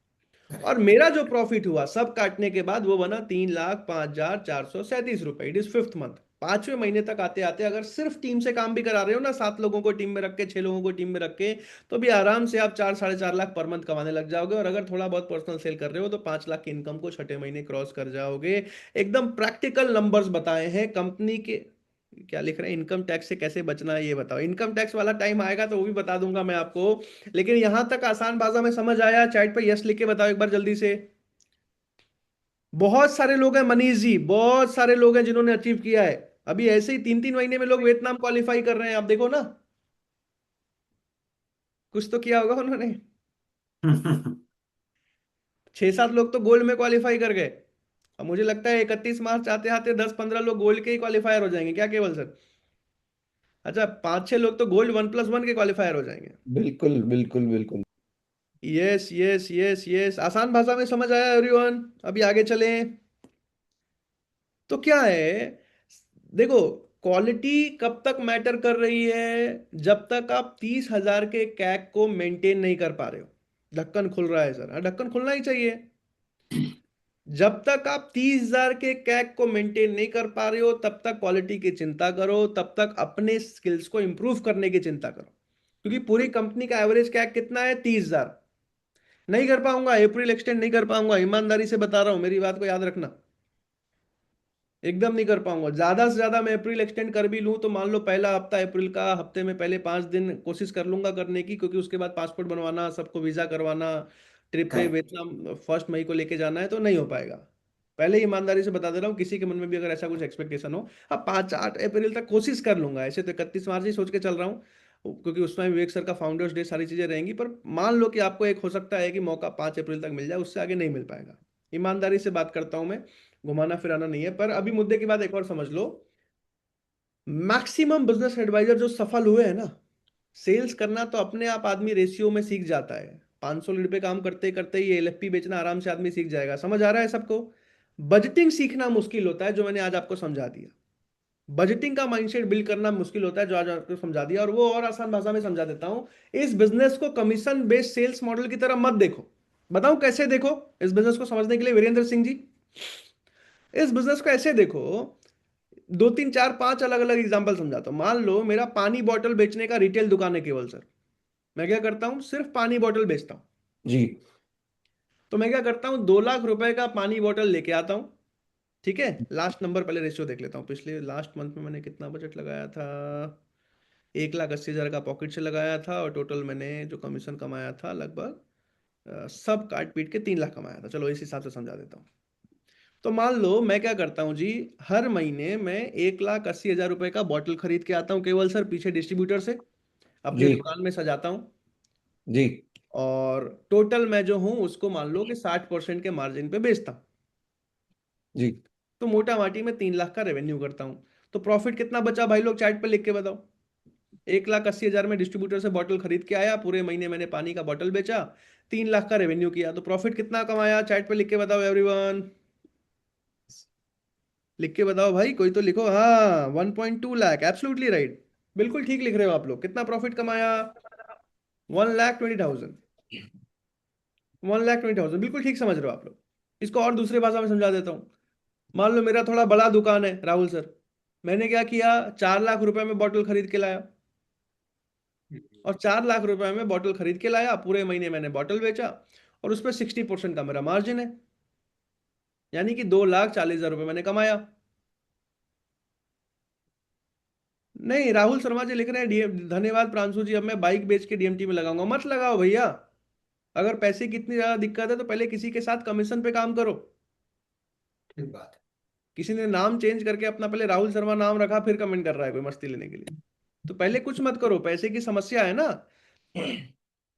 और करेक्ट। मेरा जो प्रॉफिट हुआ सब काटने के बाद, वो बना 3,05,437 रुपए। It is 5th month. 5वें महीने तक आते आते अगर सिर्फ टीम से काम भी करा रहे हो ना, 7 लोगों को टीम में रख के, 6 लोगों को टीम में रख के, तो भी आराम से आप 4-4.5 लाख पर मंथ कमाने लग जाओगे। और अगर थोड़ा बहुत पर्सनल सेल कर रहे हो तो 5 लाख की इनकम को छठे महीने क्रॉस कर जाओगे। एकदम प्रैक्टिकल नंबर्स बताए हैं कंपनी के। क्या लिख रहे हैं? इनकम टैक्स से कैसे बचना है ये बताओ। इनकम टैक्स वाला टाइम आएगा तो वो भी बता दूंगा मैं आपको, लेकिन यहां तक आसान भाषा में समझ आया? चैट पे यस लिख के बताओ एक बार जल्दी से। बहुत सारे लोग हैं मनीष जी, बहुत सारे लोग हैं जिन्होंने अचीव किया है। अभी ऐसे ही 3-3 महीने में लोग वियतनाम क्वालिफाई कर रहे हैं, आप देखो ना। कुछ तो किया होगा उन्होंने। 6-7 लोग तो गोल्ड में क्वालिफाई कर गए। अब मुझे लगता है 31 मार्च आते आते 10-15 लोग गोल्ड के ही क्वालिफायर हो जाएंगे, क्या केवल सर? अच्छा, 5-6 लोग तो गोल्ड 1+1 के क्वालिफायर हो जाएंगे। बिल्कुल बिल्कुल बिल्कुल। यस यस यस यस, आसान भाषा में समझ आया एवरीवन? अभी आगे चलें। तो क्या है, देखो, क्वालिटी कब तक मैटर कर रही है? जब तक आप 30,000 के कैक को मेंटेन नहीं कर पा रहे हो। ढक्कन खुल रहा है सर? हाँ, ढक्कन खुलना ही चाहिए। जब तक आप 30,000 के कैक को मेंटेन नहीं कर पा रहे हो, तब तक क्वालिटी की चिंता करो, तब तक अपने स्किल्स को इंप्रूव करने की चिंता करो। क्योंकि पूरी कंपनी का एवरेज कैक कितना है? 30,000। नहीं कर पाऊंगा, अप्रैल एक्सटेंड नहीं कर पाऊंगा, ईमानदारी से बता रहा हूं, मेरी बात को याद रखना। एकदम नहीं कर पाऊंगा। ज्यादा से ज्यादा मैं अप्रैल एक्सटेंड कर भी लूं तो मान लो पहला हफ्ता अप्रैल का, हफ्ते में पहले 5 दिन कोशिश कर लूंगा करने की, क्योंकि उसके बाद पासपोर्ट बनवाना, सबको वीजा करवाना, ट्रिप पे करेक्ट। वियतनाम 1 मई को लेके जाना है, तो नहीं हो पाएगा। पहले ही ईमानदारी से बता दे रहा हूँ, किसी के मन में भी अगर ऐसा कुछ एक्सपेक्टेशन हो, अब 5-8 अप्रैल तक कोशिश कर लूंगा। ऐसे तो 31 मार्च ही सोच के चल रहा हूँ, क्योंकि उसमें विवेक सर का फाउंडर्स डे, सारी चीजें रहेंगी। पर मान लो कि आपको एक हो सकता है कि मौका 5 अप्रैल तक मिल जाए, उससे आगे नहीं मिल पाएगा। ईमानदारी से बात करता हूं मैं, घुमाना फिराना नहीं है। पर अभी मुद्दे की बात एक और समझ लो। मैक्सिमम बिजनेस एडवाइजर जो सफल हुए हैं ना, सेल्स करना तो अपने आप आदमी रेशियो में सीख जाता है। 500 लीड पे काम करते करते ही एलएफपी बेचना आराम से आदमी सीख जाएगा। समझ आ रहा है सबको? बजटिंग सीखना मुश्किल होता है, जो मैंने आज आपको समझा दिया। बजटिंग का माइंडसेट बिल्ड करना मुश्किल होता है, जो आज आपको समझा दिया। और वो और आसान भाषा में समझा देता हूं। इस बिजनेस को कमीशन बेस्ड सेल्स मॉडल की तरह मत देखो। बताऊं कैसे देखो इस बिजनेस को समझने के लिए, वीरेंद्र सिंह जी? इस बिजनेस को ऐसे देखो, 2-3-4-5 अलग अलग एग्जांपल समझाता हूं। मान लो मेरा पानी बॉटल बेचने का रिटेल दुकान है केवल सर। मैं क्या करता हूं? सिर्फ पानी बॉटल बेचता हूं। जी तो मैं क्या करता हूं? 2 लाख रुपए का पानी बॉटल लेके आता हूं, ठीक है। लास्ट नंबर पहले रेशियो देख लेता हूं। पिछले लास्ट मंथ में मैंने कितना बजट लगाया था? 1,80,000 का पॉकेट से लगाया था, और टोटल मैंने जो कमीशन कमाया था लगभग, सब काट पीट के 3 लाख कमाया था। चलो इस हिसाब से समझा देता हूँ। तो मान लो मैं क्या करता हूँ जी, हर महीने मैं 1,80,000 रुपए का बॉटल खरीद के आता हूँ केवल सर, पीछे डिस्ट्रीब्यूटर से, अपनी जी दुकान में सजाता हूँ। जी और टोटल मैं जो हूँ उसको मान लो कि 60% के मार्जिन पे बेचता हूँ। जी तो मोटा माटी में 3 लाख का रेवेन्यू करता हूँ। तो प्रॉफिट कितना बचा भाई लोग, चैट पे लिख के बताओ। 1,80,000 में डिस्ट्रीब्यूटर से बॉटल खरीद के आया, पूरे महीने मैंने पानी का बॉटल बेचा, 3 लाख का रेवेन्यू किया, तो प्रॉफिट कितना कमाया? चैट पे लिख के बताओ एवरीवन। लिख के बताओ भाई, कोई तो लिखो। हाँ, 1.2 लाख, एब्सोल्युटली राइट, बिल्कुल ठीक लिख रहे हो आप लोग। कितना प्रॉफिट कमाया? 1,20,000। 1,20,000, बिल्कुल ठीक समझ रहे हो आप लोग। इसको और दूसरे भाषा में समझा देता हूँ। मान लो मेरा थोड़ा बड़ा दुकान है राहुल सर, मैंने क्या किया, 4 लाख रुपए में बॉटल खरीद के लाया, और 4 लाख रुपए में बॉटल खरीद के लाया, पूरे महीने मैंने बॉटल बेचा, और उस पर 60% का मेरा मार्जिन है, यानी कि 2,40,000 रुपये मैंने कमाया। नहीं, राहुल शर्मा जी लिख रहे हैं डीएम, धन्यवाद प्रांशु जी, अब मैं बाइक बेच के डीएमटी में लगाऊंगा। मत लगाओ भैया, अगर पैसे की इतनी ज्यादा दिक्कत है तो पहले किसी के साथ कमीशन पे काम करो। ठीक बात किसी ने नाम चेंज करके अपना पहले राहुल शर्मा नाम रखा, फिर कमेंट कर रहा है कोई मस्ती लेने के लिए। तो पहले कुछ मत करो, पैसे की समस्या है ना,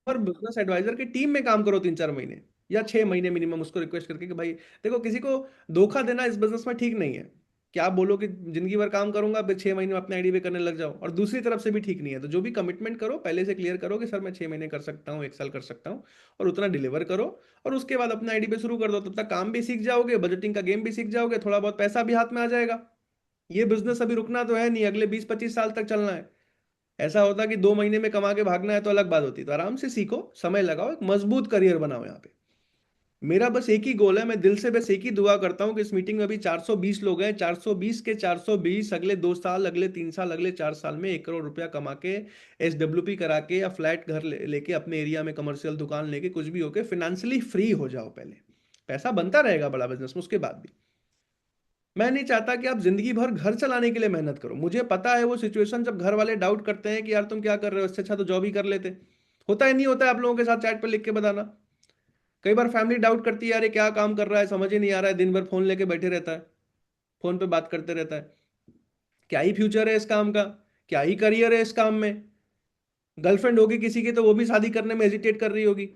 और बिजनेस एडवाइजर की टीम में काम करो 3-4 महीने या 6 महीने मिनिमम, उसको रिक्वेस्ट करके कि भाई देखो, किसी को धोखा देना इस बिजनेस में ठीक नहीं है। कि आप बोलो कि जिंदगी भर काम करूंगा, फिर 6 महीने में अपने आईडी पे करने लग जाओ, और दूसरी तरफ से भी ठीक नहीं है। तो जो भी कमिटमेंट करो पहले से क्लियर करो कि सर मैं 6 महीने कर सकता हूँ, 1 साल कर सकता हूँ, और उतना डिलीवर करो। और उसके बाद अपने आईडी पे शुरू कर दो, तब तक काम भी सीख जाओगे, बजटिंग का गेम भी सीख जाओगे, थोड़ा बहुत पैसा भी हाथ में आ जाएगा। ये बिजनेस अभी रुकना तो है नहीं, अगले 20-25 साल तक चलना है। ऐसा होता कि 2 महीने में कमा के भागना है तो अलग बात होती। तो आराम से सीखो, समय लगाओ, एक मजबूत करियर बनाओ यहाँ पे। मेरा बस एक ही गोल है, मैं दिल से बस एक ही दुआ करता हूँ कि इस मीटिंग में अभी 420 लोग हैं, 420 के 420 अगले 2 साल, अगले 3 साल, अगले 4 साल में 1 करोड़ रुपया कमा के, SWP करा के, या फ्लैट घर लेके, अपने एरिया में कमर्शियल दुकान लेके, कुछ भी होके फाइनेंशियली फ्री हो जाओ। पहले पैसा बनता रहेगा बड़ा बिजनेस में, उसके बाद भी। मैं नहीं चाहता कि आप जिंदगी भर घर चलाने के लिए मेहनत करो। मुझे पता है वो सिचुएशन जब घर वाले डाउट करते हैं कि यार तुम क्या कर रहे हो, इससे अच्छा तो जॉब ही कर लेते। होता है नहीं होता है? आप लोगों के साथ चैट पर लिख के बताना। कई बार फैमिली डाउट करती है, यार ये क्या काम कर रहा है, समझ ही नहीं आ रहा है, दिन भर फोन लेके बैठे रहता है, फोन पे बात करते रहता है। क्या ही फ्यूचर है इस काम का, क्या ही करियर है इस काम में। गर्लफ्रेंड होगी किसी की तो वो भी शादी करने में हेजिटेट कर रही होगी।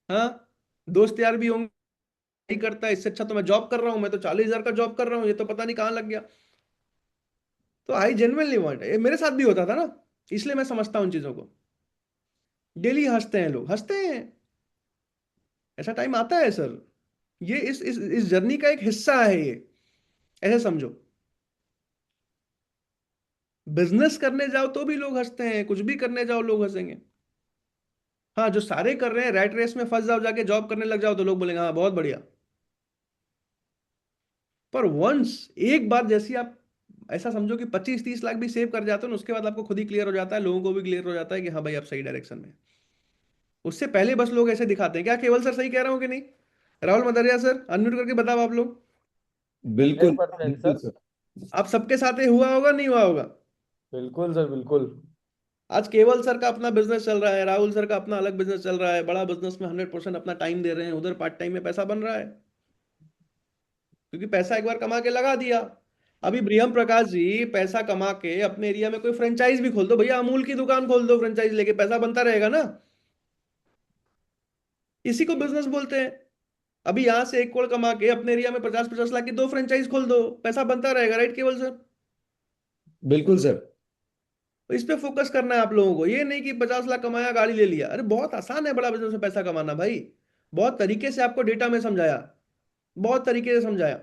हाँ, दोस्त यार भी होंगे, नहीं करता है, इससे अच्छा तो मैं जॉब कर रहा हूँ, मैं तो 40,000 का जॉब कर रहा हूँ, ये तो पता नहीं कहाँ लग गया। तो आई जेन्युइनली वांट, ये मेरे साथ भी होता था ना, इसलिए मैं समझता हूँ उन चीजों को। डेली हंसते हैं लोग, हंसते हैं, ऐसा टाइम आता है सर। ये इस जर्नी का एक हिस्सा है ये, ऐसे समझो। बिजनेस करने जाओ तो भी लोग हंसते हैं, कुछ भी करने जाओ लोग हंसेंगे। हाँ, जो सारे कर रहे हैं रैट रेस में फंस जाओ, जाके जॉब करने लग जाओ तो लोग बोलेंगे हाँ बहुत बढ़िया। पर वंस एक बार जैसी आप ऐसा समझो कि 25-30 लाख भी सेव कर जाते हो ना, उसके बाद आपको खुद ही क्लियर हो जाता है, लोगों को भी क्लियर हो जाता है कि हाँ भाई आप सही डायरेक्शन में। उससे पहले बस लोग ऐसे दिखाते हैं। क्या केवल सर सही कह रहा हूँ कि नहीं? राहुल मदरिया सर, अनम्यूट करके बताओ आप लोग। बिल्कुल 100% बिल्कुल सर। सर। आप सबके साथ ये हुआ होगा नहीं हुआ होगा? बिल्कुल सर, बिल्कुल। आज केवल सर का अपना बिजनेस चल रहा है, राहुल सर का अपना अलग बिजनेस चल रहा है, बड़ा बिजनेस में 100% अपना टाइम दे रहे हैं, उधर पार्ट टाइम में पैसा बन रहा है, क्योंकि पैसा एक बार कमा के लगा दिया। अभी ब्रियम प्रकाश जी पैसा कमा के अपने एरिया में कोई फ्रेंचाइज भी खोल दो भैया, अमूल की दुकान खोल दो, फ्रेंचाइज लेके पैसा बनता रहेगा ना। इसी को बिजनेस बोलते हैं। अभी यहां से 1 करोड़ कमा के अपने एरिया में 50-50 लाख की 2 फ्रेंचाइज खोल दो, पैसा बनता रहेगा, राइट केवल सर? बिल्कुल सर। तो इस पे फोकस करना है आप लोगों को, ये नहीं कि 50 लाख कमाया गाड़ी ले लिया। अरे बहुत आसान है बड़ा बिजनेस में पैसा कमाना भाई, बहुत तरीके से आपको डेटा में समझाया, बहुत तरीके से समझाया,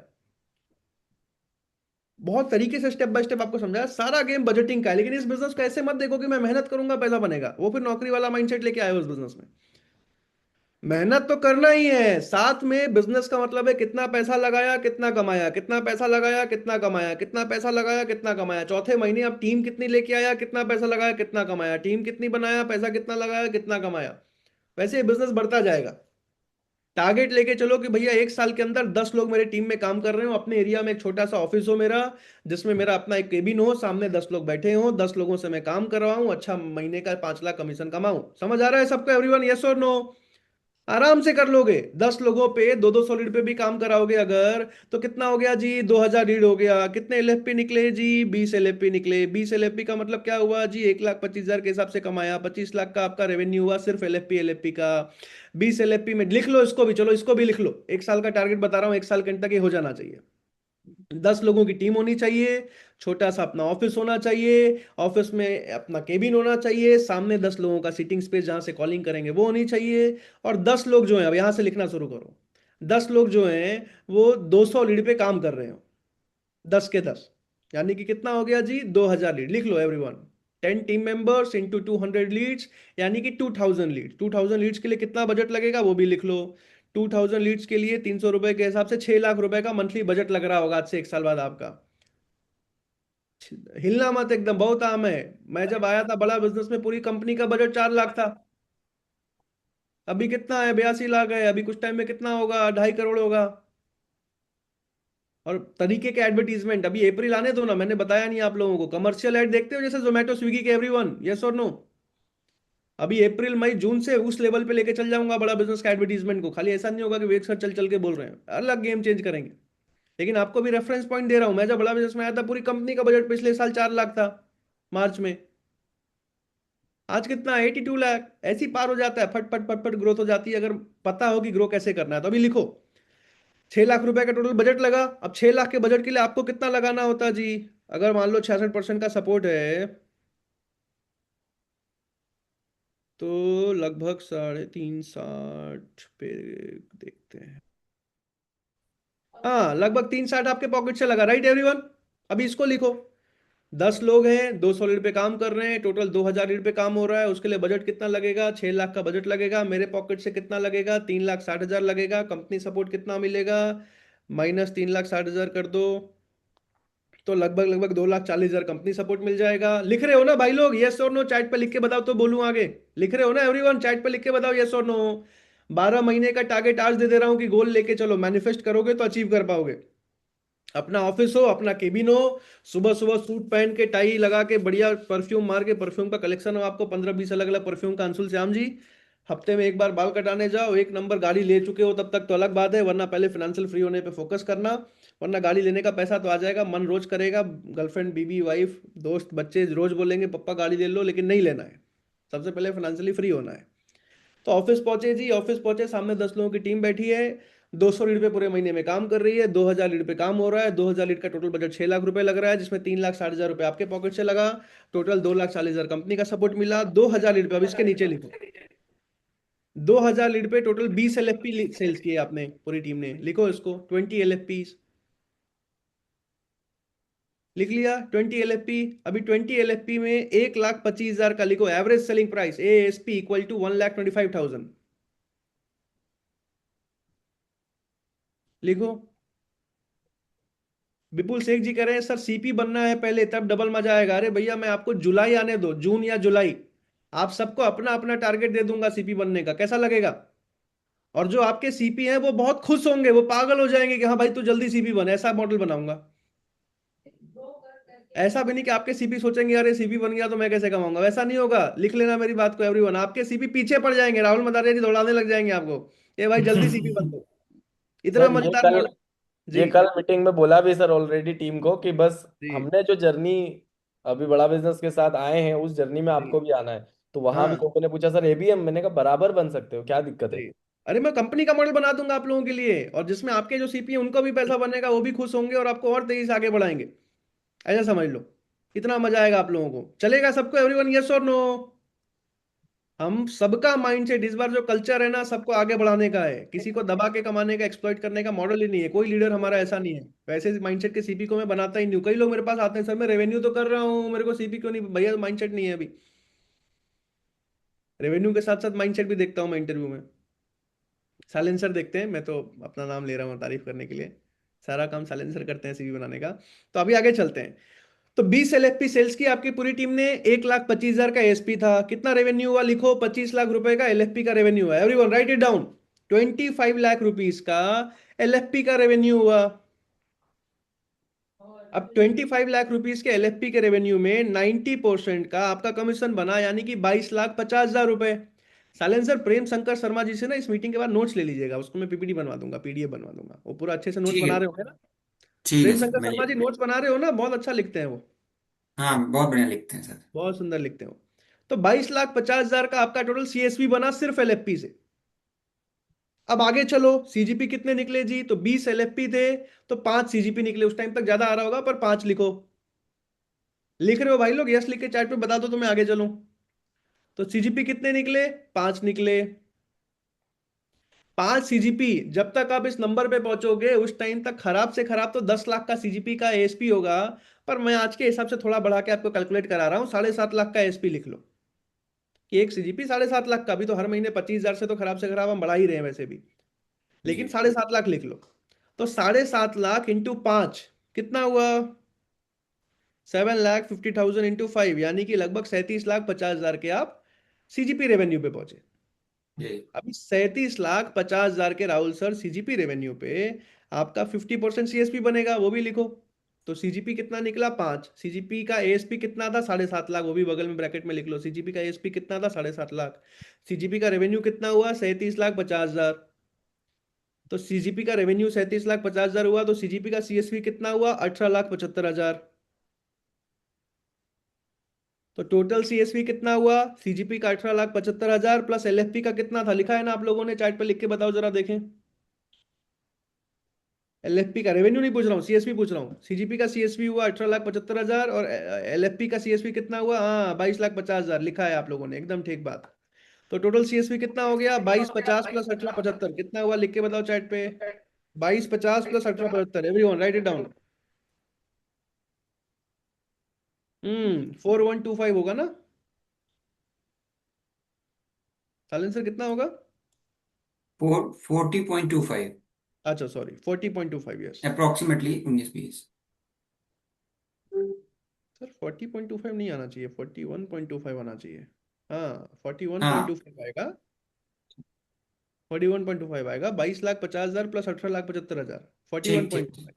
बहुत तरीके से स्टेप बाय स्टेप आपको समझाया। सारा गेम बजटिंग का है। लेकिन इस बिजनेस को ऐसे मत देखो कि मैं मेहनत करूंगा पैसा बनेगा, वो फिर नौकरी वाला माइंडसेट लेके आए हो उस बिजनेस में। मेहनत तो करना ही है, साथ में बिजनेस का मतलब है कितना पैसा लगाया कितना कमाया, कितना पैसा लगाया कितना कमाया, कितना पैसा लगाया कितना कमाया। चौथे महीने आप टीम कितनी लेके आया, कितना पैसा लगाया कितना कमाया, टीम कितनी बनाया, पैसा कितना लगाया कितना कमाया। वैसे बिजनेस बढ़ता जाएगा। टारगेट लेके चलो कि भैया 1 साल के अंदर 10 लोग मेरे टीम में काम कर रहे हो, अपने एरिया में एक छोटा सा ऑफिस हो मेरा, जिसमें मेरा अपना एक केबिन हो, सामने 10 लोग बैठे हो, 10 लोगों से मैं काम करवाऊं, अच्छा महीने का 5 लाख कमीशन कमाऊं। समझ आ रहा है सबको एवरीवन, यस और नो? आराम से कर लोगे। 10 लोगों पे 2-200 लीड पे भी काम कराओगे अगर, तो कितना हो गया जी? 2,000 लीड हो गया। कितने LFP निकले जी? 20 LFP निकले। 20 LFP का मतलब क्या हुआ जी? 1,25,000 के हिसाब से कमाया, 25 लाख का आपका रेवेन्यू हुआ सिर्फ LFP का। 20 LFP में लिख लो इसको भी, चलो इसको भी लिख लो। 1 साल का टारगेट बता रहा हूँ, 1 साल के अंत तक ये हो जाना चाहिए। 10 लोगों की टीम होनी चाहिए, छोटा सा अपना ऑफिस होना चाहिए, ऑफिस में अपना केबिन होना चाहिए, सामने 10 लोगों का सीटिंग स्पेस जहां से कॉलिंग करेंगे वो होनी चाहिए। और 10 लोग जो है, अब यहां से लिखना शुरू करो, 10 लोग जो हैं वो 200 लीड पे काम कर रहे हो, 10 के 10, यानी कि कितना हो गया जी, 2000 लीड। लिख लो everyone, 10 team members into 200 leads, यानी कि 2000 लीड। 2000 लीड्स के लिए कितना बजट लगेगा वो भी लिख लो। 2000 लीड्स के लिए 300 रुपए के हिसाब से 6 लाख रुपए का मंथली बजट लग रहा होगा आज से 1 साल बाद आपका। हिलना मत एकदम, बहुत आम है। मैं जब आया था बड़ा बिजनेस में पूरी कंपनी का बजट 4 लाख था। अभी कितना है, 82 लाख है। अभी कुछ टाइम में कितना होगा, 2.5 करोड़ होगा। और तरीके के एडवर्टीजमेंट, अभी अप्रैल आने दो ना, मैंने बताया नहीं आप लोगों को। कमर्शियल ऐड देखते हो जैसे जोमेटो स्विगी के, एवरीवन यस और नो? अभी अप्रैल मई जून से उस लेवल पे लेके चल जाऊंगा बड़ा बिजनेस का एडवर्टीजमेंट को। खाली ऐसा नहीं होगा कि वेट सर चल चल के बोल रहे हैं, अलग गेम चेंज करेंगे। लेकिन आपको भी रेफरेंस पॉइंट दे रहा हूं। मैं जब बड़ा बिजनेस में आया था पूरी कंपनी का बजट पिछले साल 4 लाख था, मार्च में। आज कितना, 82 लाख। ऐसी पार हो जाता है, फट फट फट फट ग्रोथ हो जाती है, अगर पता हो कि ग्रो कैसे करना है। तो अभी लिखो, 6 लाख रुपए का टोटल बजट लगा। अब 6 लाख के बजट के लिए आपको कितना लगाना होता जी? अगर मान लो 66% का सपोर्ट है तो लगभग 360 पे देखते हैं। हाँ, लगभग 360 आपके पॉकेट से लगा, राइट एवरीवन? अभी इसको लिखो, 10 लोग हैं, 200 लीड पे काम कर रहे हैं, टोटल 2000 लीड पे काम हो रहा है। उसके लिए बजट कितना लगेगा? 6 लाख का बजट लगेगा। मेरे पॉकेट से कितना लगेगा? 3,60,000 लगेगा। कंपनी सपोर्ट कितना मिलेगा? माइनस 3,60,000 कर दो, तो लगभग लगभग 2,40,000 कंपनी सपोर्ट मिल जाएगा। लिख रहे हो ना भाई लोग? यस और नो चैट पे लिख के बताओ तो बोलूं आगे। लिख रहे हो ना एवरीवन? चैट पे लिख के बताओ यस और नो। 12 महीने का टारगेट आज दे दे रहा हूं कि गोल लेके चलो, मैनिफेस्ट करोगे तो अचीव कर पाओगे। अपना ऑफिस हो, अपना केबिन हो, सुबह सुबह सूट पहन के टाई लगा के बढ़िया परफ्यूम मार के, परफ्यूम का कलेक्शन हो आपको 15-20 अलग अलग परफ्यूम का, अंशुल श्याम जी। हफ्ते में एक बार बाल कटाने जाओ, एक नंबर गाड़ी ले चुके हो तब तक तो अलग बात है, वरना पहले फाइनेंशियल फ्री होने पे फोकस करना। वरना गाड़ी लेने का पैसा तो आ जाएगा, मन रोज करेगा, गर्लफ्रेंड बीबी वाइफ दोस्त बच्चे रोज बोलेंगे पप्पा गाड़ी ले लो, लेकिन नहीं लेना है। सबसे पहले फाइनेंशियली फ्री होना है। तो ऑफिस पहुंचे जी, ऑफिस पहुंचे, सामने 10 लोगों की टीम बैठी है, 200 लीड पे पूरे महीने में काम कर रही है, 2000 लीड पे काम हो रहा है। 2000 लीड का टोटल बजट 6 लाख रुपए लग रहा है, जिसमें 3,60,000 रुपए आपके पॉकेट से लगा। टोटल 2,40,000 कंपनी का सपोर्ट मिला। 2000 लीड पे, अब इसके नीचे लिखो, 2000 लीड पे टोटल 20 LFP सेल्स किए आपने, पूरी टीम ने। लिखो इसको, 20 LFP। लिख लिया 20 LFP। अभी 20 LFP में 1,25,000 का लिखो average selling price, ASP equal to 1,25,000। लिखो। विपुल शेख जी कह रहे हैं सर सीपी बनना है पहले, तब डबल मजा आएगा। अरे भैया मैं आपको जुलाई आने दो, जून या जुलाई, आप सबको अपना अपना टारगेट दे दूंगा सीपी बनने का, कैसा लगेगा? और जो आपके सीपी हैं वो बहुत खुश होंगे, वो पागल हो जाएंगे कि हाँ भाई तू जल्दी सीपी बन, ऐसा मॉडल बनाऊंगा। ऐसा भी नहीं कि आपके सीपी सोचेंगे अरे सीपी बन गया तो मैं कैसे कमाऊंगा, वैसा नहीं होगा। लिख लेना मेरी बात को एवरीवन, आपके सीपी पीछे पड़ जाएंगे, राहुल मदारिया जी दौड़ाने लग जाएंगे आपको, ये भाई जल्दी सीपी बन दो। इतना सर मजेदार मॉडल। ये जी कल मीटिंग में बोला भी सर ऑलरेडी टीम को कि बस जी हमने जो जर्नी अभी बड़ा बिजनेस के साथ आए हैं उस जर्नी में जी। आपको भी आना है। तो वहां भी हाँ लोगों ने पूछा सर एबीएम, मैंने कहा बराबर बन सकते हो, क्या दिक्कत है। जी। अरे मैं कंपनी का मॉडल बना दूंगा आप लोगों के लिए, और जिसमें आपके जो सीपी उनको भी पैसा बनेगा, वो भी खुश होंगे और आपको और तेजी से आगे बढ़ाएंगे। ऐसा समझ लो, इतना मजा आएगा आप लोगों को। चलेगा सबको एवरीवन, यस और नो? हम सबका माइंडसेट इस बार जो कल्चर है ना, सबको आगे बढ़ाने का है, किसी को दबा के कमाने का, एक्सप्लॉइट करने का मॉडल ही नहीं है। कोई लीडर हमारा ऐसा नहीं है। वैसे माइंडसेट के सीपी को मैं बनाता ही नहीं हूं। कई लोग मेरे पास आते हैं, सर मैं रेवेन्यू तो कर रहा हूँ, मेरे को सीपी क्यों नहीं? भैया माइंडसेट नहीं है अभी। रेवेन्यू के साथ साथ माइंडसेट भी देखता हूँ मैं इंटरव्यू में। साइलेंसर देखते हैं, मैं तो अपना नाम ले रहा हूँ तारीफ करने के लिए, सारा काम साइलेंसर करते हैं सीवी बनाने का। तो अभी आगे चलते हैं। तो 20 LFP सेल्स की आपकी पूरी टीम ने, 1,25,000 का एसपी था। कितना रेवेन्यू हुआ? लिखो, 25 लाख रुपए का LFP का रेवेन्यू हुआ। Everyone right it down, 25 lakh rupees का LFP का रेवेन्यू हुआ। अब 25 लाख रुपीज के LFP के रेवेन्यू में 90% का आपका कमीशन बना, यानी कि 22,50,000 रुपए। सालेंसर प्रेम शंकर शर्मा जी से ना इस मीटिंग के बाद नोट्स ले लीजिएगा, उसको मैं पीपीटी बनवा दूंगा, PDF बनवा दूंगा। वो पूरा अच्छे से नोट्स ठीक है। बना रहे होंगे ना? ठीक है प्रेम सर, शंकर मैं शर्मा जी नोट्स बना रहे हो ना, बहुत अच्छा लिखते हैं वो, हाँ, बहुत बढ़िया लिखते हैं सर। बहुत सुंदर लिखते हो। तो 22,50,000 का आपका टोटल CSV बना सिर्फ LFP से। अब आगे चलो, CGP कितने निकले जी? तो 20 LFP थे तो 5 CGP निकले। उस टाइम तक ज्यादा आ रहा होगा पर 5 लिखो। लिख रहे हो भाई लोग? यस लिख के चैट पे बता दो तो मैं आगे चलूं। तो CGP कितने निकले? 5 निकले। 5 सीजीपी, जब तक आप इस नंबर पे पहुंचोगे उस टाइम तक खराब से खराब तो 10 लाख का सीजीपी का एएसपी होगा। पर मैं आज के हिसाब से थोड़ा बढ़ा के आपको कैलकुलेट करा रहा हूँ, 7.5 लाख का एएसपी लिख लो कि एक सीजीपी 7.5 लाख का। अभी तो हर महीने 25,000 से तो खराब से खराब हम बढ़ा ही रहे हैं वैसे भी, लेकिन जी 7.5 लाख लिख लो। तो 7.5 लाख इंटू 5 कितना हुआ? 7,50,000 इंटू 5, यानी कि लगभग 37,50,000 के आप सीजीपी रेवेन्यू पे पहुंचे। जी अभी 37,50,000 के राहुल सर सीजीपी रेवेन्यू पे आपका 50% सीएसपी बनेगा, वो भी लिखो। तो सीजीपी कितना निकला? 5। सीजीपी का एएसपी कितना था? 7.5 लाख, वो भी बगल में ब्रैकेट में लिख लो। सीजीपी का एएसपी कितना था? 7.5 लाख। सीजीपी का रेवेन्यू कितना हुआ? 37,50,000। तो सीजीपी का रेवेन्यू 37,50,000 हुआ, तो सीजीपी का सीएसपी कितना हुआ? 18,75,000। तो टोटल सीएसपी कितना हुआ? सीजीपी का 18,75,000 प्लस एलएफपी का कितना था? लिखा है ना आप लोगों ने? चार्ट पे लिख के बताओ जरा देखें। एलएफपी का रेवेन्यू नहीं पूछ रहा हूँ, सीएसपी पूछ रहा हूँ। सीजीपी का सीएसपी हुआ 18,75,000 और एलएफपी का सीएसपी कितना हुआ? हाँ, 22,50,000 लिखा है आप लोगों ने, एकदम ठीक बात। तो टोटल सीएसपी कितना हो गया? 22,50 प्लस 18,75 कितना हुआ? लिख के बताओ चैट पे। 22,50 plus 18,75, everyone right it down. 4,125 होगा ना? साइलेंसर कितना होगा? 40.25 अच्छा सॉरी, 40.25, यस। अप्रोक्सीमेटली 19-20। सर 40.25 नहीं आना चाहिए, 41.25 आना चाहिए। हाँ, फोर्टी वन पॉइंट हाँ टू फाइव आएगा। 41.25 आएगा। 22,50,000 प्लस 18,75,000, फोर्टी वन ठीक पॉइंट ठीक टू ठीक। फाइव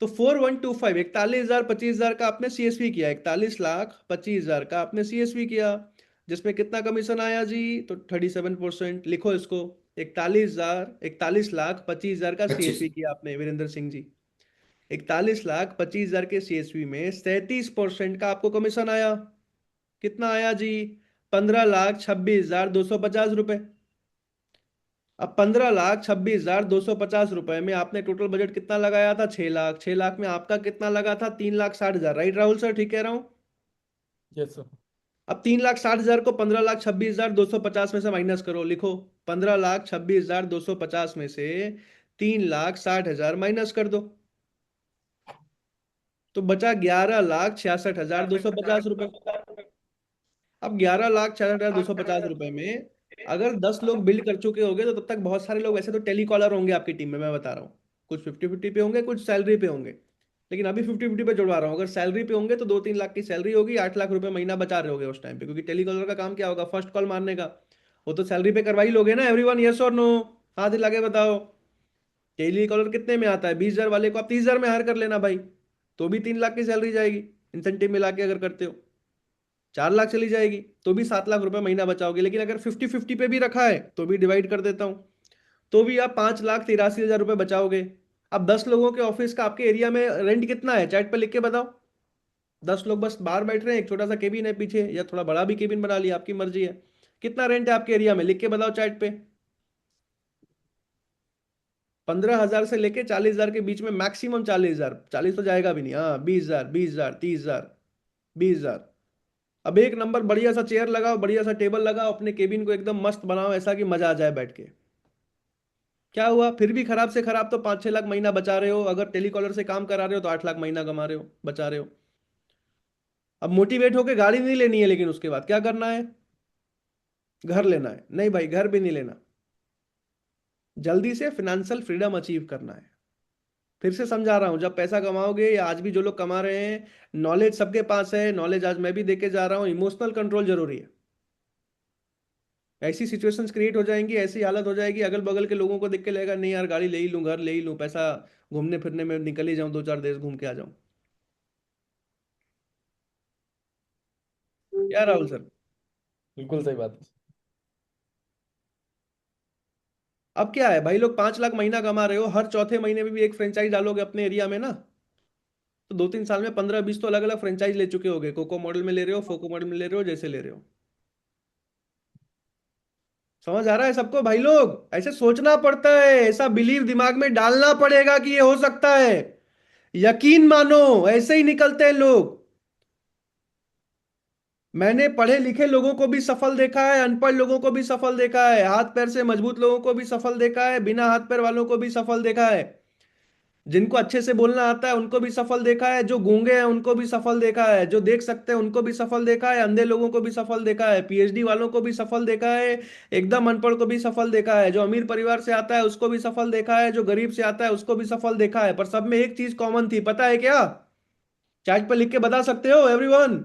तो 4,125, 41,000 25,000 का आपने सीएसपी किया, 41,25,000 का आपने सीएसपी किया, जिसमें कितना कमीशन आया जी? तो 37%। लिखो इसको। 41,41,25,000 का 25। सीएसपी किया आपने वीरेंद्र सिंह जी। 41,25,000 के सीएसपी में 37% का आपको कमीशन आया। कितना आया जी? 15,26,250 रुपए। अब 15,26,250 रुपए में आपने टोटल बजट कितना लगाया था? 6 लाख। 6 लाख में आपका कितना लगा था? 3,60,000। राइट राहुल सर, ठीक कह रहा हूं? Yes sir. अब 3,60,000 को 15,26,250 में से माइनस करो। लिखो 15,26,250 में से 3,60,000 माइनस कर दो, तो बचा 11,66,250 रुपए। अब 11,66,250 रुपए में अगर 10 लोग बिल्ड कर चुके होंगे तो तब तक बहुत सारे लोग, वैसे तो टेलीकॉलर होंगे आपकी टीम में, मैं बता रहा हूँ। कुछ 50-50 पे होंगे, कुछ सैलरी पे होंगे, लेकिन अभी 50-50 पे जुड़वा रहा हूँ। अगर सैलरी पे होंगे तो 2-3 लाख की सैलरी होगी, 8 लाख रुपए महीना बचा रहे होगे उस टाइम पे, क्योंकि टेलीकॉलर का काम क्या होगा? फर्स्ट कॉल मारने का। वो तो सैलरी पे करवा ही लोगे ना एवरीवन, यस और नो? हाथ हिला के बताओ। टेलीकॉलर कितने में आता है? 20,000 वाले को आप 30,000 में हायर कर लेना भाई, तो भी 3 लाख की सैलरी जाएगी। इंसेंटिव मिला के अगर करते हो 4 लाख चली जाएगी, तो भी 7 लाख रुपए महीना बचाओगे। लेकिन अगर 50-50 पे भी रखा है तो भी डिवाइड कर देता हूं, तो भी आप 5,83,000 रुपए बचाओगे। अब 10 लोगों के ऑफिस का आपके एरिया में रेंट कितना है? चैट पे लिख के बताओ। 10 लोग बस बाहर बैठ रहे हैं, एक छोटा सा केबिन है पीछे, या थोड़ा बड़ा भी केबिन बना लिया, आपकी मर्जी है। कितना रेंट है आपके एरिया में? लिख के बताओ चैट पे। 15,000 से लेके 40,000 के बीच में, मैक्सिमम 40,000। 40 तो जाएगा भी नहीं। हाँ, 20,000, 20,000, 30,000, 20,000। अब एक नंबर बढ़िया सा चेयर लगाओ, बढ़िया सा टेबल लगाओ, अपने केबिन को एकदम मस्त बनाओ, ऐसा कि मजा आ जाए बैठ के। क्या हुआ? फिर भी खराब से खराब तो 5-6 लाख महीना बचा रहे हो। अगर टेलीकॉलर से काम करा रहे हो तो 8 लाख महीना कमा रहे हो, बचा रहे हो। अब मोटिवेट होके गाड़ी नहीं लेनी है, लेकिन उसके बाद क्या करना है? घर लेना है? नहीं भाई, घर भी नहीं लेना। जल्दी से फिनेंशियल फ्रीडम अचीव करना है। फिर से समझा रहा हूं, जब पैसा कमाओगे, या आज भी जो लोग कमा रहे हैं, नॉलेज सबके पास है, नॉलेज आज मैं भी देके जा रहा हूं, इमोशनल कंट्रोल जरूरी है। ऐसी सिचुएशंस क्रिएट हो जाएंगी, ऐसी हालत हो जाएगी, अगल बगल के लोगों को देख के लगेगा नहीं यार, गाड़ी ले ही लूं, घर ले ही लूं, पैसा घूमने फिरने में निकल ही जाऊं, 2-4 देश घूम के आ जाऊं। क्या राहुल सर? बिल्कुल सही बात है। अब क्या है भाई, लोग 5 लाख महीना कमा रहे हो, हर चौथे महीने में भी एक फ्रेंचाइज डालोगे अपने एरिया में ना, तो 2-3 साल में 15-20 तो अलग अलग फ्रेंचाइज ले चुके होगे। कोको मॉडल में ले रहे हो, फोको मॉडल में ले रहे हो, जैसे ले रहे हो। समझ आ रहा है सबको भाई? लोग ऐसे सोचना पड़ता है, ऐसा बिलीव दिमाग में डालना पड़ेगा कि ये हो सकता है। यकीन मानो, ऐसे ही निकलते हैं लोग। मैंने पढ़े लिखे लोगों को भी सफल देखा है, अनपढ़ लोगों को भी सफल देखा है, हाथ पैर से मजबूत लोगों को भी सफल देखा है, बिना हाथ पैर वालों को भी सफल देखा है, जिनको अच्छे से बोलना आता है उनको भी सफल देखा है, जो गूंगे हैं उनको भी सफल देखा है, जो देख सकते हैं उनको भी सफल देखा है, अंधे लोगों को भी सफल देखा है, पीएचडी वालों को भी सफल देखा है, एकदम अनपढ़ को भी सफल देखा है, जो अमीर परिवार से आता है उसको भी सफल देखा है, जो गरीब से आता है उसको भी सफल देखा है। पर सब में एक चीज कॉमन थी, पता है क्या? चार्ट पर लिख के बता सकते हो एवरीवन?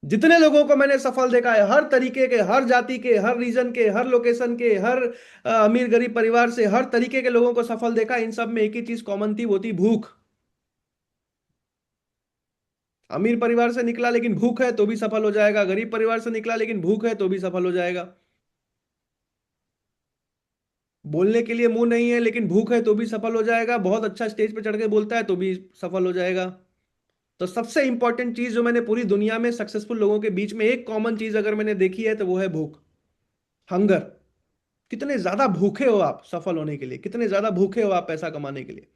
जितने लोगों को मैंने सफल देखा है, हर तरीके के, हर जाति के, हर रीजन के, हर लोकेशन के, हर अमीर गरीब परिवार से, हर तरीके के लोगों को सफल देखा, इन सब में एक ही चीज कॉमन थी, वो थी भूख। अमीर परिवार से निकला लेकिन भूख है तो भी सफल हो जाएगा, गरीब परिवार से निकला लेकिन भूख है तो भी सफल हो जाएगा, बोलने के लिए मुंह नहीं है लेकिन भूख है तो भी सफल हो जाएगा, बहुत अच्छा स्टेज पे चढ़ के बोलता है तो भी सफल हो जाएगा। तो सबसे इंपॉर्टेंट चीज जो मैंने पूरी दुनिया में सक्सेसफुल लोगों के बीच में एक कॉमन चीज अगर मैंने देखी है तो वो है भूख, हंगर। कितने ज्यादा भूखे हो आप सफल होने के लिए, कितने ज्यादा भूखे हो आप पैसा कमाने के लिए।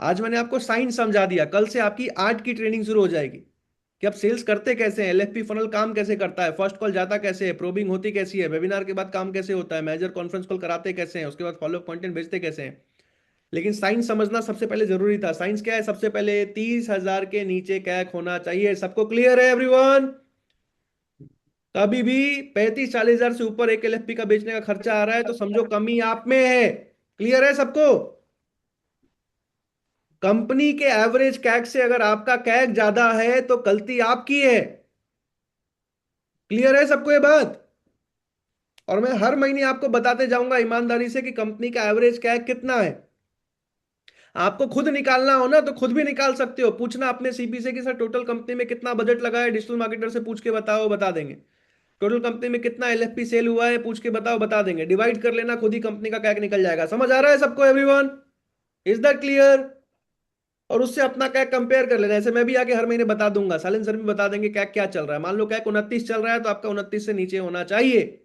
आज मैंने आपको साइंस समझा दिया, कल से आपकी आर्ट की ट्रेनिंग शुरू हो जाएगी कि आप सेल्स करते कैसे हैं, एलएफपी फनल काम कैसे करता है, फर्स्ट कॉल जाता कैसे है, प्रोबिंग होती कैसी है, वेबिनार के बाद काम कैसे होता है, मेजर कॉन्फ्रेंस कॉल कराते कैसे हैं, उसके बाद फॉलो अप कंटेंट भेजते कैसे हैं। लेकिन साइंस समझना सबसे पहले जरूरी था। साइंस क्या है? सबसे पहले 30,000 के नीचे कैक होना चाहिए। सबको क्लियर है एवरीवन? कभी भी 35-40 हजार से ऊपर एक एलएफपी का बेचने का खर्चा आ रहा है तो समझो कमी आप में है। क्लियर है सबको? कंपनी के एवरेज कैक से अगर आपका कैक ज्यादा है तो गलती आपकी है। क्लियर है सबको ये बात? और मैं हर महीने आपको बताते जाऊंगा ईमानदारी से कि कंपनी का एवरेज कैक कितना है। आपको खुद निकालना हो ना तो खुद भी निकाल सकते हो, पूछना अपने सीपी से कि सर टोटल कंपनी में कितना बजट लगा है, डिजिटल मार्केटर से पूछ के बताओ, बता देंगे। टोटल कंपनी में कितना एलएफपी सेल हुआ है, पूछ के बताओ, बता देंगे। डिवाइड कर लेना, खुद ही कंपनी का कैक निकल जाएगा। समझ आ रहा है सबको एवरीवन? Is that clear? और उससे अपना कैक कंपेयर कर लेना। ऐसे मैं भी आके हर महीने बता दूंगा, सालन सर भी बता देंगे कैक क्या चल रहा है। मान लो कैक 29 चल रहा है तो आपका 29 से नीचे होना चाहिए।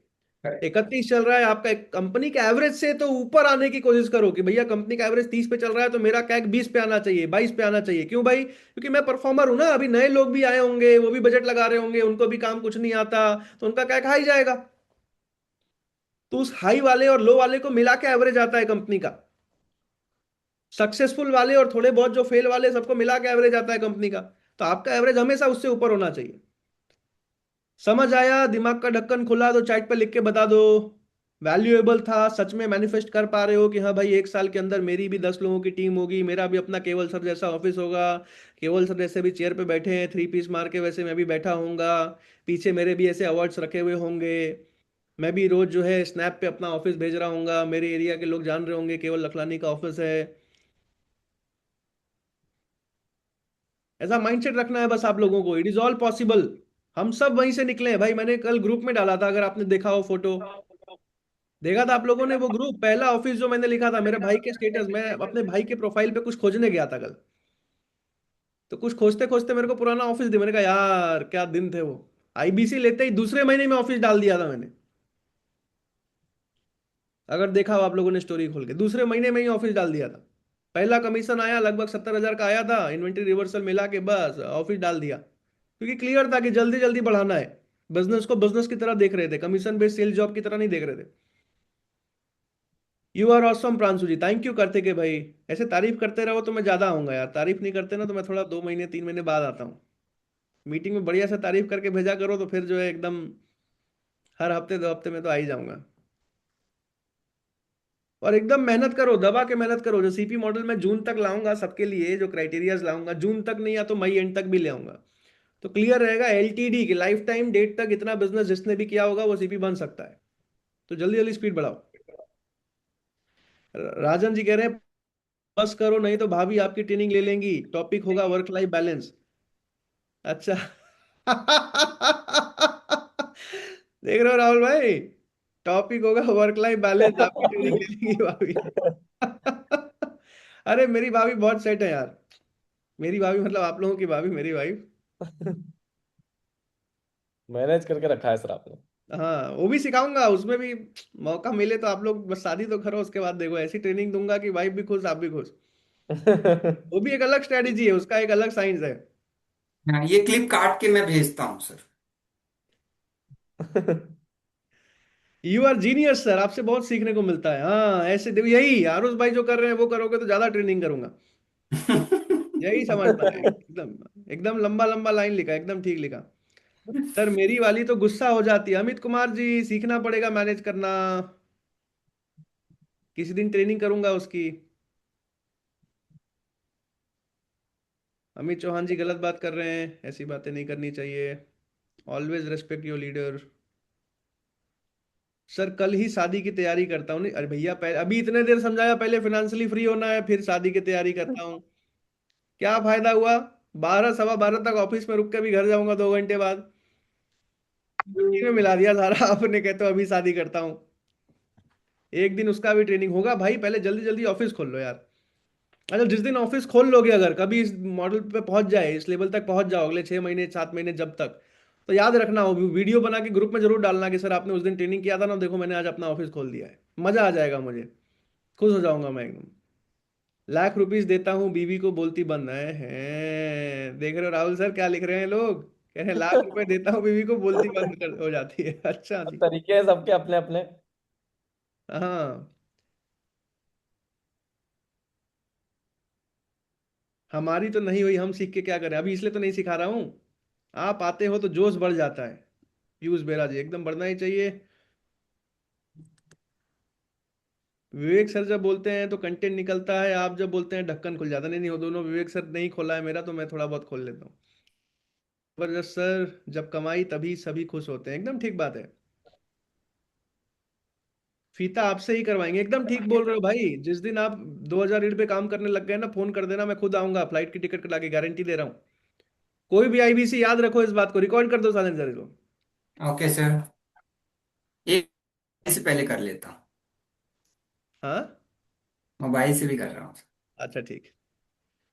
31 चल रहा है आपका, कंपनी के एवरेज से तो ऊपर आने की कोशिश करो कि भैया कंपनी का एवरेज 30 पे चल रहा है तो मेरा कैक 20 पे आना चाहिए, 22 पे आना चाहिए। क्यों भाई? क्योंकि मैं परफॉर्मर हूं ना। अभी नए लोग भी आए होंगे, वो भी बजट लगा रहे होंगे, उनको भी काम कुछ नहीं आता, तो उनका कैक हाई जाएगा। तो उस हाई वाले और लो वाले को मिला के एवरेज आता है कंपनी का। सक्सेसफुल वाले और थोड़े बहुत जो फेल वाले, सबको मिला के एवरेज आता है कंपनी का। तो आपका एवरेज हमेशा उससे ऊपर होना चाहिए। समझ आया? दिमाग का ढक्कन खुला तो चैट पे लिख के बता दो। वैल्यूएबल था, सच में मैनिफेस्ट कर पा रहे हो कि हाँ भाई 1 साल के अंदर मेरी भी 10 लोगों की टीम होगी, मेरा भी अपना केवल सर जैसा ऑफिस होगा, केवल सर जैसे भी चेयर पे बैठे हैं 3 पीस मार के, वैसे मैं भी बैठा होऊंगा, पीछे मेरे भी ऐसे अवार्ड्स रखे हुए होंगे, मैं भी रोज जो है स्नैप पे अपना ऑफिस भेज रहा हूंगा, मेरे एरिया के लोग जान रहे होंगे केवल लखलानी का ऑफिस है। ऐसा माइंडसेट रखना है बस आप लोगों को। It is all possible. हम सब वहीं से निकले हैं भाई। मैंने कल ग्रुप में डाला था, अगर आपने देखा हो फोटो, देखा था आप लोगों ने वो ग्रुप? पहला ऑफिस जो मैंने लिखा था, मेरे भाई के स्टेटस, मैं अपने भाई के प्रोफाइल पे कुछ खोजने गया था कल, तो कुछ खोजते खोजते मेरे को पुराना ऑफिस दिया। मैंने कहा यार क्या दिन थे वो। आईबीसी लेते ही दूसरे महीने में ऑफिस डाल दिया था मैंने। अगर देखा हो आप लोगों ने स्टोरी खोल के, दूसरे महीने में ही ऑफिस डाल दिया था। पहला कमीशन आया लगभग 70,000 का आया था, इन्वेंटरी रिवर्सल मिला के बस ऑफिस डाल दिया, क्योंकि क्लियर था कि जल्दी जल्दी बढ़ाना है। बिजनेस को बिजनेस की तरह देख रहे थे, कमीशन बेस्ड सेल जॉब की तरह नहीं देख रहे थे। You are awesome Pranshu ji, thank you करते के भाई। ऐसे तारीफ करते रहो तो मैं ज्यादा आऊंगा यार, तारीफ नहीं करते ना तो मैं थोड़ा 2 महीने 3 महीने बाद आता हूँ। मीटिंग में बढ़िया से तारीफ करके भेजा करो तो फिर जो है एकदम हर हफ्ते 2 हफ्ते में तो आ ही जाऊंगा। और एकदम मेहनत करो, दबा के मेहनत करो। जो सीपी मॉडल में जून तक लाऊंगा सबके लिए, जो क्राइटेरियाज लाऊंगा जून तक नहीं या तो मई एंड तक भी ले आऊंगा, तो क्लियर रहेगा एलटीडी की लाइफ टाइम डेट तक इतना बिजनेस जिसने भी किया होगा वो सीपी बन सकता है। तो जल्दी जल्दी स्पीड बढ़ाओ। राजन जी कह रहे हैं बस करो नहीं तो भाभी आपकी ट्रेनिंग ले लेंगी, टॉपिक होगा वर्क लाइफ बैलेंस। अच्छा देख रहे हो राहुल भाई, टॉपिक होगा वर्क लाइफ बैलेंस, आपकी ट्रेनिंग ले लेंगी भाभी। अरे मेरी भाभी बहुत सेट है यार। मेरी भाभी मतलब आप लोगों की भाभी, मेरी वाइफ। मैनेज करके रखा है सर आपने। हाँ वो भी सिखाऊंगा, उसमें भी मौका मिले तो। आप लोग बस शादी तो करो, उसके बाद देखो ऐसी ट्रेनिंग दूंगा कि वाइफ भी खुश, आप भी खुश। ठीक वो भी एक अलग स्ट्रेटेजी है, उसका एक अलग साइंस है। हाँ, ये क्लिप काट के मैं भेजता हूँ sir. You are genius sir, आपसे बहुत सीखने को मिलता है। हाँ ऐसे यही आरुष भाई जो कर रहे हैं वो करोगे तो ज्यादा ट्रेनिंग करूंगा। यही समझना है एकदम। एकदम लंबा लंबा लाइन लिखा, एकदम ठीक लिखा। सर मेरी वाली तो गुस्सा हो जाती है। अमित कुमार जी सीखना पड़ेगा मैनेज करना, किसी दिन ट्रेनिंग करूंगा उसकी। अमित चौहान जी गलत बात कर रहे हैं, ऐसी बातें नहीं करनी चाहिए। Always respect your leader. Sir कल ही शादी की तैयारी करता हूँ। नहीं अरे भैया, पहले अभी इतने देर समझाया, पहले फाइनेंशियली फ्री होना है फिर शादी की तैयारी करता हूँ। क्या फायदा हुआ? 12 सवा 12 तक ऑफिस में रुक के भी घर जाऊंगा 2 घंटे बाद। छुट्टी में मिला दिया सारा आपने, कहते हो अभी शादी करता हूँ। एक दिन उसका भी ट्रेनिंग होगा भाई, पहले जल्दी जल्दी ऑफिस खोल लो यार। अच्छा जिस दिन ऑफिस खोल लोगे, अगर कभी इस मॉडल पे पहुंच जाए, इस लेवल तक पहुंच जाओ, अगले 6 महीने 7 महीने जब तक, तो याद रखना हो, वीडियो बना के ग्रुप में जरूर डालना कि सर आपने उस दिन ट्रेनिंग किया था ना, देखो मैंने आज अपना ऑफिस खोल दिया है। मजा आ जाएगा मुझे, खुश हो जाऊंगा मैं एकदम। लाख रुपीस देता हूँ बीवी को बोलती बंद है देख रहे हो राहुल सर क्या लिख रहे हैं लोग? कह रहे हैं लाख रुपए देता हूँ बीवी को बोलती बंद कर हो जाती है। अच्छा अब जी। तरीके हैं सबके अपने अपने। हाँ हमारी तो नहीं हुई, हम सीख के क्या करें, अभी इसलिए तो नहीं सिखा रहा हूँ। आप आते हो तो जोश बढ़ जाता है। पीयूष बेरा जी एकदम बढ़ना ही चाहिए। विवेक सर जब बोलते हैं तो कंटेंट निकलता है, आप जब बोलते हैं ढक्कन खुल जाता है। नहीं नहीं, वो दोनों विवेक सर नहीं खोला है मेरा, तो मैं थोड़ा बहुत खोल लेता हूँ। जबरदस्त सर, जब कमाई तभी सभी खुश होते हैं, एकदम ठीक बात है। फीता आपसे ही करवाएंगे, एकदम ठीक बोल रहे हो भाई। जिस दिन आप 2000 रीड पे काम करने लग गए ना, फोन कर देना, मैं खुद आऊंगा, फ्लाइट की टिकट कटा के, गारंटी दे रहा हूँ। कोई भी आईबीसी याद रखो, इस बात को रिकॉर्ड कर दो साइलेंसर को। ओके सर, एक से पहले कर लेता हूँ, हाँ मोबाइल से भी कर रहा हूँ। अच्छा ठीक।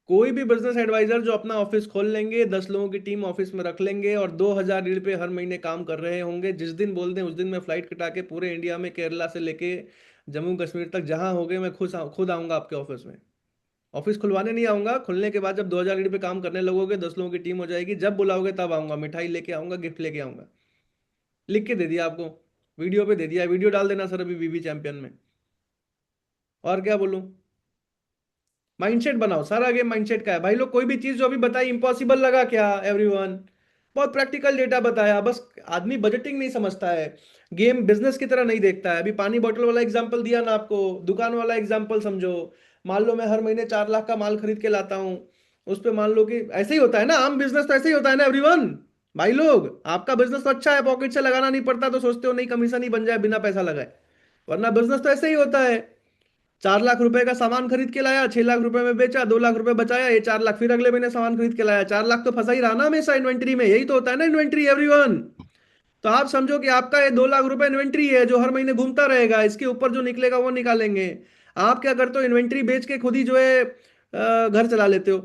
कोई भी बिजनेस एडवाइजर जो अपना ऑफिस खोल लेंगे, 10 लोगों की टीम ऑफिस में रख लेंगे और 2000 रीड पे हर महीने काम कर रहे होंगे, जिस दिन बोल दें उस दिन मैं फ्लाइट कटा के पूरे इंडिया में, केरला से लेके जम्मू कश्मीर तक जहां हो गए, मैं खुद आऊंगा आपके ऑफिस में। ऑफिस खुलवाने नहीं आऊंगा, खुलने के बाद जब 2000 रीड पे काम करने लगोगे, 10 लोगों की टीम हो जाएगी, जब बुलाओगे तब आऊंगा, मिठाई लेके आऊंगा, गिफ्ट लेके आऊंगा। लिख के दे दिया आपको, वीडियो पे दे दिया, वीडियो डाल देना सर अभी बीबी चैंपियन में। और क्या बोलूं? माइंडसेट बनाओ, सारा गेम माइंडसेट का है भाई लोग। कोई भी चीज जो अभी बताई इम्पॉसिबल लगा क्या एवरीवन? बहुत प्रैक्टिकल डेटा बताया, बस आदमी बजटिंग नहीं समझता है, गेम बिजनेस की तरह नहीं देखता है। अभी पानी बॉटल वाला एग्जांपल दिया ना आपको, दुकान वाला एग्जांपल समझो। मान लो मैं हर महीने 4 लाख का माल खरीद के लाता हूँ, उस पे मान लो कि ऐसे ही होता है ना, आम बिजनेस तो ऐसे ही होता है ना एवरीवन। भाई लोग आपका बिजनेस तो अच्छा है, पॉकेट से लगाना नहीं पड़ता, तो सोचते हो नहीं कमीशन ही बन जाए बिना पैसा लगाए, वरना बिजनेस तो ऐसे ही होता है। 4 लाख रुपए का सामान खरीद के लाया, 6 लाख रुपए में बेचा, 2 लाख रुपए बचाया, ये 4 लाख फिर अगले महीने सामान खरीद के लाया, 4 लाख तो फंसा ही रहा ना हमेशा इन्वेंट्री में। यही तो होता है ना इन्वेंट्री एवरीवन। तो आप समझो कि आपका ये 2 लाख रुपए इन्वेंट्री है जो हर महीने घूमता रहेगा, इसके ऊपर जो निकलेगा वो निकालेंगे। आप क्या करते हो, इन्वेंट्री बेच के खुद ही जो है घर चला लेते हो।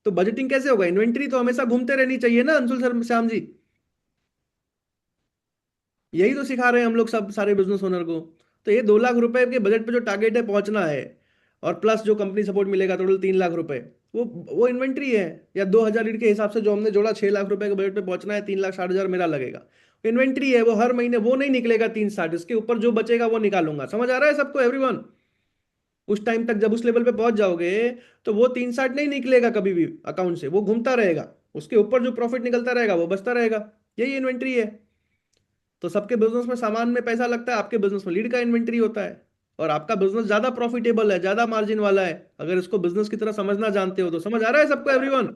तो बजटिंग कैसे होगा? इन्वेंट्री तो हमेशा घूमते रहनी चाहिए ना अंशुल सर, श्याम जी। यही तो सिखा रहे हैं हम लोग सब सारे बिजनेस ओनर को। तो ये 2 लाख रुपए के बजट पे जो टारगेट है पहुंचना है, और प्लस जो कंपनी सपोर्ट मिलेगा टोटल 3 लाख रुपए, वो इन्वेंट्री है। या 2000 लीड के हिसाब से जो हमने जोड़ा, 6 लाख रुपए के बजट पे पहुंचना है, 3,60,000 मेरा लगेगा। इन्वेंट्री है, वो हर महीने वो नहीं निकलेगा 360, इसके ऊपर जो बचेगा वो निकालूंगा। समझ आ रहा है सबको एवरीवन? उस टाइम तक जब उस लेवल पे पहुंच जाओगे, तो वो 360 नहीं निकलेगा कभी भी अकाउंट से, वो घूमता रहेगा, उसके ऊपर जो प्रॉफिट निकलता रहेगा वो बचता रहेगा। यही इन्वेंट्री है। तो सबके बिजनेस में सामान में पैसा लगता है, आपके बिजनेस में लीड का इन्वेंट्री होता है। और आपका बिजनेस ज्यादा प्रॉफिटेबल है, ज्यादा मार्जिन वाला है, अगर इसको बिजनेस की तरह समझना जानते हो तो। समझ आ रहा है सबको एवरीवन?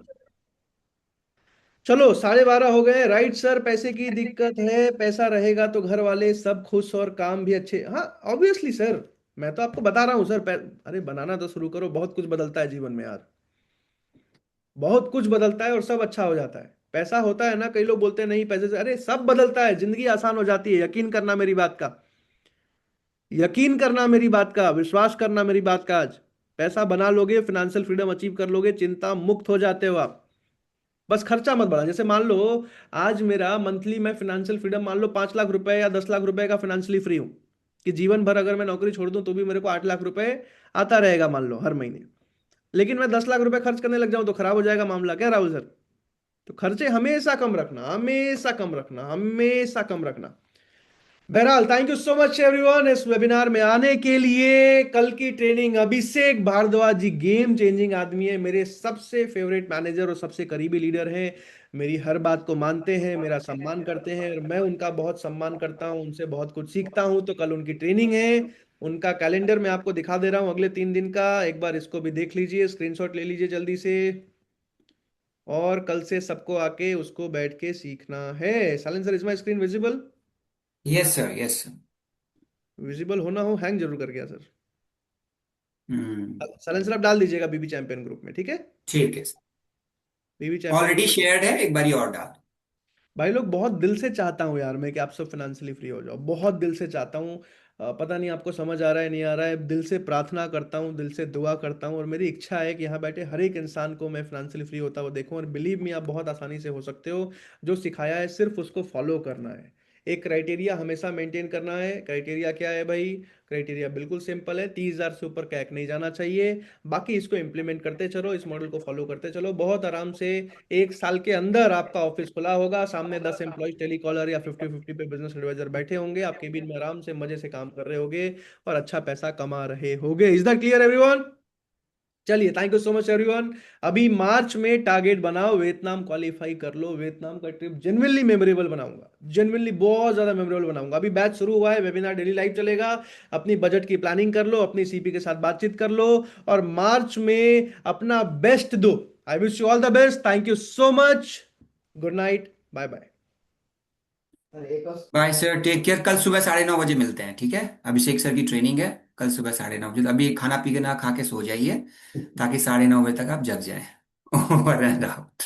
चलो 12:30 हो गए, राइट सर। पैसे की दिक्कत है, पैसा रहेगा तो घर वाले सब खुश और काम भी अच्छे। हाँ ऑब्वियसली सर, मैं तो आपको बता रहा हूँ सर। अरे बनाना तो शुरू करो, बहुत कुछ बदलता है जीवन में यार, बहुत कुछ बदलता है और सब अच्छा हो जाता है। पैसा होता है ना, कई लोग बोलते हैं नहीं पैसे से, अरे सब बदलता है, जिंदगी आसान हो जाती है, यकीन करना मेरी बात का, यकीन करना मेरी बात का, विश्वास करना मेरी बात का। आज पैसा बना लोगे, फाइनेंशियल फ्रीडम अचीव कर लोगे, चिंता मुक्त हो जाते हो आप। बस खर्चा मत बढ़ा। जैसे मान लो आज मेरा मंथली, मैं फाइनेंशियल फ्रीडम मान लो 5 लाख रुपए या 10 लाख रुपए का फाइनेंशियली फ्री हूं, कि जीवन भर अगर मैं नौकरी छोड़ दूं तो भी मेरे को 8 लाख रुपए आता रहेगा मान लो हर महीने। लेकिन मैं 10 लाख रुपए खर्च करने लग जाऊं तो खराब हो जाएगा मामला, क्या राहुल सर? तो खर्चे हमेशा कम रखना, हमेशा कम रखना, हमेशा कम रखना। बहरहाल thank you so much everyone इस वेबिनार में आने के लिए। कल की ट्रेनिंग, अभिषेक भारद्वाज जी गेम चेंजिंग आदमी है, मेरे सबसे फेवरेट मैनेजर और सबसे करीबी लीडर हैं। मेरी हर बात को मानते हैं, मेरा सम्मान करते हैं और मैं उनका बहुत सम्मान करता हूं, उनसे बहुत कुछ सीखता हूं। तो कल उनकी ट्रेनिंग है, उनका कैलेंडर मैं आपको दिखा दे रहा हूं अगले 3 दिन का। एक बार इसको भी देख लीजिए, स्क्रीनशॉट ले लीजिए जल्दी से। और कल से सबको आके उसको बैठ के सीखना है। Silencer, is my screen visible? Yes sir, yes sir. Visible होना हो, हैंग जरूर कर गया सर। हम्म। साइलेंसर आप डाल दीजिएगा बीबी चैंपियन ग्रुप में, ठीक है? ठीक है। बीबी चैंपियन। ऑलरेडी शेयर्ड है, एक बार और डाल। भाई लोग, बहुत दिल से चाहता हूँ यार मैं कि आप सब फाइनेंशियली फ्री हो जाओ, बहुत दिल से चाहता हूँ। पता नहीं आपको समझ आ रहा है नहीं आ रहा है, दिल से प्रार्थना करता हूँ, दिल से दुआ करता हूँ और मेरी इच्छा है कि यहाँ बैठे हर एक इंसान को मैं फाइनेंशियली फ्री होता हुआ देखूं। और बिलीव मी, आप बहुत आसानी से हो सकते हो। जो सिखाया है सिर्फ उसको फॉलो करना है। एक क्राइटेरिया हमेशा मेंटेन करना है। क्राइटेरिया क्या है भाई? क्राइटेरिया बिल्कुल सिंपल है, 30,000 से ऊपर कैक नहीं जाना चाहिए। बाकी इसको इम्प्लीमेंट करते चलो, इस मॉडल को फॉलो करते चलो, बहुत आराम से 1 साल के अंदर आपका ऑफिस खुला होगा, सामने 10 एम्प्लॉय टेलीकॉलर या 50-50 पे बिजनेस एडवाइजर बैठे होंगे, आप केबिन में आराम से मजे से काम कर रहे होगे और अच्छा पैसा कमा रहे होगे। Is that clear everyone? चलिए, thank you so much everyone. अभी मार्च में टारगेट बनाओ, वियतनाम क्वालिफाई कर लो। वियतनाम का ट्रिप जेन्युइनली मेमोरेबल बनाऊंगा, जेन्युइनली बहुत ज्यादा मेमोरेबल बनाऊंगा। अभी बैच शुरू हुआ है, वेबिनार डेली लाइव चलेगा। अपनी बजट की प्लानिंग कर लो, अपनी सीपी के साथ बातचीत कर लो और मार्च में अपना बेस्ट दो। I wish you all the best. Thank you so much. Good night, bye bye. एक और बाय सर, टेक केयर। कल सुबह 9:30 बजे मिलते हैं, ठीक है? अभिषेक सर की ट्रेनिंग है कल सुबह 9:30 बजे। अभी खाना पी के ना खा के सो जाइए, ताकि 9:30 बजे तक आप जग जाए। Over and out.